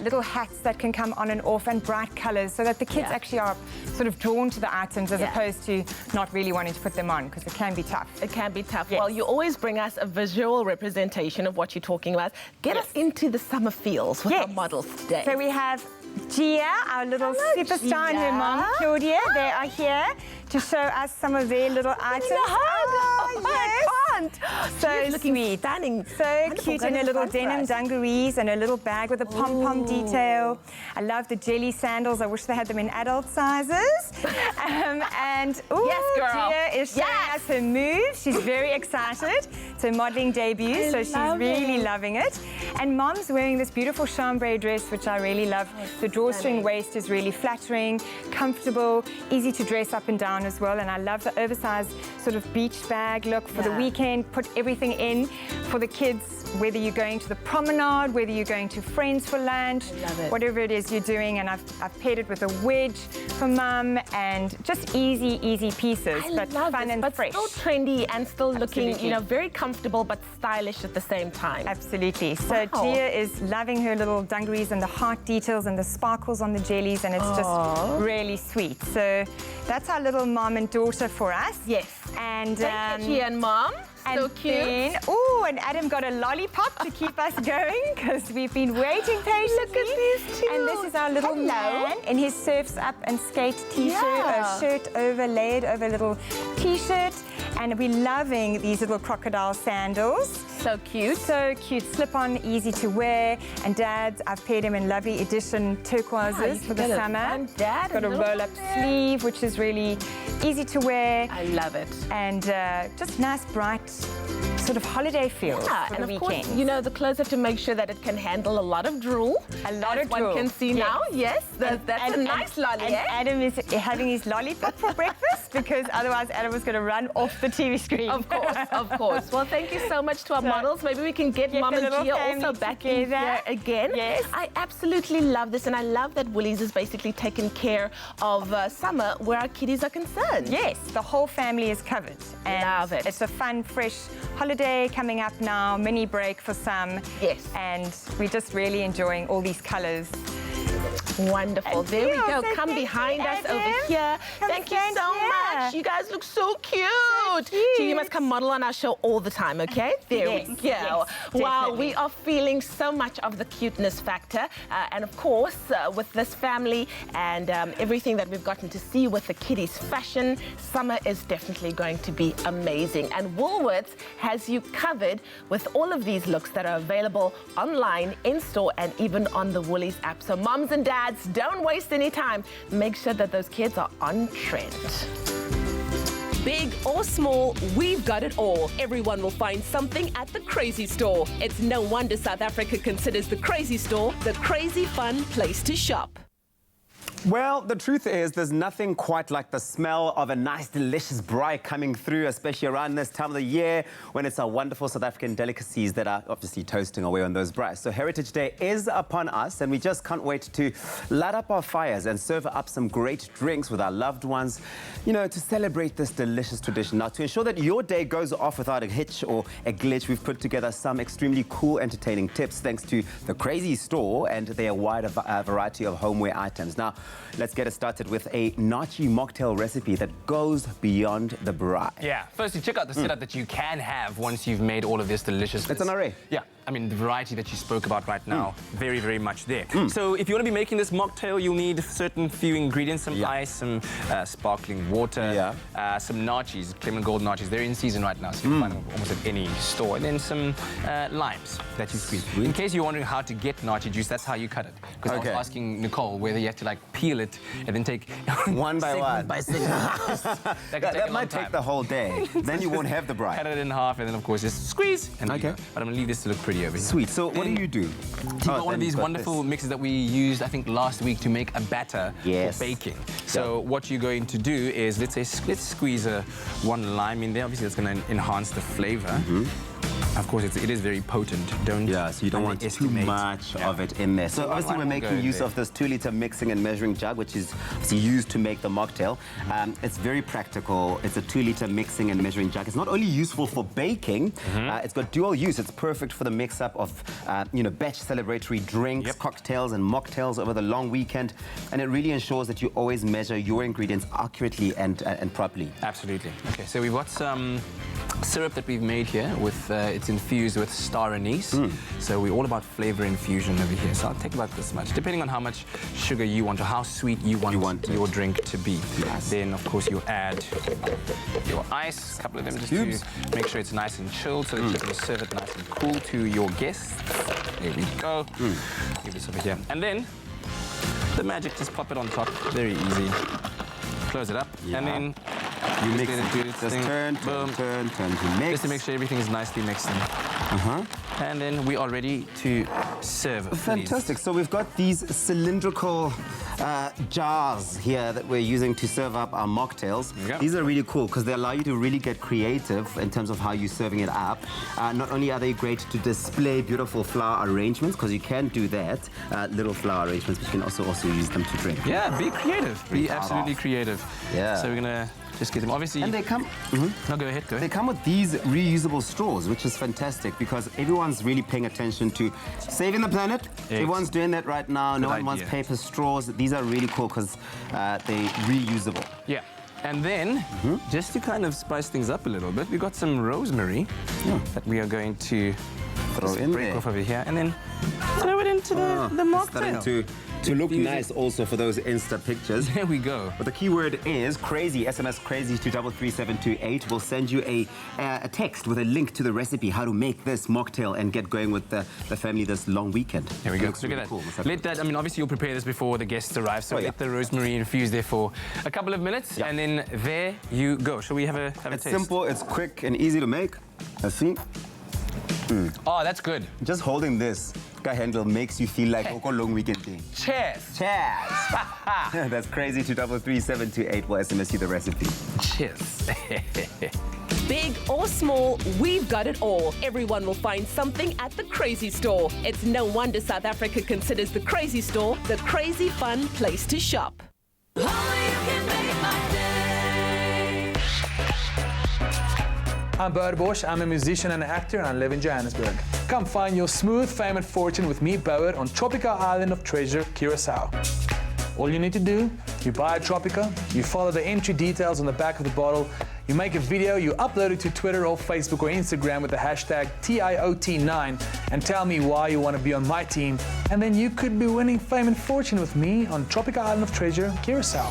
[SPEAKER 4] little hats that can come on and off, and bright colors, so that the kids actually are sort of drawn to the items as opposed to not really wanting to put them on, because it can be tough.
[SPEAKER 3] It can be tough. Well, you always bring us a visual representation of what you're talking about. Get us into the summer feels with our models today.
[SPEAKER 4] So we have Gia, our little superstar, and her mom, Claudia. They are here to show us some of their little items.
[SPEAKER 3] I can't.
[SPEAKER 4] So
[SPEAKER 3] She's looking
[SPEAKER 4] sweet.
[SPEAKER 3] stunning.
[SPEAKER 4] So cute in her little denim dungarees and a little bag with a pom-pom detail. I love the jelly sandals. I wish they had them in adult sizes. And
[SPEAKER 3] yes, girl.
[SPEAKER 4] Gia is showing us her moves. She's very excited. It's her modeling debut, so she's really loving it. And Mom's wearing this beautiful chambray dress, which I really love. The drawstring waist is really flattering, comfortable, easy to dress up and down as well. And I love the oversized sort of beach bag look for the weekend. Put everything in for the kids, whether you're going to the promenade, whether you're going to friends for lunch, whatever it is you're doing. And I've paired it with a wedge for Mum, and just easy pieces, but fun and fresh.
[SPEAKER 3] Still trendy and still looking, very comfortable but stylish at the same time.
[SPEAKER 4] Absolutely. So Gia is loving her little dungarees and the heart details and the sparkles on the jellies, and it's just really sweet. So that's our little mom and daughter for us.
[SPEAKER 3] Yes.
[SPEAKER 4] And
[SPEAKER 3] thank you, Gia and Mom. So cute.
[SPEAKER 4] And Adam got a lollipop to keep us going, because we've been waiting patiently.
[SPEAKER 3] Look at these two.
[SPEAKER 4] And this is our little man in his Surfs Up and skate t-shirt, a shirt overlaid over a little t-shirt. And we're loving these little crocodile sandals.
[SPEAKER 3] So cute.
[SPEAKER 4] So cute. Slip-on, easy to wear. And Dad's, I've paired him in lovely edition turquoises for the summer.
[SPEAKER 3] And Dad,
[SPEAKER 4] got a roll-up sleeve, which is really easy to wear.
[SPEAKER 3] I love it.
[SPEAKER 4] And just nice, bright, sort of holiday feel for the weekend.
[SPEAKER 3] Course, the clothes have to make sure that it can handle a lot of drool.
[SPEAKER 4] A lot of drool.
[SPEAKER 3] One can see now. Yes, that's a nice lolly.
[SPEAKER 4] And Adam is having his lollipop for breakfast, because otherwise Adam was going to run off the TV screen.
[SPEAKER 3] Of course. Well, thank you so much to our models. Maybe we can get Mom and Gia also back in here again.
[SPEAKER 4] Yes.
[SPEAKER 3] I absolutely love this, and I love that Woolies is basically taking care of summer where our kiddies are concerned.
[SPEAKER 4] Yes, the whole family is covered. And
[SPEAKER 3] love it.
[SPEAKER 4] It's a fun, fresh holiday coming up now, mini break for some.
[SPEAKER 3] Yes.
[SPEAKER 4] And we're just really enjoying all these colours.
[SPEAKER 3] Wonderful. There we go. Come behind us over here. Thank you so much. You guys look so cute. So you must come model on our show all the time, okay? There we go.
[SPEAKER 4] Yes,
[SPEAKER 3] Wow, we are feeling so much of the cuteness factor. And of course, with this family and everything that we've gotten to see with the kiddies' fashion, summer is definitely going to be amazing. And Woolworths has you covered with all of these looks that are available online, in-store, and even on the Woolies app. So moms and dads, don't waste any time. Make sure that those kids are on trend.
[SPEAKER 6] Big or small, we've got it all. Everyone will find something at the Crazy Store. It's no wonder South Africa considers the Crazy Store the crazy fun place to shop.
[SPEAKER 13] Well, the truth is there's nothing quite like the smell of a nice, delicious braai coming through, especially around this time of the year when it's our wonderful South African delicacies that are obviously toasting away on those braai. So Heritage Day is upon us, and we just can't wait to light up our fires and serve up some great drinks with our loved ones, you know, to celebrate this delicious tradition. Now, to ensure that your day goes off without a hitch or a glitch, we've put together some extremely cool, entertaining tips thanks to the Crazy Store and their wide variety of homeware items. Now, let's get it started with a nachi mocktail recipe that goes beyond the braai.
[SPEAKER 2] Yeah, firstly, check out the setup that you can have once you've made all of this deliciousness.
[SPEAKER 13] It's an array.
[SPEAKER 2] Yeah, I mean, the variety that you spoke about right now, very, very much there. So if you want to be making this mocktail, you'll need certain few ingredients, some ice, some sparkling water, some nachis, Clement Gold nachis. They're in season right now, so you can find them almost at any store. And then some limes that you squeeze. In case you're wondering how to get nachi juice, that's how you cut it. Because I was asking Nicole whether you have to like peel it and then take
[SPEAKER 13] one by one.
[SPEAKER 2] by segment.
[SPEAKER 13] that might take the whole day. Then you won't have the braai.
[SPEAKER 2] Cut it in half and then of course just squeeze. And there you go. But I'm gonna leave this to look pretty over here.
[SPEAKER 13] Sweet. So what do you do?
[SPEAKER 2] You've got one of these wonderful mixes that we used, I think, last week to make a batter for baking. So what you're going to do is, let's squeeze one lime in there. Obviously, that's going to enhance the flavor. Of course, it is very potent.
[SPEAKER 13] So you don't want too much of it in there. So obviously we're making use of this 2-liter mixing and measuring jug, which is used to make the mocktail. It's very practical. It's a 2-liter mixing and measuring jug. It's not only useful for baking, it's got dual use. It's perfect for the mix-up of, batch celebratory drinks, cocktails and mocktails over the long weekend. And it really ensures that you always measure your ingredients accurately and properly.
[SPEAKER 2] Absolutely. Okay, so we've got some syrup that we've made here with it's infused with star anise. So we're all about flavor infusion over here. So I'll take about this much, depending on how much sugar you want or how sweet you want your drink to be. Then of course you add your ice, a couple of them just to make sure it's nice and chilled so that you can serve it nice and cool to your guests. There we go. Give this over here. And then the magic, just pop it on top. Very easy. Close it up and then
[SPEAKER 13] you mix it. Just turn to mix.
[SPEAKER 2] Just to make sure everything is nicely mixed in. And then we are ready to serve.
[SPEAKER 13] Fantastic. So we've got these cylindrical jars here that we're using to serve up our mocktails. These are really cool because they allow you to really get creative in terms of how you're serving it up. Not only are they great to display beautiful flower arrangements, because you can do that, little flower arrangements, but you can also use them to drink.
[SPEAKER 2] Yeah, be creative. Be absolutely creative.
[SPEAKER 13] Yeah.
[SPEAKER 2] So we're going to just get them. Obviously.
[SPEAKER 13] And they come.
[SPEAKER 2] No, go ahead.
[SPEAKER 13] They come with these reusable straws, which is fantastic because everyone's really paying attention to saving the planet. Everyone's doing that right now. No one wants paper straws. These are really cool because they're reusable.
[SPEAKER 2] Yeah. And then, just to kind of spice things up a little bit, we've got some rosemary that we are going to
[SPEAKER 13] throw in
[SPEAKER 2] break
[SPEAKER 13] there.
[SPEAKER 2] Off over here, and then throw it into the mocktail.
[SPEAKER 13] To look nice also for those Insta pictures.
[SPEAKER 2] There we go.
[SPEAKER 13] But the keyword is crazy. SMS crazy to 33728. We'll send you a text with a link to the recipe, how to make this mocktail and get going with the family this long weekend.
[SPEAKER 2] There we go. Look at that. Cool. Let that, I mean, obviously you'll prepare this before the guests arrive, so let the rosemary infuse there for a couple of minutes, and then there you go. Shall we have a taste?
[SPEAKER 13] It's simple, it's quick and easy to make. Let's see.
[SPEAKER 2] Oh, that's good.
[SPEAKER 13] Just holding this handle makes you feel like a long weekend thing.
[SPEAKER 2] Cheers!
[SPEAKER 13] Cheers! That's crazy to 33728. We'll SMS you the recipe.
[SPEAKER 2] Cheers!
[SPEAKER 6] Big or small, we've got it all. Everyone will find something at the Crazy Store. It's no wonder South Africa considers the Crazy Store the crazy fun place to shop.
[SPEAKER 25] I'm Bert Bosch, I'm a musician and actor, and I live in Johannesburg. Come find your smooth fame and fortune with me, Bauer, on Tropica Island of Treasure, Curacao. All you need to do, you buy a Tropica, you follow the entry details on the back of the bottle, you make a video, you upload it to Twitter or Facebook or Instagram with the hashtag TIOT9 and tell me why you want to be on my team, and then you could be winning fame and fortune with me on Tropica Island of Treasure, Curacao.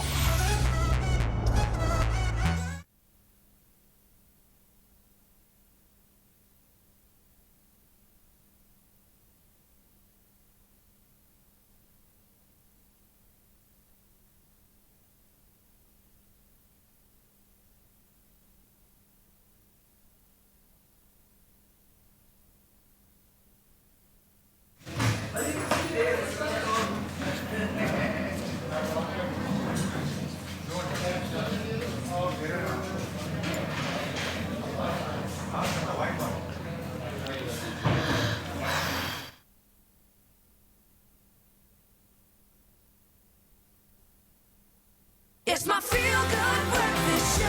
[SPEAKER 1] It's my feel-good breakfast show.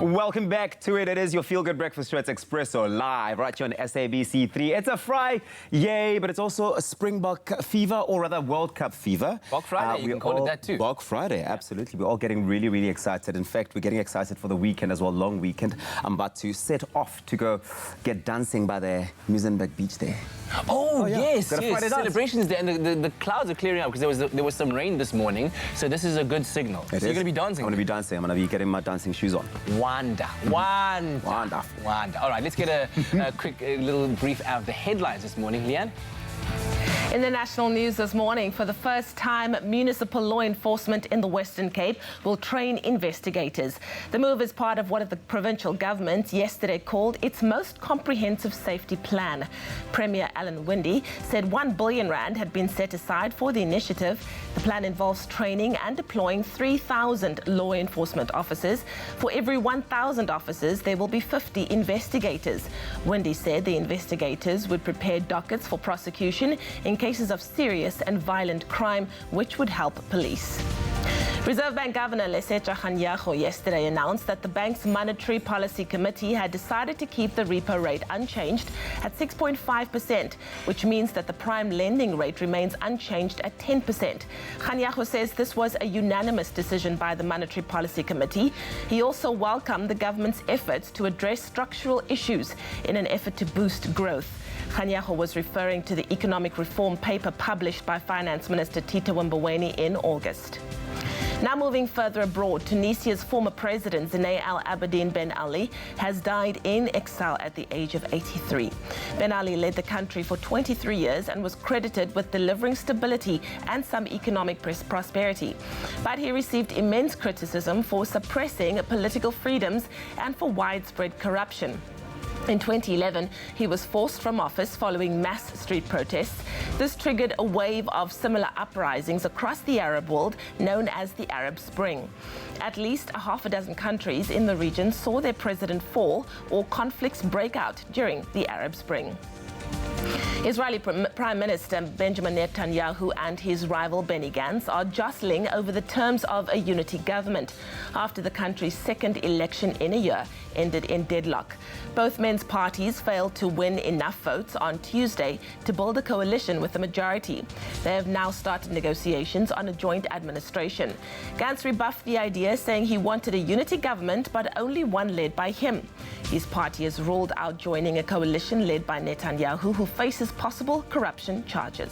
[SPEAKER 13] Welcome back to it. It is your Feel Good Breakfast Show. It's Expresso live right here on SABC3. It's a Friday, yay, but it's also a Springbok fever, or rather World Cup fever.
[SPEAKER 2] Bok Friday, you can call it that too.
[SPEAKER 13] Bok Friday, absolutely. We're all getting really, really excited. In fact, we're getting excited for the weekend as well, long weekend. I'm about to set off to go get dancing by the Muizenberg beach there.
[SPEAKER 2] Oh,
[SPEAKER 13] yeah.
[SPEAKER 2] yes,
[SPEAKER 13] Got a
[SPEAKER 2] yes.
[SPEAKER 13] Friday dance.
[SPEAKER 2] Celebrations there, and the clouds are clearing up because there was some rain this morning, so this is a good signal. So you're going to be dancing?
[SPEAKER 13] I'm going to be dancing. I'm going to be getting my dancing shoes on.
[SPEAKER 2] Wanda. All right, let's get a quick little brief out of the headlines this morning. Leanne?
[SPEAKER 3] In the national news this morning, for the first time, municipal law enforcement in the Western Cape will train investigators. The move is part of what the provincial government yesterday called its most comprehensive safety plan. Premier Alan Winde said 1 billion rand had been set aside for the initiative. The plan involves training and deploying 3,000 law enforcement officers. For every 1,000 officers, there will be 50 investigators. Winde said the investigators would prepare dockets for prosecution in cases of serious and violent crime, which would help police. Reserve Bank Governor Lesetja Kganyago yesterday announced that the bank's Monetary Policy Committee had decided to keep the repo rate unchanged at 6.5%, which means that the prime lending rate remains unchanged at 10%. Kganyago says this was a unanimous decision by the Monetary Policy Committee. He also welcomed the government's efforts to address structural issues in an effort to boost growth. Kganyago was referring to the economic reform paper published by Finance Minister Tito Mboweni in August. Now moving further abroad, Tunisia's former president Zine El Abidine Ben Ali has died in exile at the age of 83. Ben Ali led the country for 23 years and was credited with delivering stability and some economic prosperity. But he received immense criticism for suppressing political freedoms and for widespread corruption. In 2011, he was forced from office following mass street protests. This triggered a wave of similar uprisings across the Arab world, known as the Arab Spring. At least half a dozen countries in the region saw their president fall or conflicts break out during the Arab Spring. Israeli Prime Minister Benjamin Netanyahu and his rival Benny Gantz are jostling over the terms of a unity government after the country's second election in a year ended in deadlock. Both men's parties failed to win enough votes on Tuesday to build a coalition with the majority. They have now started negotiations on a joint administration. Gantz rebuffed the idea, saying he wanted a unity government, but only one led by him. His party has ruled out joining a coalition led by Netanyahu, who faces possible corruption charges.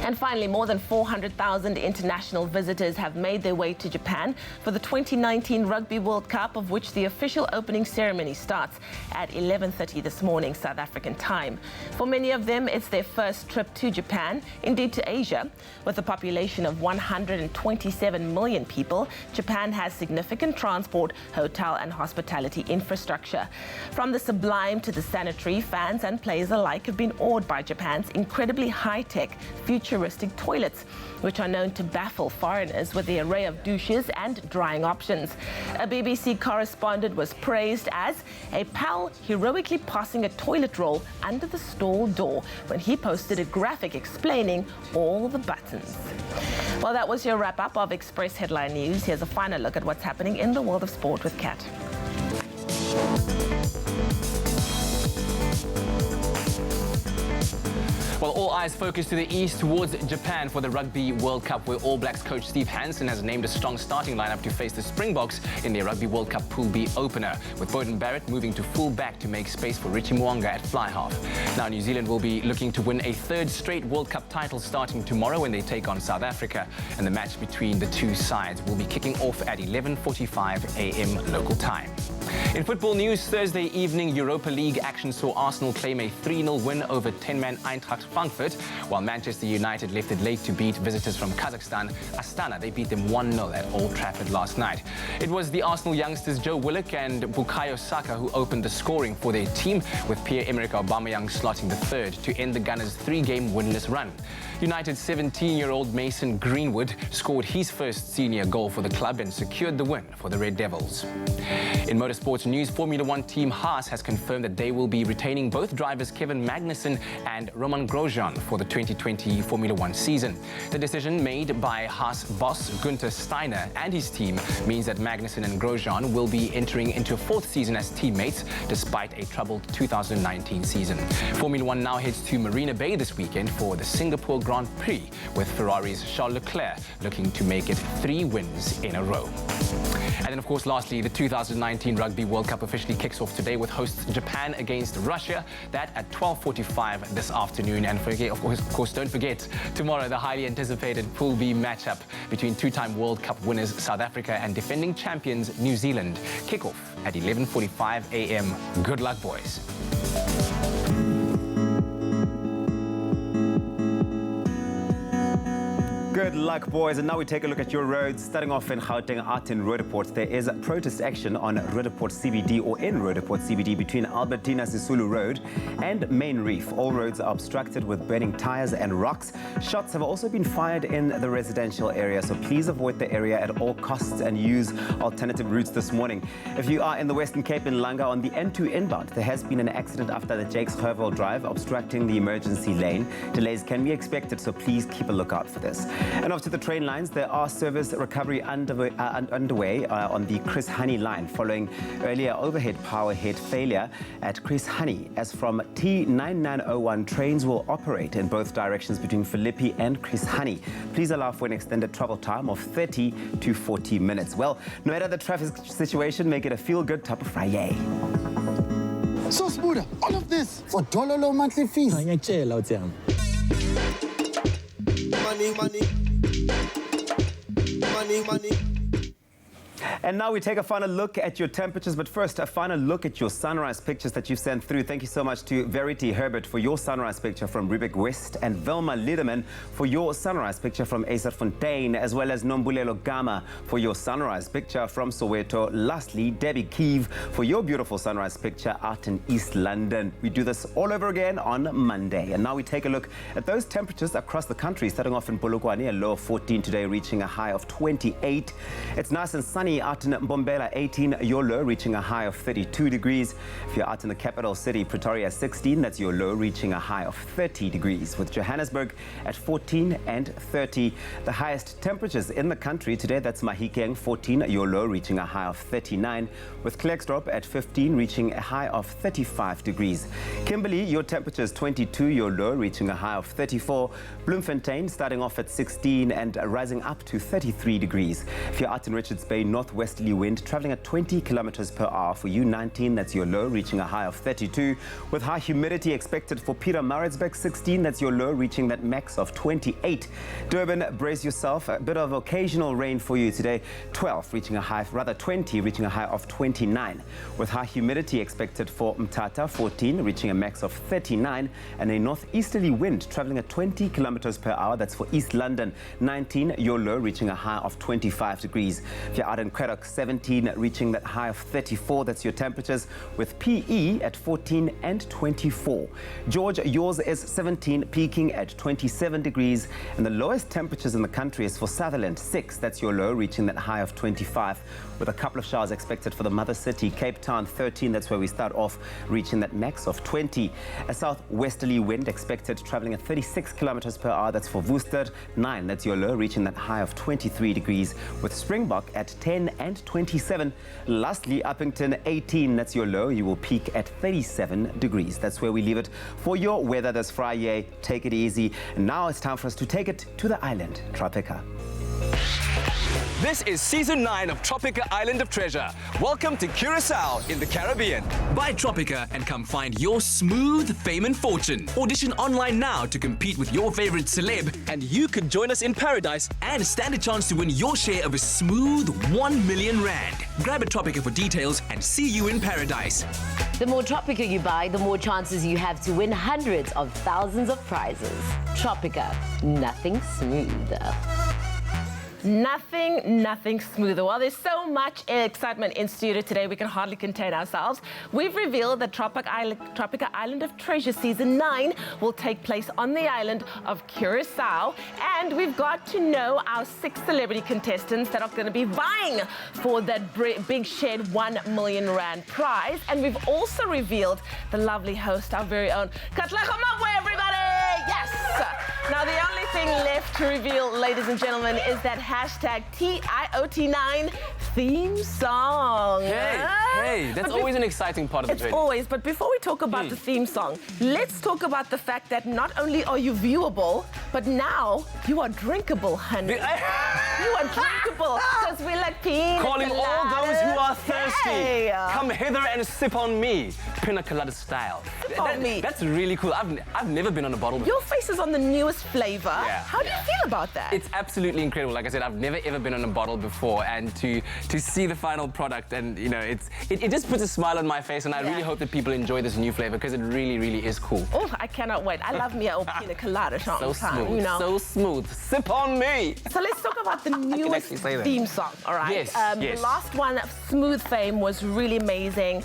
[SPEAKER 3] And finally, more than 400,000 international visitors have made their way to Japan for the 2019 Rugby World Cup, of which the official opening ceremony starts at 11:30 this morning, South African time. For many of them, it's their first trip to Japan, indeed to Asia. With a population of 127 million people, Japan has significant transport, hotel and hospitality infrastructure. From the sublime to the sanitary, fans and players alike have been awed by Japan's incredibly high-tech, futuristic futuristic toilets, which are known to baffle foreigners with the array of douches and drying options. A BBC correspondent was praised as a pal heroically passing a toilet roll under the stall door when he posted a graphic explaining all the buttons. Well, that was your wrap-up of Express Headline News. Here's a final look at what's happening in the world of sport with Kat.
[SPEAKER 2] Well, all eyes focus to the east towards Japan for the Rugby World Cup, where All Blacks coach Steve Hansen has named a strong starting lineup to face the Springboks in their Rugby World Cup Pool B opener, with Beauden Barrett moving to full back to make space for Richie Mwanga at fly half. Now, New Zealand will be looking to win a third straight World Cup title starting tomorrow when they take on South Africa, and the match between the two sides will be kicking off at 11:45 a.m. local time. In football news, Thursday evening Europa League action saw Arsenal claim a 3-0 win over 10-man Eintracht Frankfurt, while Manchester United left it late to beat visitors from Kazakhstan, Astana. They beat them 1-0 at Old Trafford last night. It was the Arsenal youngsters Joe Willock and Bukayo Saka who opened the scoring for their team, with Pierre-Emerick Aubameyang slotting the third to end the Gunners' 3-game winless run. United's 17-year-old Mason Greenwood scored his first senior goal for the club and secured the win for the Red Devils. In motorsports news, Formula One team Haas has confirmed that they will be retaining both drivers Kevin Magnussen and Roman Grosjean for the 2020 Formula One season. The decision made by Haas boss Günther Steiner and his team means that Magnussen and Grosjean will be entering into a fourth season as teammates despite a troubled 2019 season. Formula One now heads to Marina Bay this weekend for the Singapore Grand Prix, with Ferrari's Charles Leclerc looking to make it 3 wins in a row. And then, of course, lastly, the 2019 Rugby World Cup officially kicks off today with hosts Japan against Russia. That at 12:45 this afternoon. And of course, don't forget, tomorrow, the highly anticipated Pool B matchup between two-time World Cup winners South Africa and defending champions New Zealand. Kickoff at 11:45 a.m. Good luck, boys.
[SPEAKER 13] Good luck, boys. And now we take a look at your roads. Starting off in Gauteng, in Roodepoort, there is protest action on Roodepoort CBD or in Roodepoort CBD between Albertina Sisulu Road and Main Reef. All roads are obstructed with burning tires and rocks. Shots have also been fired in the residential area, so please avoid the area at all costs and use alternative routes this morning. If you are in the Western Cape in Langa on the N2 inbound, there has been an accident after the Jakes Hervel Drive, obstructing the emergency lane. Delays can be expected, so please keep a lookout for this. And off to the train lines, there are service recovery underway on the Chris Honey line following earlier overhead power head failure at Chris Honey. As from T9901, trains will operate in both directions between Philippi and Chris Honey. Please allow for an extended travel time of 30 to 40 minutes. Well, no matter the traffic situation, make it a feel-good type of Friday.
[SPEAKER 5] So, Spuda, all of this for dollar low monthly fees. Money.
[SPEAKER 13] And now we take a final look at your temperatures, but first a final look at your sunrise pictures that you've sent through. Thank you so much to Verity Herbert for your sunrise picture from Rubik West, and Velma Liederman for your sunrise picture from Acer Fontaine, as well as Nombulelo Gama for your sunrise picture from Soweto. Lastly, Debbie Keeve for your beautiful sunrise picture out in East London. We do this all over again on Monday. And now we take a look at those temperatures across the country, starting off in Polokwane, a low of 14 today, reaching a high of 28. It's nice and sunny out in Mbombela, 18, your low reaching a high of 32 degrees. If you're out in the capital city, Pretoria, 16, that's your low reaching a high of 30 degrees. With Johannesburg at 14 and 30. The highest temperatures in the country today, that's Mahikeng, 14, your low reaching a high of 39. With Klerksdorp at 15, reaching a high of 35 degrees. Kimberley, your temperature is 22, your low reaching a high of 34. Bloemfontein starting off at 16 and rising up to 33 degrees. If you're out in Richards Bay, northwesterly wind traveling at 20 kilometers per hour for you, 19, that's your low, reaching a high of 32. With high humidity expected for Pietermaritzburg, 16, that's your low, reaching that max of 28. Durban, brace yourself, a bit of occasional rain for you today, 12, reaching a high, rather 20, reaching a high of 29. With high humidity expected for Mthatha, 14, reaching a max of 39, and a northeasterly wind traveling at 20 kilometers per hour, that's for East London, 19, your low, reaching a high of 25 degrees. If you're out in and Craddock 17, reaching that high of 34. That's your temperatures, with PE at 14 and 24. George, yours is 17, peaking at 27 degrees. And the lowest temperatures in the country is for Sutherland, 6. That's your low, reaching that high of 25, with a couple of showers expected for the mother city. Cape Town, 13. That's where we start off, reaching that max of 20. A southwesterly wind expected, traveling at 36 kilometers per hour. That's for Worcester, 9. That's your low, reaching that high of 23 degrees, with Springbok at 10 and 27. Lastly, Uppington, 18. That's your low. You will peak at 37 degrees. That's where we leave it for your weather this Friday. Take it easy. And now it's time for us to take it to the island, Tropica.
[SPEAKER 2] This is Season 9 of Tropica Island of Treasure. Welcome to Curacao in the Caribbean.
[SPEAKER 7] Buy Tropica and come find your smooth fame and fortune. Audition online now to compete with your favorite celeb, and you could join us in paradise and stand a chance to win your share of a smooth 1 million rand. Grab a Tropica for details and see you in paradise.
[SPEAKER 18] The more Tropica you buy, the more chances you have to win hundreds of thousands of prizes. Tropica, nothing smoother.
[SPEAKER 3] Nothing smoother. Well, there's so much excitement in studio today, we can hardly contain ourselves. We've revealed that Tropica Island of Treasure Season 9 will take place on the island of Curacao. And we've got to know our 6 celebrity contestants that are going to be vying for that big shared 1 million rand prize. And we've also revealed the lovely host, our very own Katla Khamabwe, everybody! Yes! Now, the only thing left to reveal, ladies and gentlemen, is that hashtag TIOT9 theme song.
[SPEAKER 2] Hey, that's always an exciting part of the journey.
[SPEAKER 3] It's always, but before we talk about the theme song, let's talk about the fact that not only are you viewable, but now you are drinkable, honey. You are drinkable, because we like pina
[SPEAKER 2] Calling
[SPEAKER 3] colada.
[SPEAKER 2] all those who are thirsty,
[SPEAKER 3] Hey.
[SPEAKER 2] come hither and sip on me, pina colada style.
[SPEAKER 3] on me.
[SPEAKER 2] That's really cool. I've never been on a bottle before.
[SPEAKER 3] Your face is on the newest flavor.
[SPEAKER 2] Yeah.
[SPEAKER 3] How do you feel about that?
[SPEAKER 2] It's absolutely incredible. Like I said, I've never ever been on a bottle before, and to see the final product, and you know, it just puts a smile on my face, and I really hope that people enjoy this new flavor, because it really is cool.
[SPEAKER 3] Oh, I cannot wait. I love me a old pina colada.
[SPEAKER 2] So smooth,
[SPEAKER 3] you know.
[SPEAKER 2] so smooth. Sip on me.
[SPEAKER 3] So let's talk about the newest theme song, all right?
[SPEAKER 2] Yes, yes.
[SPEAKER 3] The last one, Smooth Fame, was really amazing.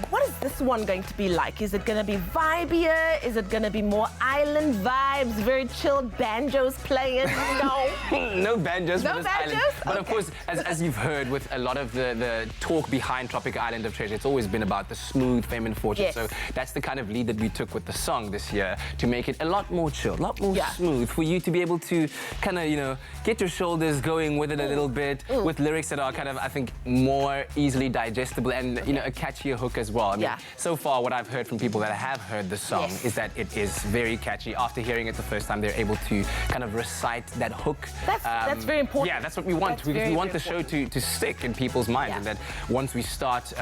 [SPEAKER 3] What is this one going to be like? Is it going to be vibier? Is it going to be more island vibes, very chilled banjos playing? No.
[SPEAKER 2] No banjos
[SPEAKER 3] No
[SPEAKER 2] for this
[SPEAKER 3] banjos?
[SPEAKER 2] island. But of
[SPEAKER 3] Okay.
[SPEAKER 2] course, as you've heard with a lot of the talk behind Tropica Island of Treasure, it's always been about the smooth fame and fortune.
[SPEAKER 3] Yes.
[SPEAKER 2] So that's the kind of lead that we took with the song this year, to make it a lot more chill, a lot more smooth, for you to be able to kind of, you know, get your shoulders going with it a little bit, with lyrics that are kind of, I think, more easily digestible, and, you know, a catchier hook as well. I mean, so far what I've heard from people that have heard the song is that it is very catchy. After hearing it the first time, they're able to kind of recite that hook.
[SPEAKER 3] That's very important.
[SPEAKER 2] Yeah, that's what we want.
[SPEAKER 3] That's
[SPEAKER 2] We
[SPEAKER 3] very,
[SPEAKER 2] want
[SPEAKER 3] very
[SPEAKER 2] the show to stick in people's minds, and that once we start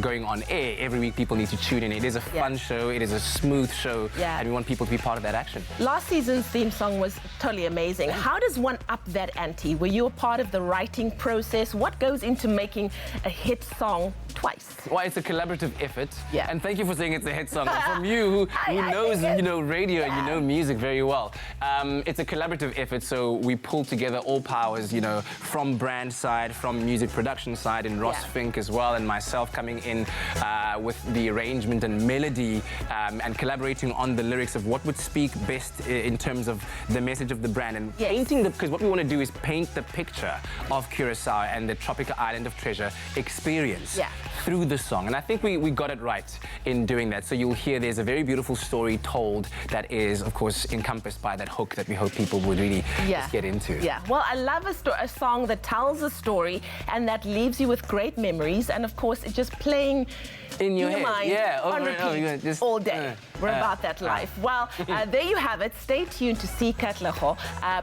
[SPEAKER 2] going on air, every week people need to tune in. It is a fun show, it is a smooth show, and we want people to be part of that action.
[SPEAKER 3] Last season's theme song was totally amazing. How does one up that ante? Were you a part of the writing process? What goes into making a hit song twice?
[SPEAKER 2] Well, it's a collaborative effort.
[SPEAKER 3] Yeah.
[SPEAKER 2] And thank you for saying it's a hit song. From you, who knows, you know, radio, and you know music very well. It's a collaborative effort, so we pull together all powers, you know, from brand side, from music production side, and Ross Fink as well, and myself coming in with the arrangement and melody, and collaborating on the lyrics of what would speak best in terms of the message of the brand, and painting because what we want to do is paint the picture of Curacao and the Tropica Island of Treasure experience through the song. And I think we got it right in doing that. So you'll hear there's a very beautiful story told that is, of course, encompassed by that hook that we hope people would really just get into.
[SPEAKER 3] Yeah, well, I love a song that tells a story and that leaves you with great memories, and of course, it's just playing
[SPEAKER 2] in your head.
[SPEAKER 3] mind on repeat all day. We're about that life. Well, there you have it. Stay tuned to see Katleho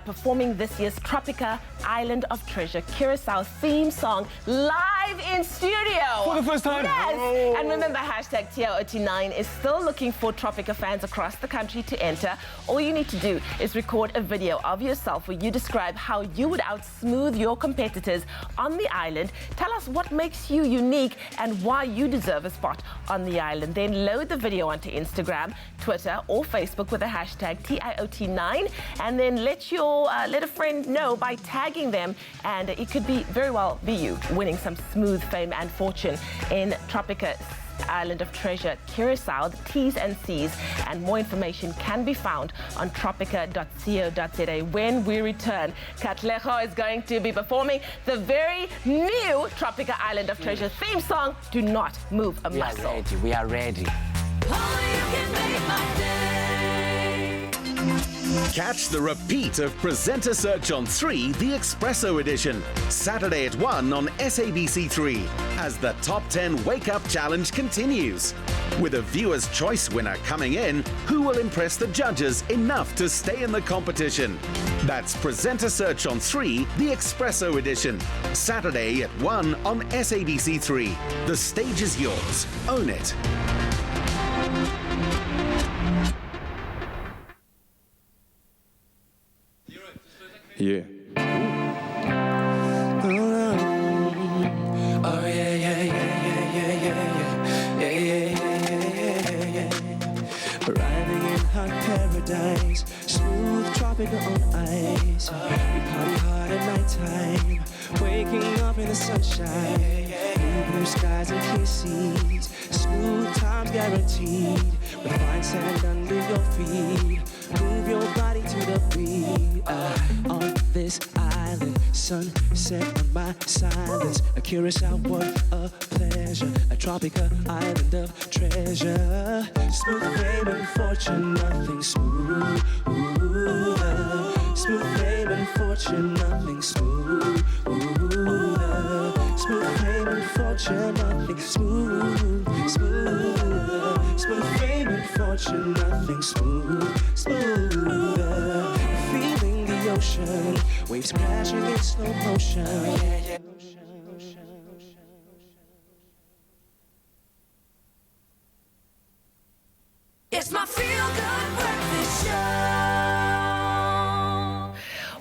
[SPEAKER 3] performing this year's Tropica Island of Treasure Curacao theme song live in studio.
[SPEAKER 2] For the first time?
[SPEAKER 3] Yes.
[SPEAKER 2] Oh.
[SPEAKER 3] And remember, hashtag TIOT9 is still looking for Tropica fans across the country to enter. All you need to do is record a video of yourself where you describe how you would outsmooth your competitors on the island. Tell us what makes you unique and why you deserve a spot on the island. Then load the video onto Instagram Instagram, Twitter, or Facebook with the hashtag TIOT9, and then let a friend know by tagging them, and it could very well be you winning some smooth fame and fortune in Tropica Island of Treasure, Curacao. The T's and C's and more information can be found on tropica.co.za. When we return, Katlego is going to be performing the very new Tropica Island of Treasure theme song, Do Not Move a Muscle.
[SPEAKER 2] We are ready.
[SPEAKER 8] Catch the repeat of Presenter Search on 3, the Expresso edition, Saturday at 1 on SABC3, as the Top 10 Wake Up Challenge continues. With a Viewer's Choice winner coming in, who will impress the judges enough to stay in the competition? That's Presenter Search on 3, the Expresso edition, Saturday at 1 on SABC3. The stage is yours. Own it.
[SPEAKER 19] Yeah.
[SPEAKER 20] Oh yeah, yeah, yeah, yeah, yeah, yeah, yeah, yeah. Arriving in hot paradise, smooth tropical on ice. We party hard at nighttime, waking up in the sunshine. Blue skies and clear seas, smooth times guaranteed. With fine sand under your feet, move your body to the beat. On this island, sunset on my silence. A Curacao, what a pleasure. A Tropica Island of Treasure. Smooth fame and fortune, nothing smooth. Smooth fame and fortune, nothing smooth. Smooth fame and fortune, nothing smooth. Smooth fame and fortune, nothing smooth. Feeling the ocean, waves crashing in slow motion.
[SPEAKER 1] It's my feel-good breakfast show.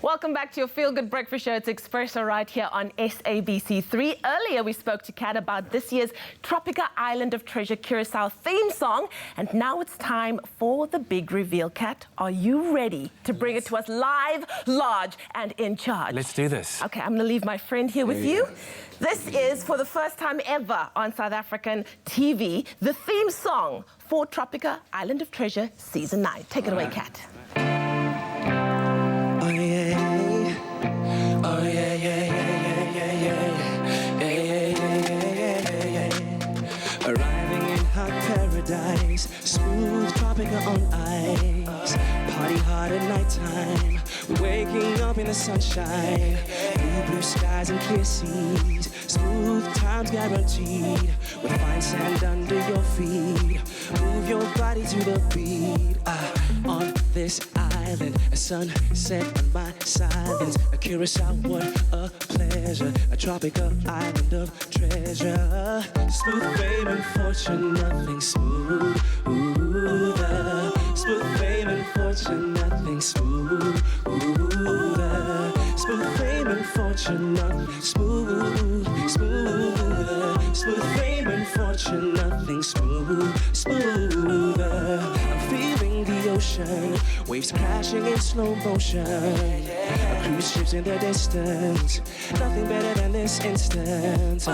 [SPEAKER 3] Welcome back to your Feel Good Breakfast Show. It's Expresso right here on SABC3. Earlier, we spoke to Kat about this year's Tropica Island of Treasure Curacao theme song. And now it's time for the big reveal. Kat, are you ready to bring it to us live, large, and in charge?
[SPEAKER 2] Let's do this.
[SPEAKER 3] Okay, I'm going to leave my friend here with you. This is, for the first time ever on South African TV, the theme song for Tropica Island of Treasure Season 9. Take it away, Kat.
[SPEAKER 20] Oh yeah, oh yeah, yeah, yeah, yeah, yeah, yeah, yeah. Arriving in hot paradise, smooth Tropica on ice. Party hard at nighttime, waking up in the sunshine. Blue skies and clear seas, smooth times guaranteed. With fine sand under your feet, move your body to the beat. On this island, a sunset on my silence. A Curacao, what a pleasure. A Tropica Island of Treasure. Smooth fame and fortune, nothing smooth. Smooth fame and fortune, nothing smooth. Smooth fame and fortune, nothing smooth. Smooth fame and fortune, nothing smooth. I'm feeling the ocean, waves crashing in slow motion. Cruise ships in the distance, nothing better than this instant.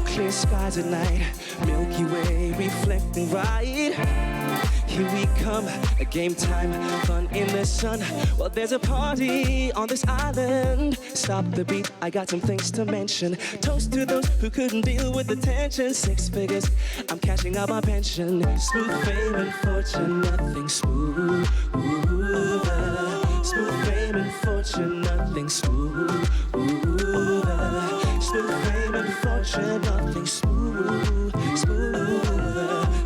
[SPEAKER 20] Clear skies at night, Milky Way reflecting bright. Here we come, a game time, fun in the sun. Well, there's a party on this island. Stop the beat, I got some things to mention. Toast to those who couldn't deal with the tension. 6 figures, I'm cashing out my pension. Smooth fame and fortune, nothing smooth. Smooth fame and fortune, nothing smooth. Smooth fame and fortune, nothing smooth.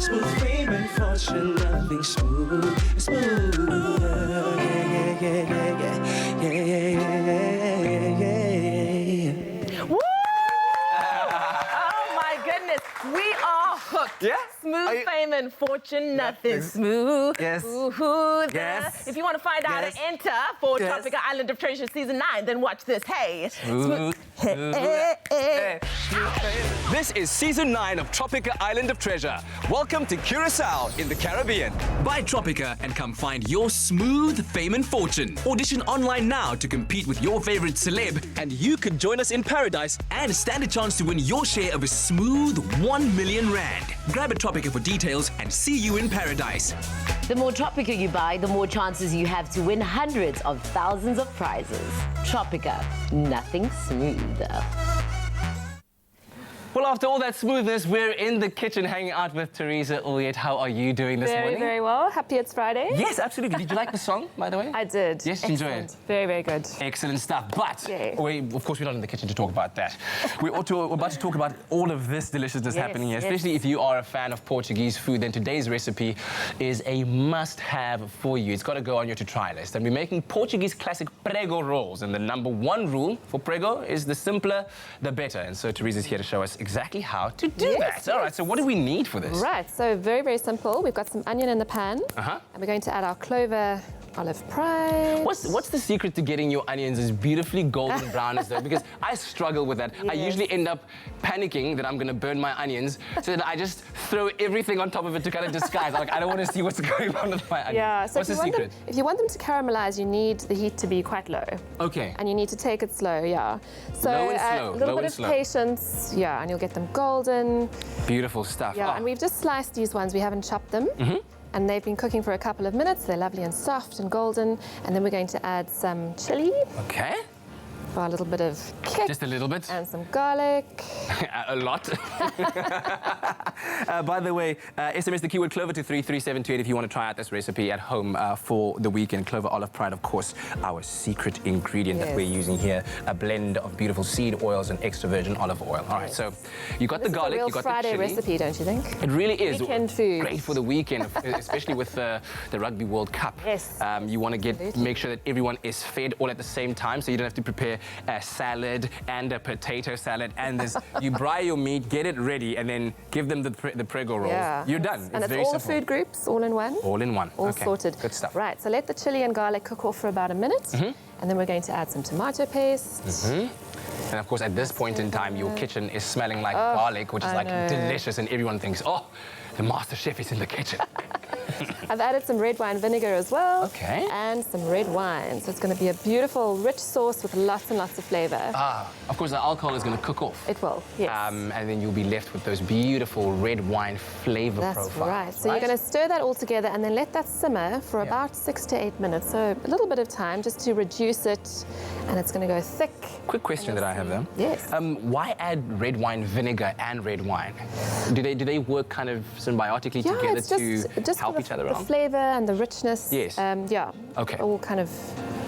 [SPEAKER 20] Smooth fame and fortune, nothing smooth. Yeah, yeah, yeah, yeah, yeah, yeah.
[SPEAKER 3] Woo! Oh my goodness, we are hooked.
[SPEAKER 2] Yeah?
[SPEAKER 3] Smooth fame and fortune, nothing smooth.
[SPEAKER 2] Yes.
[SPEAKER 3] Ooh,
[SPEAKER 2] Yes.
[SPEAKER 3] If you want to find out how to enter for
[SPEAKER 2] Yes.
[SPEAKER 3] Tropical Island of Treasure Season 9, then watch this. Hey.
[SPEAKER 2] Smooth. This is Season 9 of Tropica Island of Treasure. Welcome to Curacao in the Caribbean.
[SPEAKER 7] Buy Tropica and come find your smooth fame and fortune. Audition online now to compete with your favorite celeb, and you could join us in paradise and stand a chance to win your share of a smooth 1 million rand. Grab a Tropica for details and see you in paradise.
[SPEAKER 18] The more Tropica you buy, the more chances you have to win hundreds of thousands of prizes. Tropica, nothing smoother.
[SPEAKER 2] Well, after all that smoothness, we're in the kitchen hanging out with Teresa Ulyet. How are you doing this morning?
[SPEAKER 4] Very well. Happy it's Friday.
[SPEAKER 2] Yes, absolutely. Did you like the song, by the way?
[SPEAKER 4] I did.
[SPEAKER 2] Yes, you enjoyed it?
[SPEAKER 4] Very, very good.
[SPEAKER 2] Excellent stuff. But,
[SPEAKER 4] Yay.
[SPEAKER 2] of course, we're not in the kitchen to talk about that. We're about to talk about all of this deliciousness happening here, especially if you are a fan of Portuguese food. Then today's recipe is a must-have for you. It's got to go on your to-try list. And we're making Portuguese classic prego rolls. And the #1 rule for prego is the simpler, the better. And so Teresa's here to show us exactly how to do that. All right, so what do we need for this?
[SPEAKER 10] Right, so very, very simple. We've got some onion in the pan.
[SPEAKER 2] Uh-huh.
[SPEAKER 10] And we're going to add our clover olive pride.
[SPEAKER 2] What's the secret to getting your onions as beautifully golden brown as that? Because I struggle with that. I usually end up panicking that I'm going to burn my onions, so that I just throw everything on top of it to kind of disguise. Like, I don't want to see what's going on with my onions.
[SPEAKER 10] Yeah, so
[SPEAKER 2] what's the secret?
[SPEAKER 10] If you want them to caramelize, you need the heat to be quite low.
[SPEAKER 2] Okay.
[SPEAKER 10] And you need to take it slow, yeah. So
[SPEAKER 2] Low and slow,
[SPEAKER 10] a little
[SPEAKER 2] low
[SPEAKER 10] bit
[SPEAKER 2] and
[SPEAKER 10] of
[SPEAKER 2] slow.
[SPEAKER 10] patience, yeah, and you'll get them golden.
[SPEAKER 2] Beautiful stuff.
[SPEAKER 10] Yeah,
[SPEAKER 2] Oh.
[SPEAKER 10] and we've just sliced these ones. We haven't chopped them.
[SPEAKER 2] Mm-hmm.
[SPEAKER 10] And they've been cooking for a couple of minutes. They're lovely and soft and golden. And then we're going to add some chili.
[SPEAKER 2] Okay.
[SPEAKER 10] For a little bit of kick.
[SPEAKER 2] Just a little bit.
[SPEAKER 10] And some garlic.
[SPEAKER 2] A lot. By the way, SMS the keyword clover to 33728 if you want to try out this recipe at home for the weekend. Clover olive pride, of course, our secret ingredient that we're using here. A blend of beautiful seed oils and extra virgin olive oil. All right, so you got the garlic, you got
[SPEAKER 10] Friday
[SPEAKER 2] the chili.
[SPEAKER 10] recipe, don't you think?
[SPEAKER 2] It really is.
[SPEAKER 10] Weekend food.
[SPEAKER 2] Great for the weekend, especially with the Rugby World Cup.
[SPEAKER 10] Yes.
[SPEAKER 2] You want to make sure that everyone is fed all at the same time, so you don't have to prepare a salad and a potato salad, and you braai your meat, get it ready, and then give them the prego rolls.
[SPEAKER 10] Yeah.
[SPEAKER 2] You're done.
[SPEAKER 10] And it's
[SPEAKER 2] very
[SPEAKER 10] all
[SPEAKER 2] simple.
[SPEAKER 10] food groups, all in one.
[SPEAKER 2] All in one.
[SPEAKER 10] All
[SPEAKER 2] Okay.
[SPEAKER 10] sorted.
[SPEAKER 2] Good stuff.
[SPEAKER 10] Right, so let the chili and garlic cook off for about a minute.
[SPEAKER 2] Mm-hmm.
[SPEAKER 10] And then we're going to add some tomato paste.
[SPEAKER 2] Mm-hmm. And of course, at this point in time, your kitchen is smelling like
[SPEAKER 10] Oh,
[SPEAKER 2] garlic, which is
[SPEAKER 10] I
[SPEAKER 2] like
[SPEAKER 10] know.
[SPEAKER 2] delicious, and everyone thinks, oh, the master chef is in the kitchen.
[SPEAKER 10] I've added some red wine vinegar as well.
[SPEAKER 2] Okay.
[SPEAKER 10] And some red wine. So it's going to be a beautiful, rich sauce with lots and lots of flavor.
[SPEAKER 2] Of course, the alcohol is going to cook off.
[SPEAKER 10] It will, yes.
[SPEAKER 2] And then you'll be left with those beautiful red wine flavor
[SPEAKER 10] That's
[SPEAKER 2] profiles.
[SPEAKER 10] right. So you're going to stir that all together and then let that simmer for about 6 to 8 minutes. So a little bit of time just to reduce it, and it's going to go thick.
[SPEAKER 2] Quick question that I have though.
[SPEAKER 10] Yes.
[SPEAKER 2] Why add red wine vinegar and red wine? Do they work kind of symbiotically together
[SPEAKER 10] it's
[SPEAKER 2] to help each other
[SPEAKER 10] the
[SPEAKER 2] out?
[SPEAKER 10] flavor and the richness.
[SPEAKER 2] Yes.
[SPEAKER 10] Yeah.
[SPEAKER 2] Okay.
[SPEAKER 10] All kind of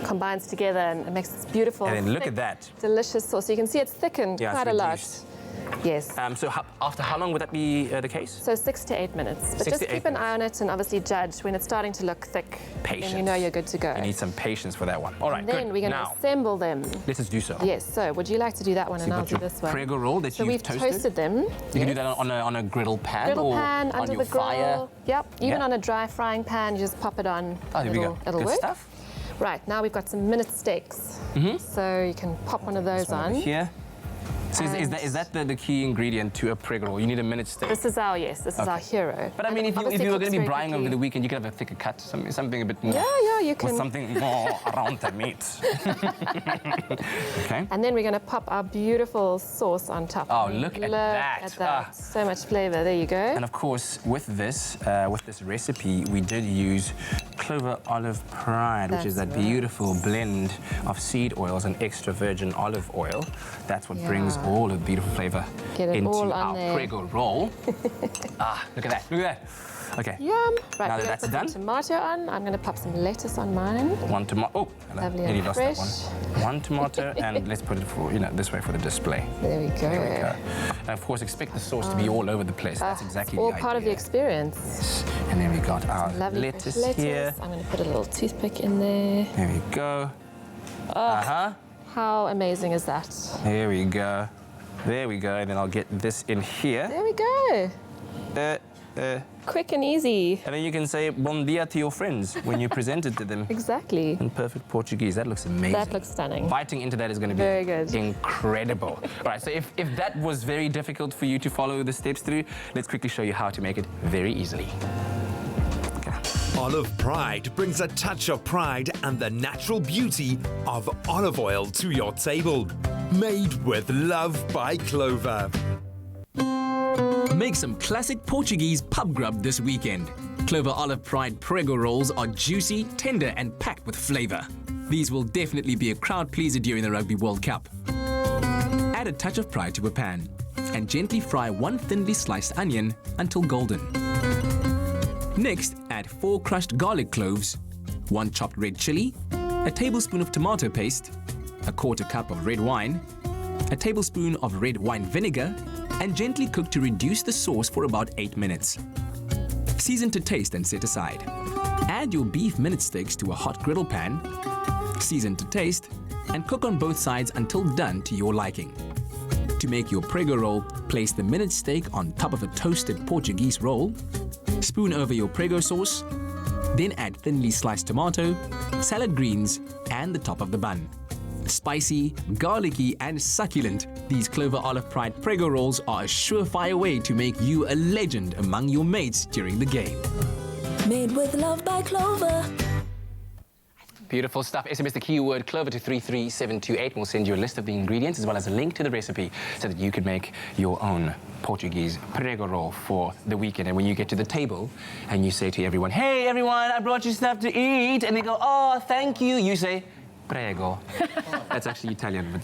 [SPEAKER 10] combines together and it makes this beautiful,
[SPEAKER 2] And then look
[SPEAKER 10] thick,
[SPEAKER 2] at that.
[SPEAKER 10] delicious sauce. So you can see it's thickened
[SPEAKER 2] Yeah, it's
[SPEAKER 10] quite a lot.
[SPEAKER 2] reduced.
[SPEAKER 10] Yes.
[SPEAKER 2] So after how long would that be the case?
[SPEAKER 10] So 6 to 8 minutes. But
[SPEAKER 2] 6
[SPEAKER 10] just
[SPEAKER 2] to 8
[SPEAKER 10] keep an eye on it and obviously judge when it's starting to look thick.
[SPEAKER 2] Patience.
[SPEAKER 10] Then you know you're good to go.
[SPEAKER 2] You need some patience for that one. All right,
[SPEAKER 10] and then
[SPEAKER 2] good.
[SPEAKER 10] we're going to
[SPEAKER 2] Now,
[SPEAKER 10] assemble them.
[SPEAKER 2] let us do so.
[SPEAKER 10] Yes, so would you like to do that one
[SPEAKER 2] So
[SPEAKER 10] and
[SPEAKER 2] you've
[SPEAKER 10] I'll
[SPEAKER 2] got
[SPEAKER 10] do
[SPEAKER 2] your
[SPEAKER 10] this one?
[SPEAKER 2] prego roll that
[SPEAKER 10] so
[SPEAKER 2] you've
[SPEAKER 10] we've toasted them.
[SPEAKER 2] You can do that on a griddle pan
[SPEAKER 10] Griddle
[SPEAKER 2] or
[SPEAKER 10] pan
[SPEAKER 2] on
[SPEAKER 10] under
[SPEAKER 2] your
[SPEAKER 10] the grill.
[SPEAKER 2] fire.
[SPEAKER 10] Yep, even
[SPEAKER 2] Yeah.
[SPEAKER 10] on a dry frying pan, you just pop it on.
[SPEAKER 2] Oh, there we go.
[SPEAKER 10] It'll
[SPEAKER 2] Good
[SPEAKER 10] work.
[SPEAKER 2] stuff.
[SPEAKER 10] Right, now we've got some minute steaks.
[SPEAKER 2] Mm-hmm.
[SPEAKER 10] So you can pop one of those on.
[SPEAKER 2] Here. So is that the key ingredient to a prego roll? You need a minute steak.
[SPEAKER 10] This is our hero.
[SPEAKER 2] But I mean, if you
[SPEAKER 10] Obviously
[SPEAKER 2] were
[SPEAKER 10] cooks
[SPEAKER 2] going to be
[SPEAKER 10] very
[SPEAKER 2] brying over
[SPEAKER 10] quickly.
[SPEAKER 2] the weekend, you could have a thicker cut, something a bit more.
[SPEAKER 10] Yeah, you can.
[SPEAKER 2] Or something more around the meat. Okay.
[SPEAKER 10] And then we're going to pop our beautiful sauce on top.
[SPEAKER 2] Oh, look at that.
[SPEAKER 10] At that. So much flavor. There you go.
[SPEAKER 2] And of course, with this recipe, we did use clover olive pride, which is
[SPEAKER 10] That's
[SPEAKER 2] that
[SPEAKER 10] right.
[SPEAKER 2] beautiful blend of seed oils and extra virgin olive oil. That's what brings
[SPEAKER 10] Yeah.
[SPEAKER 2] all the beautiful flavor
[SPEAKER 10] Get it
[SPEAKER 2] into
[SPEAKER 10] all on
[SPEAKER 2] our
[SPEAKER 10] there.
[SPEAKER 2] prego roll. Look at that. Look at that. Okay.
[SPEAKER 10] Yum. Right,
[SPEAKER 2] Now
[SPEAKER 10] we're
[SPEAKER 2] that
[SPEAKER 10] going
[SPEAKER 2] that's
[SPEAKER 10] to put
[SPEAKER 2] done,
[SPEAKER 10] some tomato on. I'm going to pop some lettuce on mine.
[SPEAKER 2] one tomato. Oh, hello.
[SPEAKER 10] Lovely
[SPEAKER 2] Nearly
[SPEAKER 10] and
[SPEAKER 2] lost that
[SPEAKER 10] fresh.
[SPEAKER 2] one. One tomato, and let's put it for this way for the display.
[SPEAKER 10] There we go.
[SPEAKER 2] There we go. And of course, expect the sauce to be all over the place. That's exactly
[SPEAKER 10] all
[SPEAKER 2] the
[SPEAKER 10] part of the
[SPEAKER 2] idea.
[SPEAKER 10] experience.
[SPEAKER 2] And then we got our
[SPEAKER 10] Lovely
[SPEAKER 2] lettuce
[SPEAKER 10] fresh lettuce.
[SPEAKER 2] here.
[SPEAKER 10] I'm going to put a little toothpick in there.
[SPEAKER 2] There we go.
[SPEAKER 10] How amazing is that?
[SPEAKER 2] Here we go. There we go. And then I'll get this in here.
[SPEAKER 10] There we go. Quick and easy.
[SPEAKER 2] And then you can say bom dia to your friends when you present it to them.
[SPEAKER 10] Exactly.
[SPEAKER 2] In perfect Portuguese. That looks amazing.
[SPEAKER 10] That looks stunning.
[SPEAKER 2] Biting into that is going to be
[SPEAKER 10] very good.
[SPEAKER 2] Incredible. All right, so if that was very difficult for you to follow the steps through, let's quickly show you how to make it very easily.
[SPEAKER 11] Olive Pride brings a touch of pride and the natural beauty of olive oil to your table. Made with love by Clover.
[SPEAKER 7] Make some classic Portuguese pub grub this weekend. Clover Olive Pride Prego rolls are juicy, tender and packed with flavour. These will definitely be a crowd pleaser during the Rugby World Cup. Add a touch of pride to a pan and gently fry 1 thinly sliced onion until golden. Next, add 4 crushed garlic cloves, 1 chopped red chilli, a tablespoon of tomato paste, a 1/4 cup of red wine, a tablespoon of red wine vinegar, and gently cook to reduce the sauce for about 8 minutes. Season to taste and set aside. Add your beef minute steaks to a hot griddle pan, season to taste, and cook on both sides until done to your liking. To make your prego roll, place the minute steak on top of a toasted Portuguese roll, spoon over your prego sauce, then add thinly sliced tomato, salad greens, and the top of the bun. Spicy, garlicky, and succulent, these Clover Olive Pride Prego rolls are a surefire way to make you a legend among your mates during the game.
[SPEAKER 1] Made with love by Clover.
[SPEAKER 2] Beautiful stuff. SMS the keyword Clover to 33728. We'll send you a list of the ingredients as well as a link to the recipe so that you can make your own Portuguese prego roll for the weekend. And when you get to the table and you say to everyone, "Hey everyone, I brought you stuff to eat," and they go, "Oh, thank you," you say, "Prego." That's actually Italian, but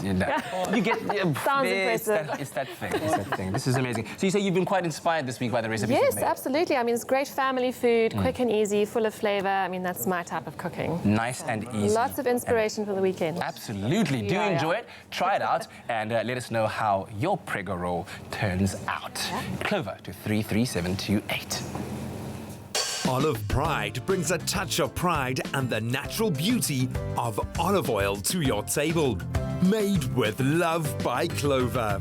[SPEAKER 2] you get...
[SPEAKER 10] Sounds impressive.
[SPEAKER 2] It's that thing. It's that thing. This is amazing. So you say you've been quite inspired this week by the recipes
[SPEAKER 10] Yes,
[SPEAKER 2] you've made.
[SPEAKER 10] absolutely. I mean, it's great family food, quick and easy, full of flavour. I mean, that's my type of cooking.
[SPEAKER 2] Nice and easy.
[SPEAKER 10] Lots of inspiration for the weekend.
[SPEAKER 2] Absolutely. Do enjoy it. Try it out and let us know how your prego roll turns out. Clover to 33728.
[SPEAKER 11] Olive Pride brings a touch of pride and the natural beauty of olive oil to your table. Made with love by Clover.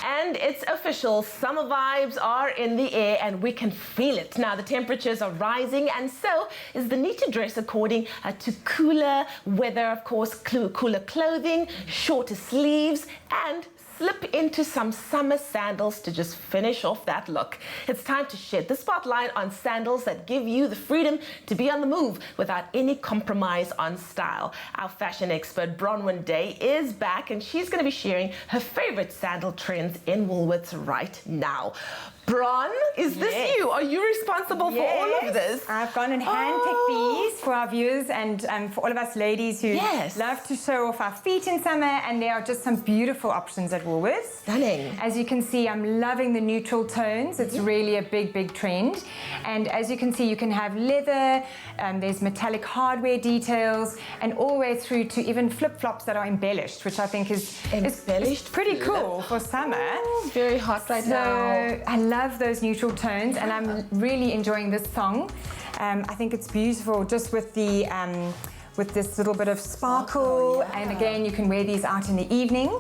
[SPEAKER 3] And it's official, summer vibes are in the air and we can feel it. Now the temperatures are rising and so is the need to dress according to cooler weather, of course, cooler clothing, shorter sleeves and slip into some summer sandals to just finish off that look. It's time to shed the spotlight on sandals that give you the freedom to be on the move without any compromise on style. Our fashion expert Bronwyn Day is back and she's going to be sharing her favorite sandal trends in Woolworths right now. Bron, is this you? Are you responsible for all of this?
[SPEAKER 4] I've gone and handpicked these for our viewers and for all of us ladies who love to show off our feet in summer, and there are just some beautiful options at Woolworths.
[SPEAKER 3] Stunning.
[SPEAKER 4] As you can see, I'm loving the neutral tones. It's really a big, big trend. And as you can see, you can have leather, there's metallic hardware details, and all the way through to even flip-flops that are embellished, which I think is pretty cool for summer.
[SPEAKER 3] Oh, very hot right now.
[SPEAKER 4] I love those neutral tones, and I'm really enjoying this song. I think it's beautiful, just with the with this little bit of sparkle, and again you can wear these out in the evening.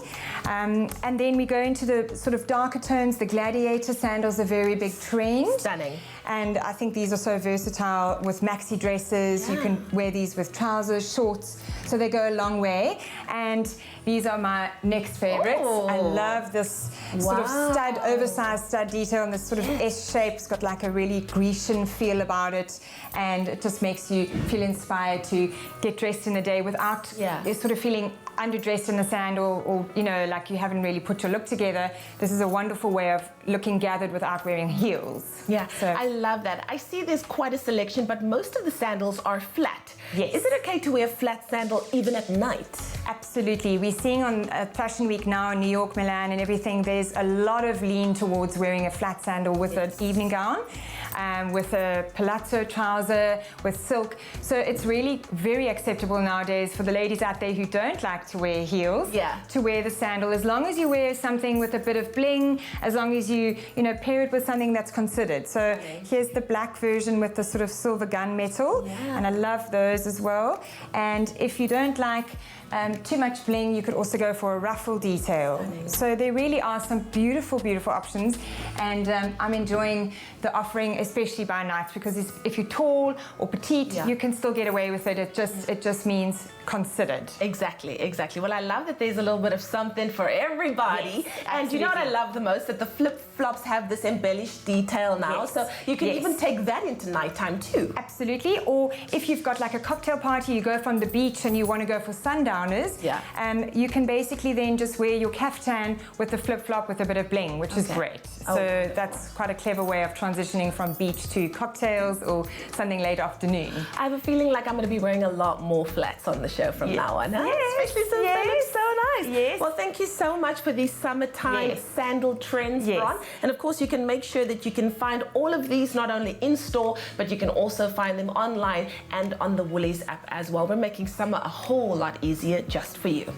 [SPEAKER 4] And then we go into the sort of darker tones. The gladiator sandals are a very big trend.
[SPEAKER 3] Stunning.
[SPEAKER 4] And I think these are so versatile with maxi dresses. You can wear these with trousers, shorts, so they go a long way. And these are my next favorites. I love this sort of stud, oversized stud detail, and this sort of S shape. It's got like a really Grecian feel about it, and it just makes you feel inspired to get dressed in the day without sort of feeling underdressed in the sandal, or you know, like you haven't really put your look together. This is a wonderful way of looking gathered without wearing heels.
[SPEAKER 3] Yeah,
[SPEAKER 4] so
[SPEAKER 3] I love that. I see there's quite a selection, but most of the sandals are flat.
[SPEAKER 4] Yes.
[SPEAKER 3] Is it okay to wear a flat sandal even at night?
[SPEAKER 4] Absolutely. We're seeing on Fashion Week now in New York, Milan and everything, there's a lot of lean towards wearing a flat sandal with an evening gown. with a palazzo trouser, with silk. So it's really very acceptable nowadays for the ladies out there who don't like to wear heels, to wear the sandal, as long as you wear something with a bit of bling, as long as you pair it with something that's considered. So here's the black version with the sort of silver gunmetal, and I love those as well. And if you don't like too much bling, you could also go for a ruffle detail. So there really are some beautiful, beautiful options, and I'm enjoying the offering, especially by night, because if you're tall or petite, you can still get away with it. It just means considered.
[SPEAKER 3] Exactly. Well, I love that there's a little bit of something for everybody.
[SPEAKER 4] Yes,
[SPEAKER 3] and you know what I love the most? That the flip-flops have this embellished detail now, so you can even take that into nighttime too.
[SPEAKER 4] Absolutely. Or if you've got like a cocktail party, you go from the beach and you want to go for sundowners, you can basically then just wear your caftan with the flip-flop with a bit of bling, which is great. So that's quite a clever way of transitioning from beach to cocktails or something late afternoon.
[SPEAKER 3] I have a feeling like I'm going to be wearing a lot more flats on the show from now on. Huh? Especially since they look so nice. Well, thank you so much for these summertime sandal trends, Ron. And of course, you can make sure that you can find all of these not only in store, but you can also find them online and on the Woolies app as well. We're making summer a whole lot easier just for you.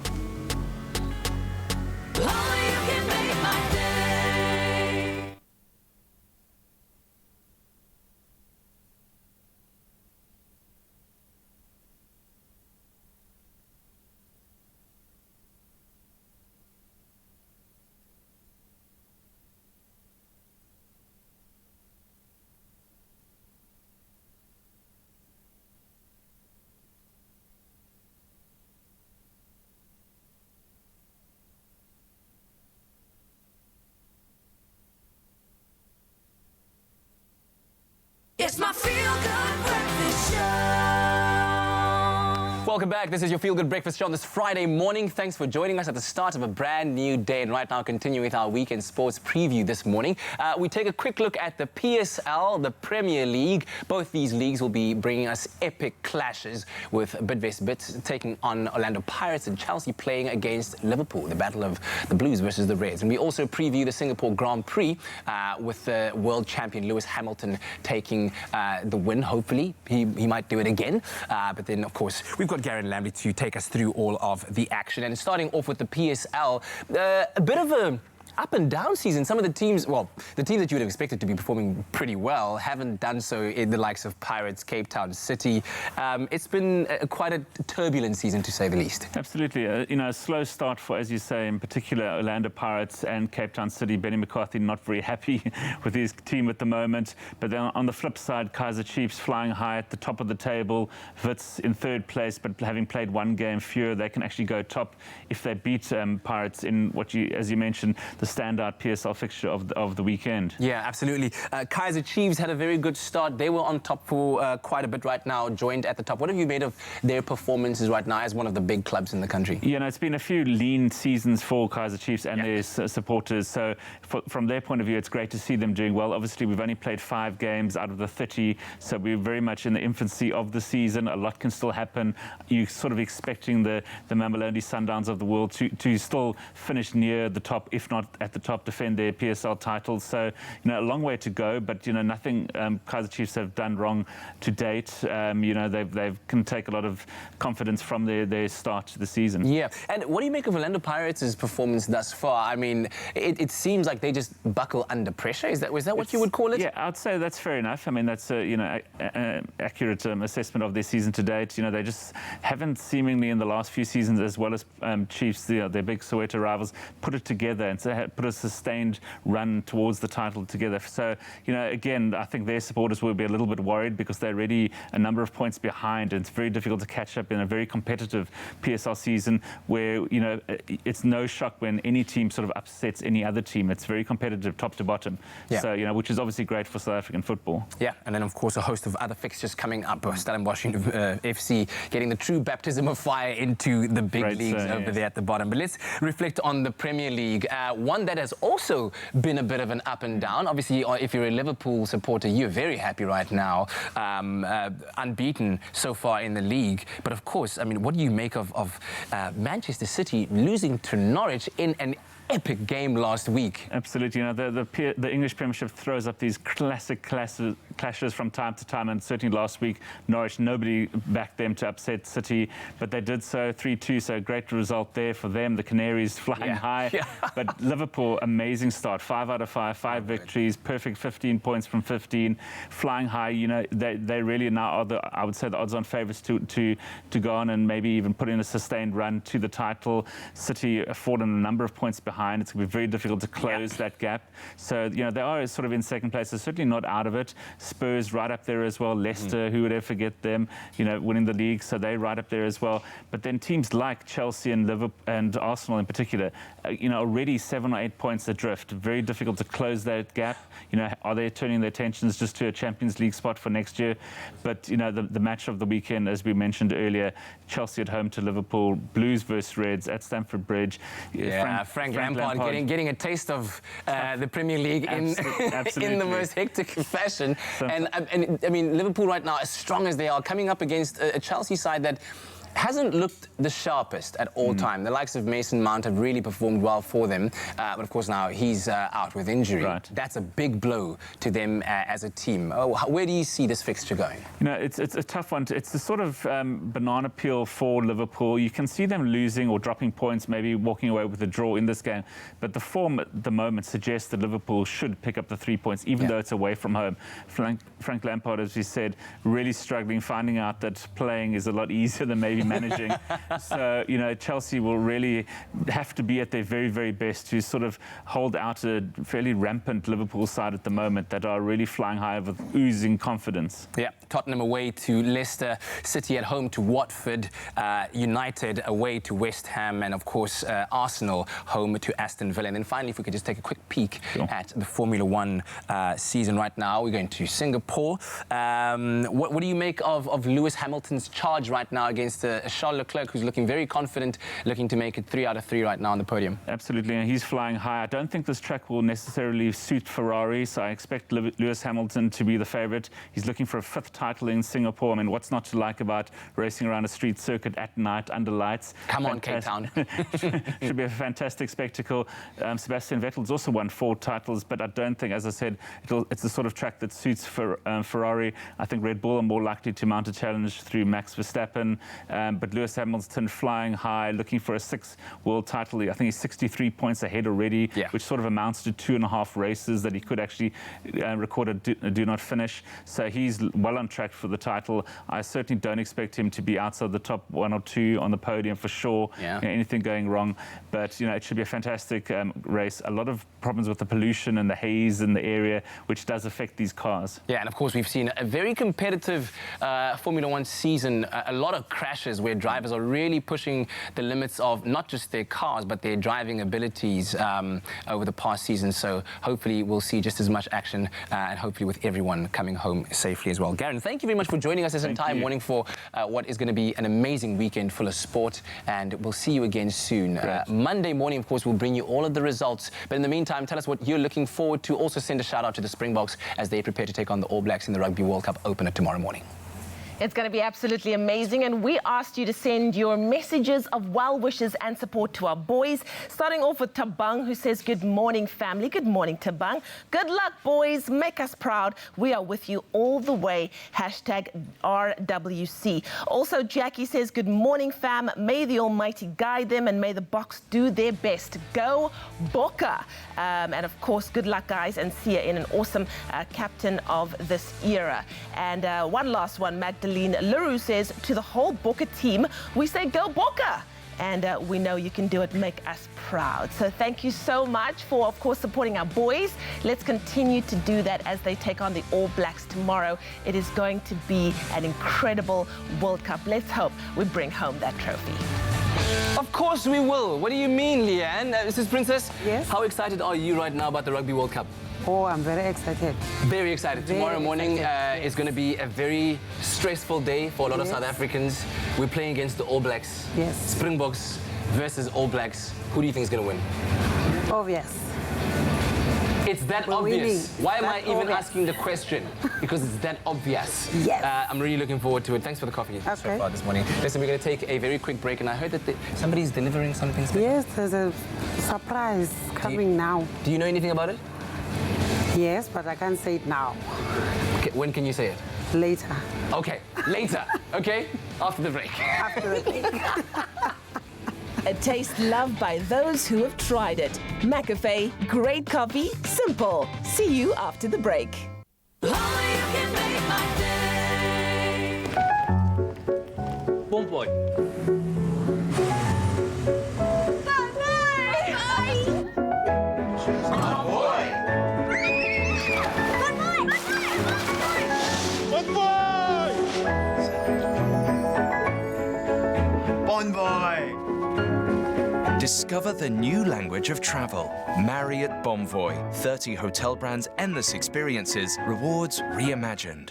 [SPEAKER 1] It's my feel-good breakfast show.
[SPEAKER 2] Welcome back. This is your Feel Good Breakfast Show on this Friday morning. Thanks for joining us at the start of a brand new day. And right now, continuing with our weekend sports preview this morning, we take a quick look at the PSL, the Premier League. Both these leagues will be bringing us epic clashes, with Bidvest Bits taking on Orlando Pirates and Chelsea playing against Liverpool, the battle of the Blues versus the Reds. And we also preview the Singapore Grand Prix with the world champion Lewis Hamilton taking the win. Hopefully, he might do it again. But then, of course, we've got Garen Lamley to take us through all of the action. And starting off with the PSL, a bit of a up and down season. Some of the teams, well, the teams that you would have expected to be performing pretty well haven't done so, in the likes of Pirates, Cape Town City. It's been quite a turbulent season, to say the least.
[SPEAKER 12] Absolutely. A slow start for, as you say, in particular, Orlando Pirates and Cape Town City. Benny McCarthy not very happy with his team at the moment. But then on the flip side, Kaizer Chiefs flying high at the top of the table. Wits in third place, but having played one game fewer, they can actually go top if they beat Pirates in what as you mentioned, the standout PSL fixture of the weekend.
[SPEAKER 2] Yeah, absolutely. Kaizer Chiefs had a very good start. They were on top for quite a bit right now, joined at the top. What have you made of their performances right now as one of the big clubs in the country?
[SPEAKER 12] Yeah, it's been a few lean seasons for Kaizer Chiefs and their supporters. So from their point of view, it's great to see them doing well. Obviously, we've only played 5 games out of the 30, so we're very much in the infancy of the season. A lot can still happen. You're sort of expecting the Mamelodi Sundowns of the world to still finish near the top, if not at the top, defend their PSL titles. So, a long way to go, but, nothing Kaizer Chiefs have done wrong to date. They can take a lot of confidence from their start to the season.
[SPEAKER 2] Yeah, and what do you make of Orlando Pirates' performance thus far? I mean, it seems like they just buckle under pressure. Is that what you would call it?
[SPEAKER 12] Yeah, I'd say that's fair enough. I mean, that's an accurate assessment of their season to date. They just haven't seemingly in the last few seasons, as well as Chiefs, their big Soweto rivals, put it together and so put a sustained run towards the title together. So, again, I think their supporters will be a little bit worried because they're already a number of points behind, and it's very difficult to catch up in a very competitive PSL season where, it's no shock when any team sort of upsets any other team. It's very competitive top to bottom.
[SPEAKER 2] Yeah.
[SPEAKER 12] So, which is obviously great for South African football.
[SPEAKER 2] Yeah, and then, of course, a host of other fixtures coming up. Stellenbosch FC getting the true baptism of fire into the big leagues over there at the bottom. But let's reflect on the Premier League. One that has also been a bit of an up and down. Obviously, if you're a Liverpool supporter, you're very happy right now. Unbeaten so far in the league. But of course, I mean, what do you make of Manchester City losing to Norwich in an epic game last week.
[SPEAKER 12] Absolutely. You know, the English Premiership throws up these classic clashes from time to time, and certainly last week, Norwich, nobody backed them to upset City, but they did so 3-2, so a great result there for them. The Canaries flying high. Yeah. But Liverpool, amazing start. 5 out of 5, 5 victories, perfect 15 points from 15, flying high. You know, they really now are I would say, the odds-on favourites to go on and maybe even put in a sustained run to the title. City have fallen a number of points behind. It's going to be very difficult to close that gap. So, you know, they are sort of in second place. They're certainly not out of it. Spurs right up there as well. Leicester, who would ever forget them, you know, winning the league. So they're right up there as well. But then teams like Chelsea and Liverpool and Arsenal in particular, you know, already 7 or 8 points adrift. Very difficult to close that gap. You know, are they turning their attentions just to a Champions League spot for next year? But, you know, the match of the weekend, as we mentioned earlier, Chelsea at home to Liverpool, Blues versus Reds at Stamford Bridge.
[SPEAKER 2] Yeah, Frank Lampard getting a taste of the Premier League in the most hectic fashion. And I mean, Liverpool right now, as strong as they are, coming up against a Chelsea side that hasn't looked the sharpest at all time. The likes of Mason Mount have really performed well for them, but of course now he's out with injury. Right. That's a big blow to them as a team. Where do you see this fixture going? You know, it's a tough one. It's the sort of banana peel for Liverpool. You can see them losing or dropping points, maybe walking away with a draw in this game, but the form at the moment suggests that Liverpool should pick up the 3 points, even though it's away from home. Frank Lampard, as we said, really struggling, finding out that playing is a lot easier than maybe managing. So, you know, Chelsea will really have to be at their very, very best to sort of hold out a fairly rampant Liverpool side at the moment that are really flying high with oozing confidence. Yeah, Tottenham away to Leicester, City at home to Watford, United away to West Ham, and of course Arsenal home to Aston Villa. And then finally, if we could just take a quick peek at the Formula One season right now. We're going to Singapore. What do you make of Lewis Hamilton's charge right now against Charles Leclerc, who's looking very confident, looking to make it 3 out of 3 right now on the podium? Absolutely, and he's flying high. I don't think this track will necessarily suit Ferrari, so I expect Lewis Hamilton to be the favourite. He's looking for a 5th title in Singapore. I mean, what's not to like about racing around a street circuit at night under lights? Come on, Cape Town. Should be a fantastic spectacle. Sebastian Vettel's also won 4 titles, but I don't think, as I said, it's the sort of track that suits for Ferrari. I think Red Bull are more likely to mount a challenge through Max Verstappen. But Lewis Hamilton flying high, looking for a 6th world title. I think he's 63 points ahead already, which sort of amounts to 2.5 races that he could actually record a do not finish. So he's well on track for the title. I certainly don't expect him to be outside the top 1 or 2 on the podium for sure. You know, anything going wrong. But, you know, it should be a fantastic race. A lot of problems with the pollution and the haze in the area, which does affect these cars. Yeah, and of course we've seen a very competitive Formula One season. A lot of crashes where drivers are really pushing the limits of not just their cars, but their driving abilities over the past season. So hopefully we'll see just as much action and hopefully with everyone coming home safely as well. Garen, thank you very much for joining us this entire morning for what is going to be an amazing weekend full of sport, and we'll see you again soon. Monday morning, of course, we'll bring you all of the results. But in the meantime, tell us what you're looking forward to. Also send a shout out to the Springboks as they prepare to take on the All Blacks in the Rugby World Cup opener tomorrow morning.
[SPEAKER 3] It's going to be absolutely amazing, and we asked you to send your messages of well wishes and support to our boys. Starting off with Tabang, who says, good morning, family. Good morning, Tabang. Good luck, boys. Make us proud. We are with you all the way. Hashtag RWC. Also, Jackie says, good morning, fam. May the Almighty guide them and may the Boks do their best. Go Bokke. And of course, good luck, guys, and see you in an awesome captain of this era. And one last one, Magdalene Leroux says, to the whole Bokke team, we say go Bokke. And we know you can do it. Make us proud. So thank you so much for, of course, supporting our boys. Let's continue to do that as they take on the All Blacks tomorrow. It is going to be an incredible World Cup. Let's hope we bring home that trophy.
[SPEAKER 2] Of course we will. What do you mean, Leanne? Mrs. Princess?
[SPEAKER 16] Yes?
[SPEAKER 2] How excited are you right now about the Rugby World Cup?
[SPEAKER 16] Oh, I'm very excited.
[SPEAKER 2] Very excited. Tomorrow morning is going to be a very stressful day for a lot of South Africans. We're playing against the All Blacks.
[SPEAKER 16] Yes.
[SPEAKER 2] Springboks versus All Blacks. Who do you think is going to win?
[SPEAKER 16] Obvious.
[SPEAKER 2] It's that
[SPEAKER 16] We're
[SPEAKER 2] obvious.
[SPEAKER 16] winning.
[SPEAKER 2] Why am I
[SPEAKER 16] That's
[SPEAKER 2] even
[SPEAKER 16] obvious.
[SPEAKER 2] asking the question? Because it's that obvious.
[SPEAKER 16] Yes.
[SPEAKER 2] I'm really looking forward to it. Thanks for the coffee so far this morning. Listen, we're going to take a very quick break, and I heard that somebody's delivering something special.
[SPEAKER 16] Yes, there's a surprise coming now.
[SPEAKER 2] Do you know anything about it?
[SPEAKER 16] Yes, but I can't say it now.
[SPEAKER 2] Okay, when can you say it?
[SPEAKER 16] Later.
[SPEAKER 2] Okay, later. Okay, after the break.
[SPEAKER 16] After the break.
[SPEAKER 6] A taste loved by those who have tried it. McAfee, great coffee, simple. See you after the break.
[SPEAKER 15] Bon boy.
[SPEAKER 26] Bon boy!
[SPEAKER 17] Discover the new language of travel. Marriott Bonvoy. 30 hotel brands, endless experiences, rewards reimagined.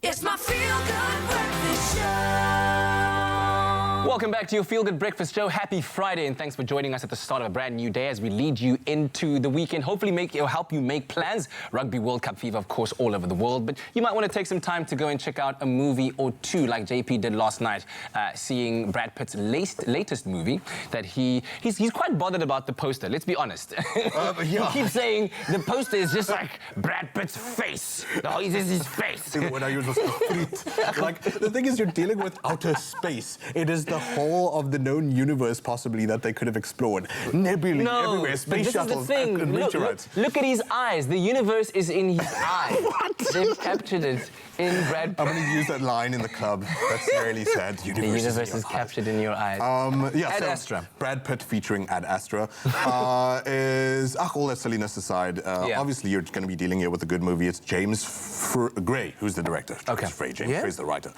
[SPEAKER 1] It's my feel-good breakfast show.
[SPEAKER 2] Welcome back to your Feel Good Breakfast Show. Happy Friday, and thanks for joining us at the start of a brand new day as we lead you into the weekend. Hopefully help you make plans. Rugby World Cup fever, of course, all over the world. But you might want to take some time to go and check out a movie or two, like JP did last night, seeing Brad Pitt's latest movie. That he's quite bothered about the poster. Let's be honest. He keeps saying the poster is just like Brad Pitt's face. No, it's just his face.
[SPEAKER 14] When I use like, the thing is, you're dealing with outer space. It is the whole of the known universe, possibly, that they could have explored. Nebulae everywhere, space shuttles, and meteorites.
[SPEAKER 2] Look at his eyes. The universe is in his eyes.
[SPEAKER 14] What?
[SPEAKER 2] They've captured it in Brad Pitt.
[SPEAKER 14] I'm going to use that line in the club. That's really sad.
[SPEAKER 2] The universe is captured in your eyes. Ad Astra.
[SPEAKER 14] Brad Pitt featuring Ad Astra is, all that silliness aside, obviously you're going to be dealing here with a good movie. It's James Gray, who's the director.
[SPEAKER 2] Okay.
[SPEAKER 14] James Gray's the writer.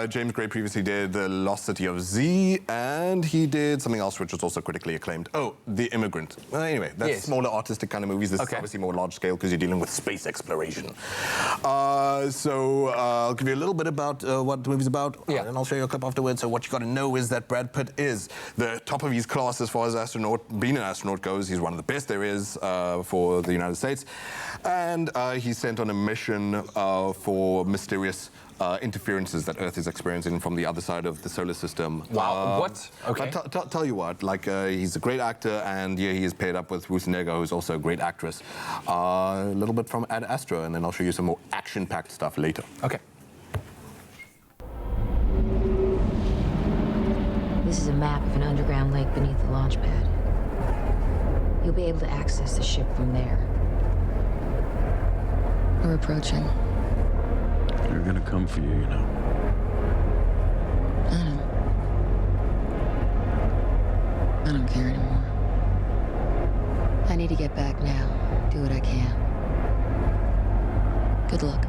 [SPEAKER 14] James Gray previously did The Lost City of Z, and he did something else which was also critically acclaimed. Oh, The Immigrant. Anyway, that's smaller artistic kind of movies. This is obviously more large scale because you're dealing with space exploration. So I'll give you a little bit about what the movie's about, and I'll show you a clip afterwards. So what you got to know is that Brad Pitt is the top of his class as far as being an astronaut goes. He's one of the best there is for the United States, and he's sent on a mission for mysterious interferences that Earth is experiencing from the other side of the solar system.
[SPEAKER 2] Wow, what? Okay.
[SPEAKER 14] Tell you what, like, he's a great actor, and he is paired up with Ruth Negga, who's also a great actress. A little bit from Ad Astra, and then I'll show you some more action-packed stuff later.
[SPEAKER 2] Okay.
[SPEAKER 21] This is a map of an underground lake beneath the launch pad. You'll be able to access the ship from there. We're approaching.
[SPEAKER 19] They're gonna come for you, you know.
[SPEAKER 21] I don't care anymore. I need to get back now. Do what I can. Good luck.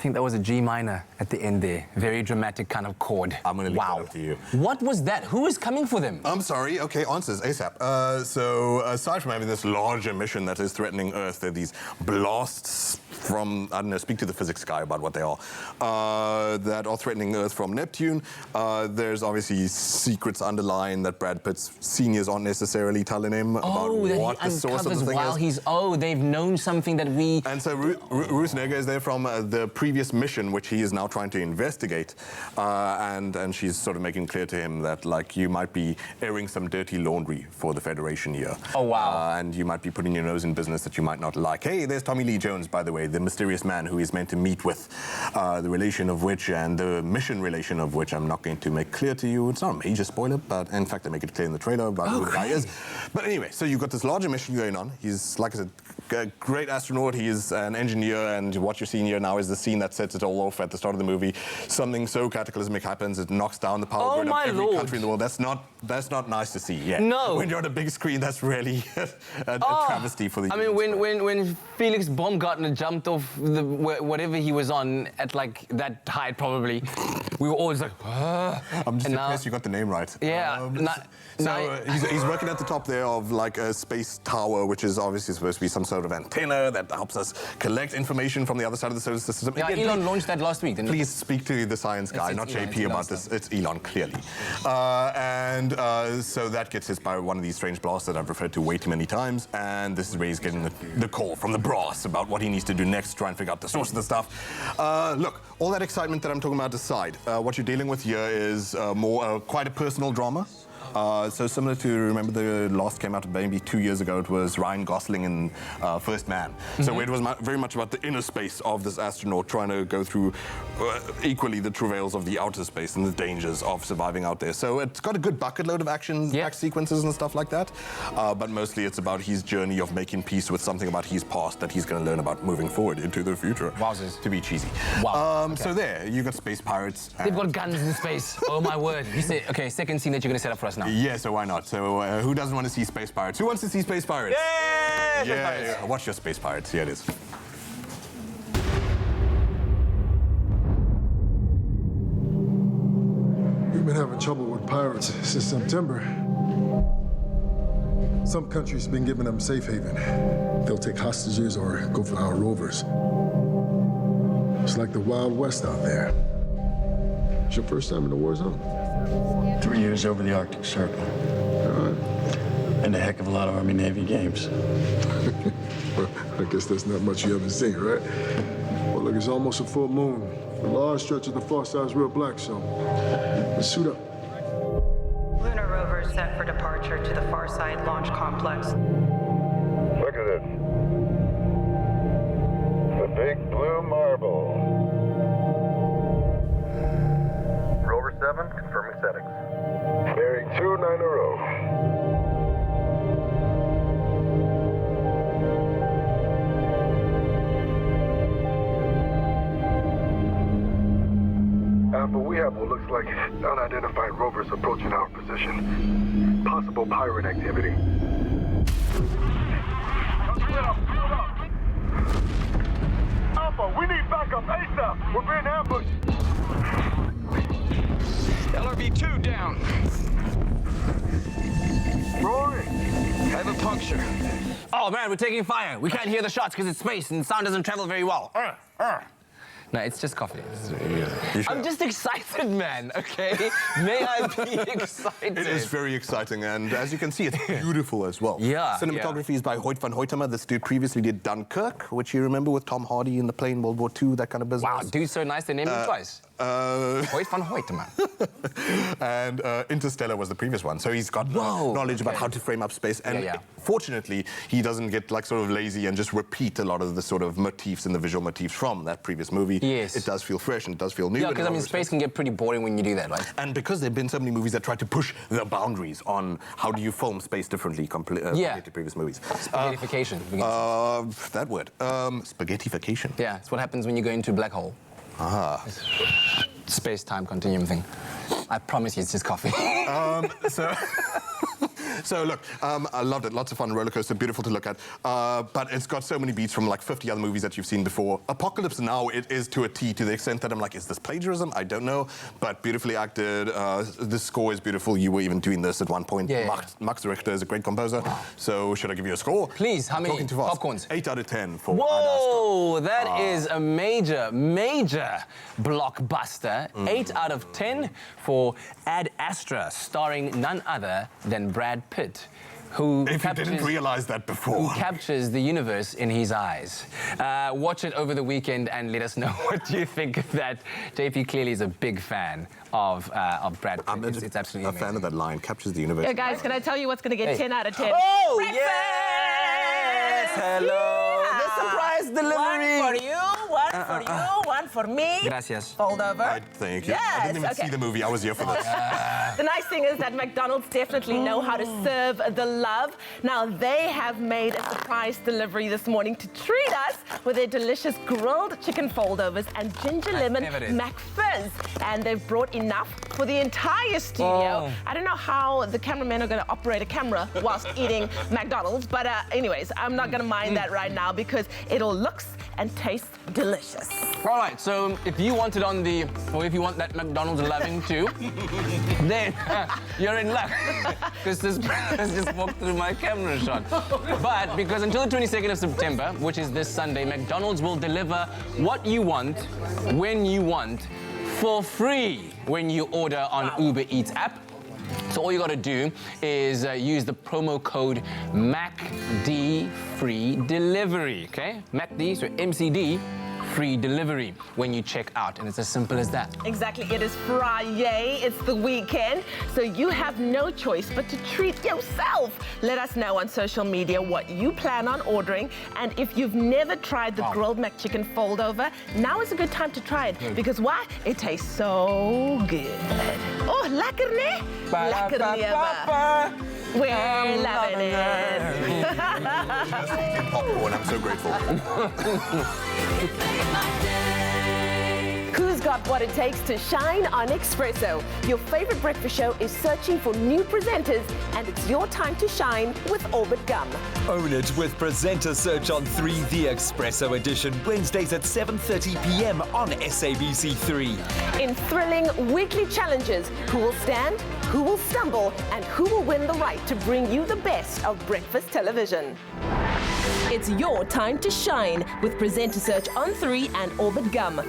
[SPEAKER 2] think that was a G minor at the end there. Very dramatic kind of chord.
[SPEAKER 14] I'm going to leave that up to you.
[SPEAKER 2] What was that? Who is coming for them?
[SPEAKER 14] I'm sorry. Okay, answers ASAP. So aside from having this larger mission that is threatening Earth, there are these blasts from, I don't know, speak to the physics guy about what they are, that are threatening Earth from Neptune. There's obviously secrets underlying that Brad Pitt's seniors aren't necessarily telling him about what the source of the thing is.
[SPEAKER 2] They've known something that we...
[SPEAKER 14] And so Ruth Negga is there from the previous mission, which he is now trying to investigate. And she's sort of making clear to him that, like, you might be airing some dirty laundry for the Federation here.
[SPEAKER 2] Oh, wow.
[SPEAKER 14] And you might be putting your nose in business that you might not like. Hey, there's Tommy Lee Jones, by the way, the mysterious man who is meant to meet with, the relation of which and the mission relation of which I'm not going to make clear to you. It's not a major spoiler, but in fact, I make it clear in the trailer about who the guy is. But anyway, so you've got this larger mission going on. He's, like I said, a great astronaut. He is an engineer, and what you're seeing here now is the scene that sets it all off at the start of the movie. Something so cataclysmic happens, it knocks down the power grid of every country in the world. That's not nice to see. Yeah.
[SPEAKER 2] No.
[SPEAKER 14] When you're on a big screen, that's really a travesty for the.
[SPEAKER 2] I mean, when Felix Baumgartner jumped off whatever he was on at like that height, probably, we were always like.
[SPEAKER 14] I'm just impressed you got the name right.
[SPEAKER 2] Yeah.
[SPEAKER 14] He's working at the top there of like a space tower, which is obviously supposed to be some sort of antenna that helps us collect information from the other side of the solar system.
[SPEAKER 2] Yeah, Elon launched that last week, didn't he?
[SPEAKER 14] Please speak to the science guy, not
[SPEAKER 2] Elon,
[SPEAKER 14] JP, about this. It's Elon, clearly. So that gets hit by one of these strange blasts that I've referred to way too many times, and this is where he's getting the call from the brass about what he needs to do next to try and figure out the source of the stuff. Look, all that excitement that I'm talking about aside, what you're dealing with here is quite a personal drama. So similar to, remember the last came out maybe 2 years ago, it was Ryan Gosling in First Man. So it was very much about the inner space of this astronaut trying to go through equally the travails of the outer space and the dangers of surviving out there. So it's got a good bucket load of action sequences and stuff like that. But mostly it's about his journey of making peace with something about his past that he's going to learn about moving forward into the future.
[SPEAKER 2] Wowzers.
[SPEAKER 14] To be cheesy.
[SPEAKER 2] Wow.
[SPEAKER 14] So there, you got space pirates.
[SPEAKER 2] They've got guns in space. Oh my word. You say, okay, second scene that you're going to set up for us now.
[SPEAKER 14] Yeah, so why not? So who doesn't want to see space pirates? Who wants to see space pirates?
[SPEAKER 2] Yeah!
[SPEAKER 14] Yeah. Watch your space pirates. Here it is.
[SPEAKER 5] We've been having trouble with pirates since September. Some countries have been giving them safe haven. They'll take hostages or go for our rovers. It's like the Wild West out there. It's your first time in the war zone?
[SPEAKER 19] 3 years over the Arctic Circle. And a heck of a lot of Army-Navy games.
[SPEAKER 5] Well, I guess that's not much you haven't seen, right? Well, look, it's almost a full moon. The large stretch of the far side's real black, so let's suit up.
[SPEAKER 9] Lunar rover set for departure to the Far Side Launch Complex.
[SPEAKER 22] Look at this. The big blue marble. Rover 7, confirming settings. Bearing 290. Alpha, we have what looks like unidentified rovers approaching our position. Possible pirate activity. Alpha, we need backup ASAP. We're being ambushed.
[SPEAKER 23] LRV-2 down.
[SPEAKER 22] Rory.
[SPEAKER 23] I have a puncture.
[SPEAKER 2] Oh man, we're taking fire. We can't hear the shots because it's space and sound doesn't travel very well. No, it's just coffee. I'm just excited, man, okay? May I be excited?
[SPEAKER 14] It is very exciting, and as you can see, it's beautiful as well.
[SPEAKER 2] Yeah.
[SPEAKER 14] Cinematography is by Hoyt van Hoytema. This dude previously did Dunkirk, which you remember with Tom Hardy in the plane, World War II, that kind of business.
[SPEAKER 2] Wow, dude's so nice, they named him twice. Hoyt van Hoytema.
[SPEAKER 14] And Interstellar was the previous one, so he's got knowledge about how to frame up space. And fortunately, he doesn't get like sort of lazy and just repeat a lot of the sort of motifs and the visual motifs from that previous movie.
[SPEAKER 2] Yes.
[SPEAKER 14] It does feel fresh and it does feel new.
[SPEAKER 2] Yeah, because I mean, space can get pretty boring when you do that, right?
[SPEAKER 14] And because there have been so many movies that try to push the boundaries on how do you film space differently compared to previous movies.
[SPEAKER 2] Spaghettification.
[SPEAKER 14] That word. Spaghettification.
[SPEAKER 2] Yeah, it's what happens when you go into a black hole. Space-time continuum thing. I promise you it's just coffee.
[SPEAKER 14] So look, I loved it. Lots of fun, roller coaster, beautiful to look at. But it's got so many beats from like 50 other movies that you've seen before. Apocalypse Now, it is to a T, to the extent that I'm like, is this plagiarism? I don't know. But beautifully acted. The score is beautiful. You were even doing this at one point. Max Richter is a great composer. So should I give you a score?
[SPEAKER 2] Please, how many popcorns?
[SPEAKER 14] 8 out of 10 for
[SPEAKER 2] Whoa, that is a major, major blockbuster. 8 out of 10 for Ad Astra, starring none other than Brad Pitt, who
[SPEAKER 14] if you didn't realize that before,
[SPEAKER 2] who captures the universe in his eyes. Watch it over the weekend and let us know what you think of that. JP clearly is a big fan of Brad Pitt. It's absolutely amazing.
[SPEAKER 14] fan of that line, captures the universe.
[SPEAKER 3] Yeah, guys, can I tell you what's going to get 10 out of 10?
[SPEAKER 2] Oh,
[SPEAKER 3] Breakfast!
[SPEAKER 2] yes! Hello!
[SPEAKER 3] Yeah.
[SPEAKER 2] The surprise delivery!
[SPEAKER 3] One for you, one for you, one for me.
[SPEAKER 2] Gracias.
[SPEAKER 3] Fold over.
[SPEAKER 14] Thank you.
[SPEAKER 3] Yes,
[SPEAKER 14] I didn't even see the movie. I was here for this.
[SPEAKER 3] The nice thing is that McDonald's definitely know how to serve the love. Now, they have made a surprise delivery this morning to treat us with their delicious grilled chicken foldovers and ginger lemon McFizz. And they've brought enough for the entire studio. I don't know how the cameramen are going to operate a camera whilst eating McDonald's, but anyways, I'm not going to mind that right now because it all looks and tastes delicious.
[SPEAKER 2] All right, so if you want it on the, or if you want that McDonald's loving too, then you're in luck. Because this has just walked through my camera shot. But because until the 22nd of September, which is this Sunday, McDonald's will deliver what you want, when you want, for free when you order on Uber Eats app. So all you got to do is use the promo code MACD free delivery, okay? MACD, so MCD free delivery when you check out, and it's as simple as that.
[SPEAKER 3] Exactly, it is Friday, it's the weekend, so you have no choice but to treat yourself. Let us know on social media what you plan on ordering, and if you've never tried the grilled McChicken foldover, now is a good time to try it, because why? It tastes so good. Oh, lekker ne? Lekker lever. We're loving it.
[SPEAKER 14] Popcorn, I'm so grateful.
[SPEAKER 6] Who's got what it takes to shine on Expresso? Your favorite breakfast show is searching for new presenters, and it's your time to shine with Orbit Gum.
[SPEAKER 11] Own it with Presenter Search on 3, the Expresso edition, Wednesdays at 7:30 p.m. on SABC3.
[SPEAKER 6] In thrilling weekly challenges, who will stand, who will stumble, and who will win the right to bring you the best of breakfast television. It's your time to shine with Presenter Search on 3 and Orbit Gum.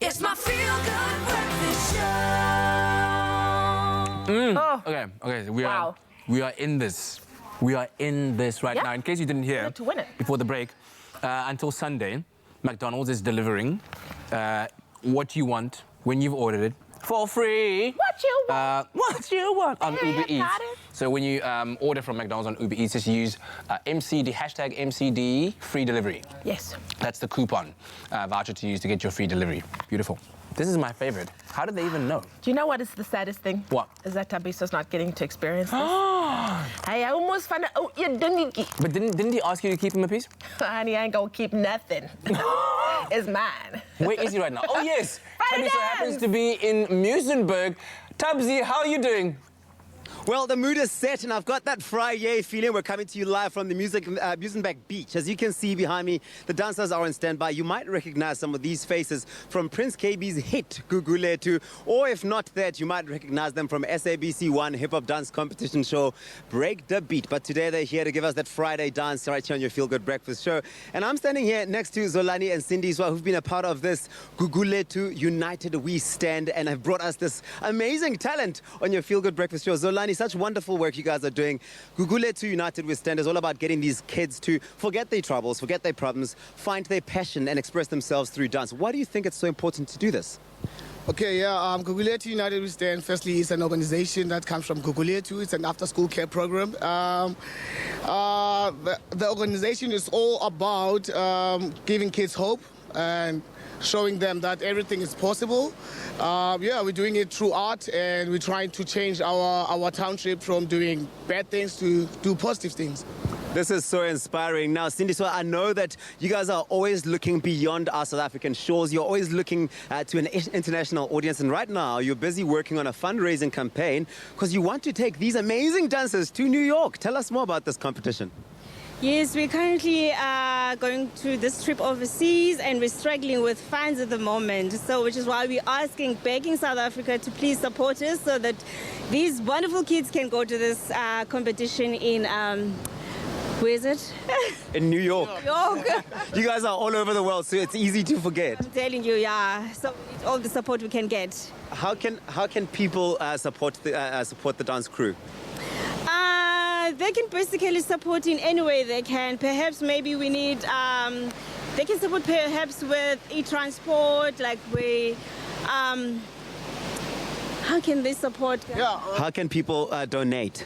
[SPEAKER 1] It's my feel-good breakfast show.
[SPEAKER 2] Okay, we are in this. We are in this right now. In case you didn't hear,
[SPEAKER 3] to win it.
[SPEAKER 2] before the break, until Sunday, McDonald's is delivering what you want when you've ordered it for free.
[SPEAKER 3] What you want?
[SPEAKER 2] What you want on Uber Eats.
[SPEAKER 3] got it.
[SPEAKER 2] So when you order from McDonald's on Uber Eats, just use MCD, hashtag MCD free delivery.
[SPEAKER 3] Yes.
[SPEAKER 2] That's the coupon voucher to use to get your free delivery. Beautiful. This is my favorite. How did they even know?
[SPEAKER 3] Do you know what is the saddest thing?
[SPEAKER 2] What?
[SPEAKER 3] Is that Tabiso's not getting to experience this. I almost found out, oh, you didn't.
[SPEAKER 2] But didn't he ask you to keep him a piece?
[SPEAKER 3] Honey, I ain't gonna keep nothing. It's mine.
[SPEAKER 2] Where is he right now? Oh, yes.
[SPEAKER 3] Friday
[SPEAKER 2] Tabiso happens to be in Muizenberg. Tabsy, how are you doing?
[SPEAKER 8] Well, the mood is set, and I've got that Friday feeling. We're coming to you live from the Muizenberg Beach. As you can see behind me, the dancers are on standby. You might recognize some of these faces from Prince KB's hit, Guguletu, or if not that, you might recognize them from SABC1 hip-hop dance competition show, Break the Beat. But today they're here to give us that Friday dance right here on your Feel Good Breakfast show. And I'm standing here next to Zolani and Cindy as well, who've been a part of this Guguletu United We Stand, and have brought us this amazing talent on your Feel Good Breakfast show. Zolani, such wonderful work you guys are doing. Guguletu United We Stand is all about getting these kids to forget their troubles, forget their problems, find their passion and express themselves through dance. Why do you think it's so important to do this?
[SPEAKER 13] Okay, yeah, Guguletu United We Stand, firstly, is an organization that comes from Guguletu. It's an after-school care program. The organization is all about giving kids hope and showing them that everything is possible. Yeah, we're doing it through art, and we're trying to change our township from doing bad things to do positive things.
[SPEAKER 8] This is so inspiring. Now, Cindy, so I know that you guys are always looking beyond our South African shores. You're always looking to an international audience. And right now, you're busy working on a fundraising campaign because you want to take these amazing dancers to New York. Tell us more about this competition.
[SPEAKER 18] Yes, we're currently going through this trip overseas, and we're struggling with funds at the moment. So, which is why we're begging South Africa to please support us so that these wonderful kids can go to this competition in, where is it?
[SPEAKER 8] In New York.
[SPEAKER 18] New York.
[SPEAKER 8] You guys are all over the world, so it's easy to forget.
[SPEAKER 18] I'm telling you, yeah. So we need all the support we can get.
[SPEAKER 8] How can people support the dance crew?
[SPEAKER 18] They can basically support in any way they can. Perhaps maybe we need, they can support perhaps with e-transport, like how can they support?
[SPEAKER 13] Yeah.
[SPEAKER 8] How can people donate?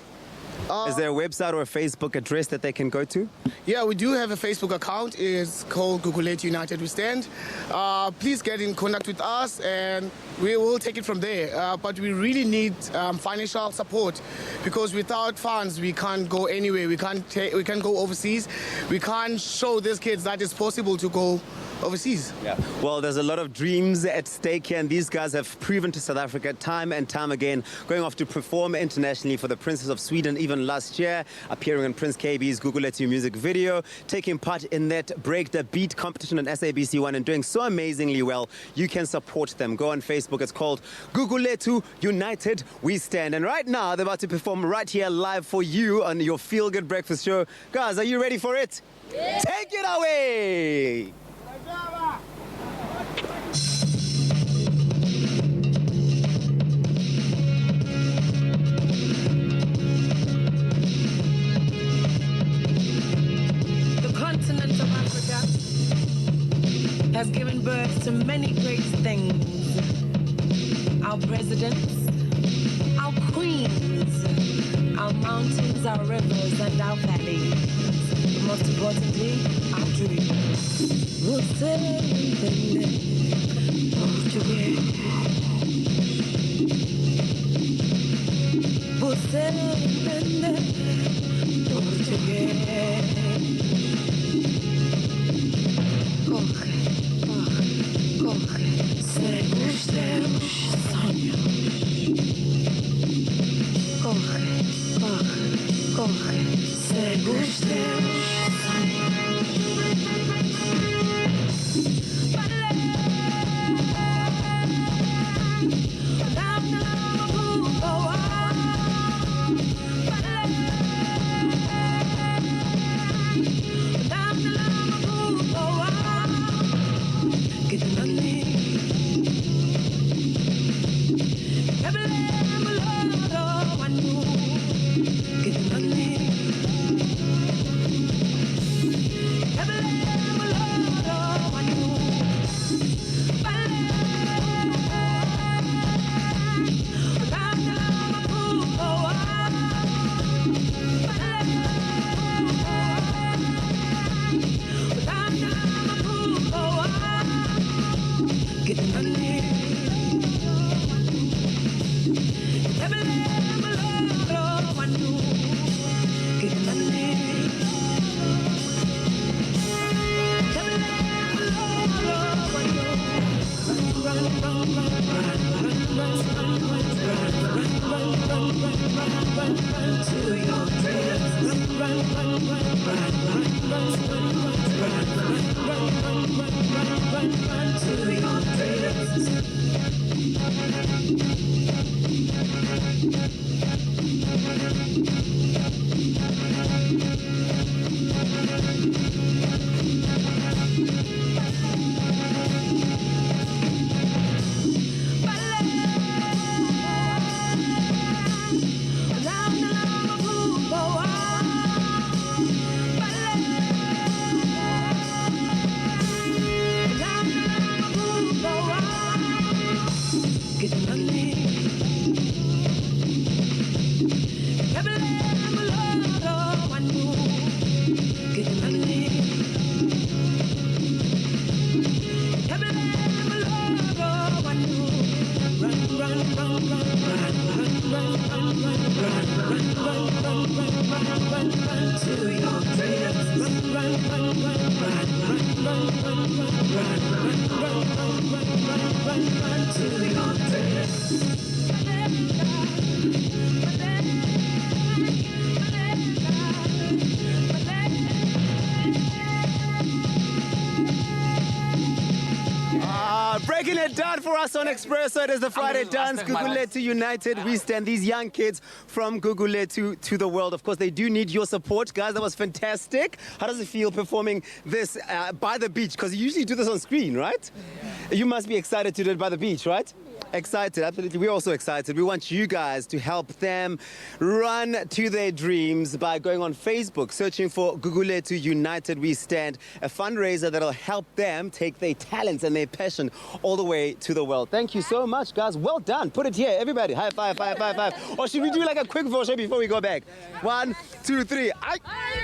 [SPEAKER 8] Is there a website or a Facebook address that they can go to?
[SPEAKER 13] Yeah, we do have a Facebook account. It's called Guguletu United We Stand. Please get in contact with us, and we will take it from there. But we really need financial support, because without funds, we can't go anywhere. We can't go overseas. We can't show these kids that it's possible to go overseas.
[SPEAKER 8] Yeah. Well, there's a lot of dreams at stake here, and these guys have proven to South Africa time and time again, going off to perform internationally for the Princes of Sweden even last year, appearing in Prince KB's Guguletu music video, taking part in that Break the Beat competition on SABC1, and doing so amazingly well. You can support them. Go on Facebook. It's called Guguletu United We Stand. And right now, they're about to perform right here live for you on your Feel Good Breakfast show. Guys, are you ready for it? Yeah. Take it away!
[SPEAKER 20] The continent of Africa has given birth to many great things. Our presidents, our queens, our mountains, our rivers, and our valleys. But most importantly, our dreams. Get money.
[SPEAKER 8] Breaking it down for us on Expresso. It is the Friday dance. Gugulethu United. We stand these young kids from Gugulethu to the world. Of course, they do need your support, guys. That was fantastic. How does it feel performing this by the beach? Because you usually do this on screen, right? You must be excited to do it by the beach, right? Excited, absolutely. We're also excited. We want you guys to help them run to their dreams by going on Facebook, searching for Gugulethu United We Stand, a fundraiser that'll help them take their talents and their passion all the way to the world. Thank you so much, guys. Well done. Put it here, everybody. High five, high five, high five. Or should we do like a quick photo before we go back? 1, 2, 3.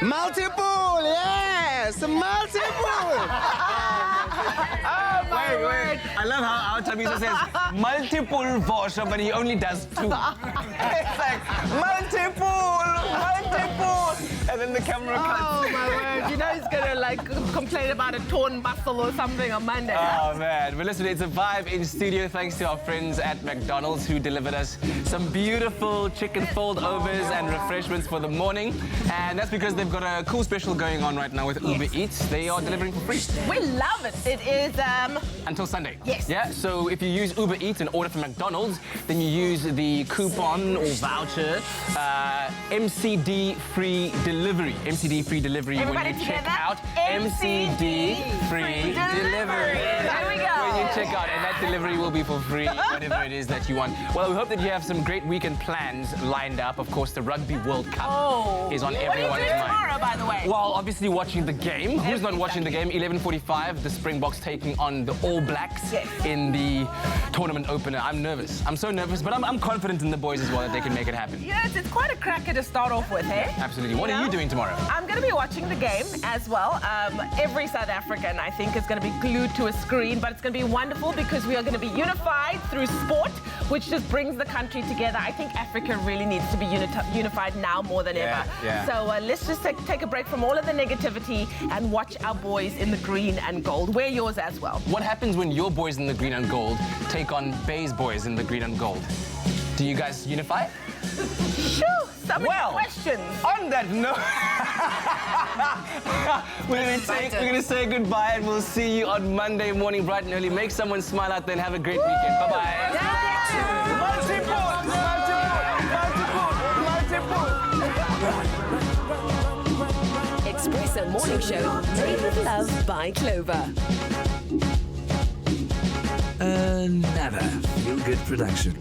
[SPEAKER 8] Multiple, yes, multiple.
[SPEAKER 2] Wait. I love how our Tabiso says multiple voucher, but he only does 2. It's like multiple, and then the camera cuts.
[SPEAKER 3] Oh my word! You know he's gonna like complain about a torn muscle or something on Monday.
[SPEAKER 2] Oh man! Well, listen, it's a vibe in studio. Thanks to our friends at McDonald's who delivered us some beautiful chicken fold-overs and refreshments for the morning, and that's because they've got a cool special going on right now with Uber Eats. They are delivering for free.
[SPEAKER 3] We love it. It is
[SPEAKER 2] until Sunday.
[SPEAKER 3] Yes.
[SPEAKER 2] Yeah. So if you use Uber Eats and order from McDonald's, then you use the coupon or voucher MCD free delivery. MCD free delivery.
[SPEAKER 3] Everybody
[SPEAKER 2] when you check
[SPEAKER 3] together?
[SPEAKER 2] out. MCD free delivery.
[SPEAKER 3] There we go.
[SPEAKER 2] When you check out, and that delivery will be for free, whatever it is that you want. Well, we hope that you have some great weekend plans lined up. Of course, the Rugby World Cup is on everyone's mind.
[SPEAKER 3] What are you doing tomorrow, by the way?
[SPEAKER 2] Well, obviously watching the game. Who's not watching the game? 11:45, the Springboks taking on the All Blacks in the tournament opener. I'm nervous. I'm so nervous, but I'm confident in the boys as well that they can make it happen.
[SPEAKER 3] Yes, it's quite a cracker to start off with, eh?
[SPEAKER 2] Absolutely. What are you doing tomorrow?
[SPEAKER 3] I'm going to be watching the game as well. Every South African, I think, is going to be glued to a screen, but it's going to be wonderful because we are going to be unified through sport, which just brings the country together. I think Africa really needs to be unified now more than ever.
[SPEAKER 2] Yeah.
[SPEAKER 3] So let's just take a break from all of the negativity and watch our boys in the green and gold. Wear yours as well.
[SPEAKER 2] What happens when your boys in the green and gold take on Bay's boys in the green and gold? Do you guys unify?
[SPEAKER 3] Sure. So many questions.
[SPEAKER 2] On that note, we're going to say goodbye and we'll see you on Monday morning bright and early. Make someone smile out there and have a great weekend. Bye-bye.
[SPEAKER 6] Expresso Morning Show, made with love by Clover.
[SPEAKER 4] Another feel-good production.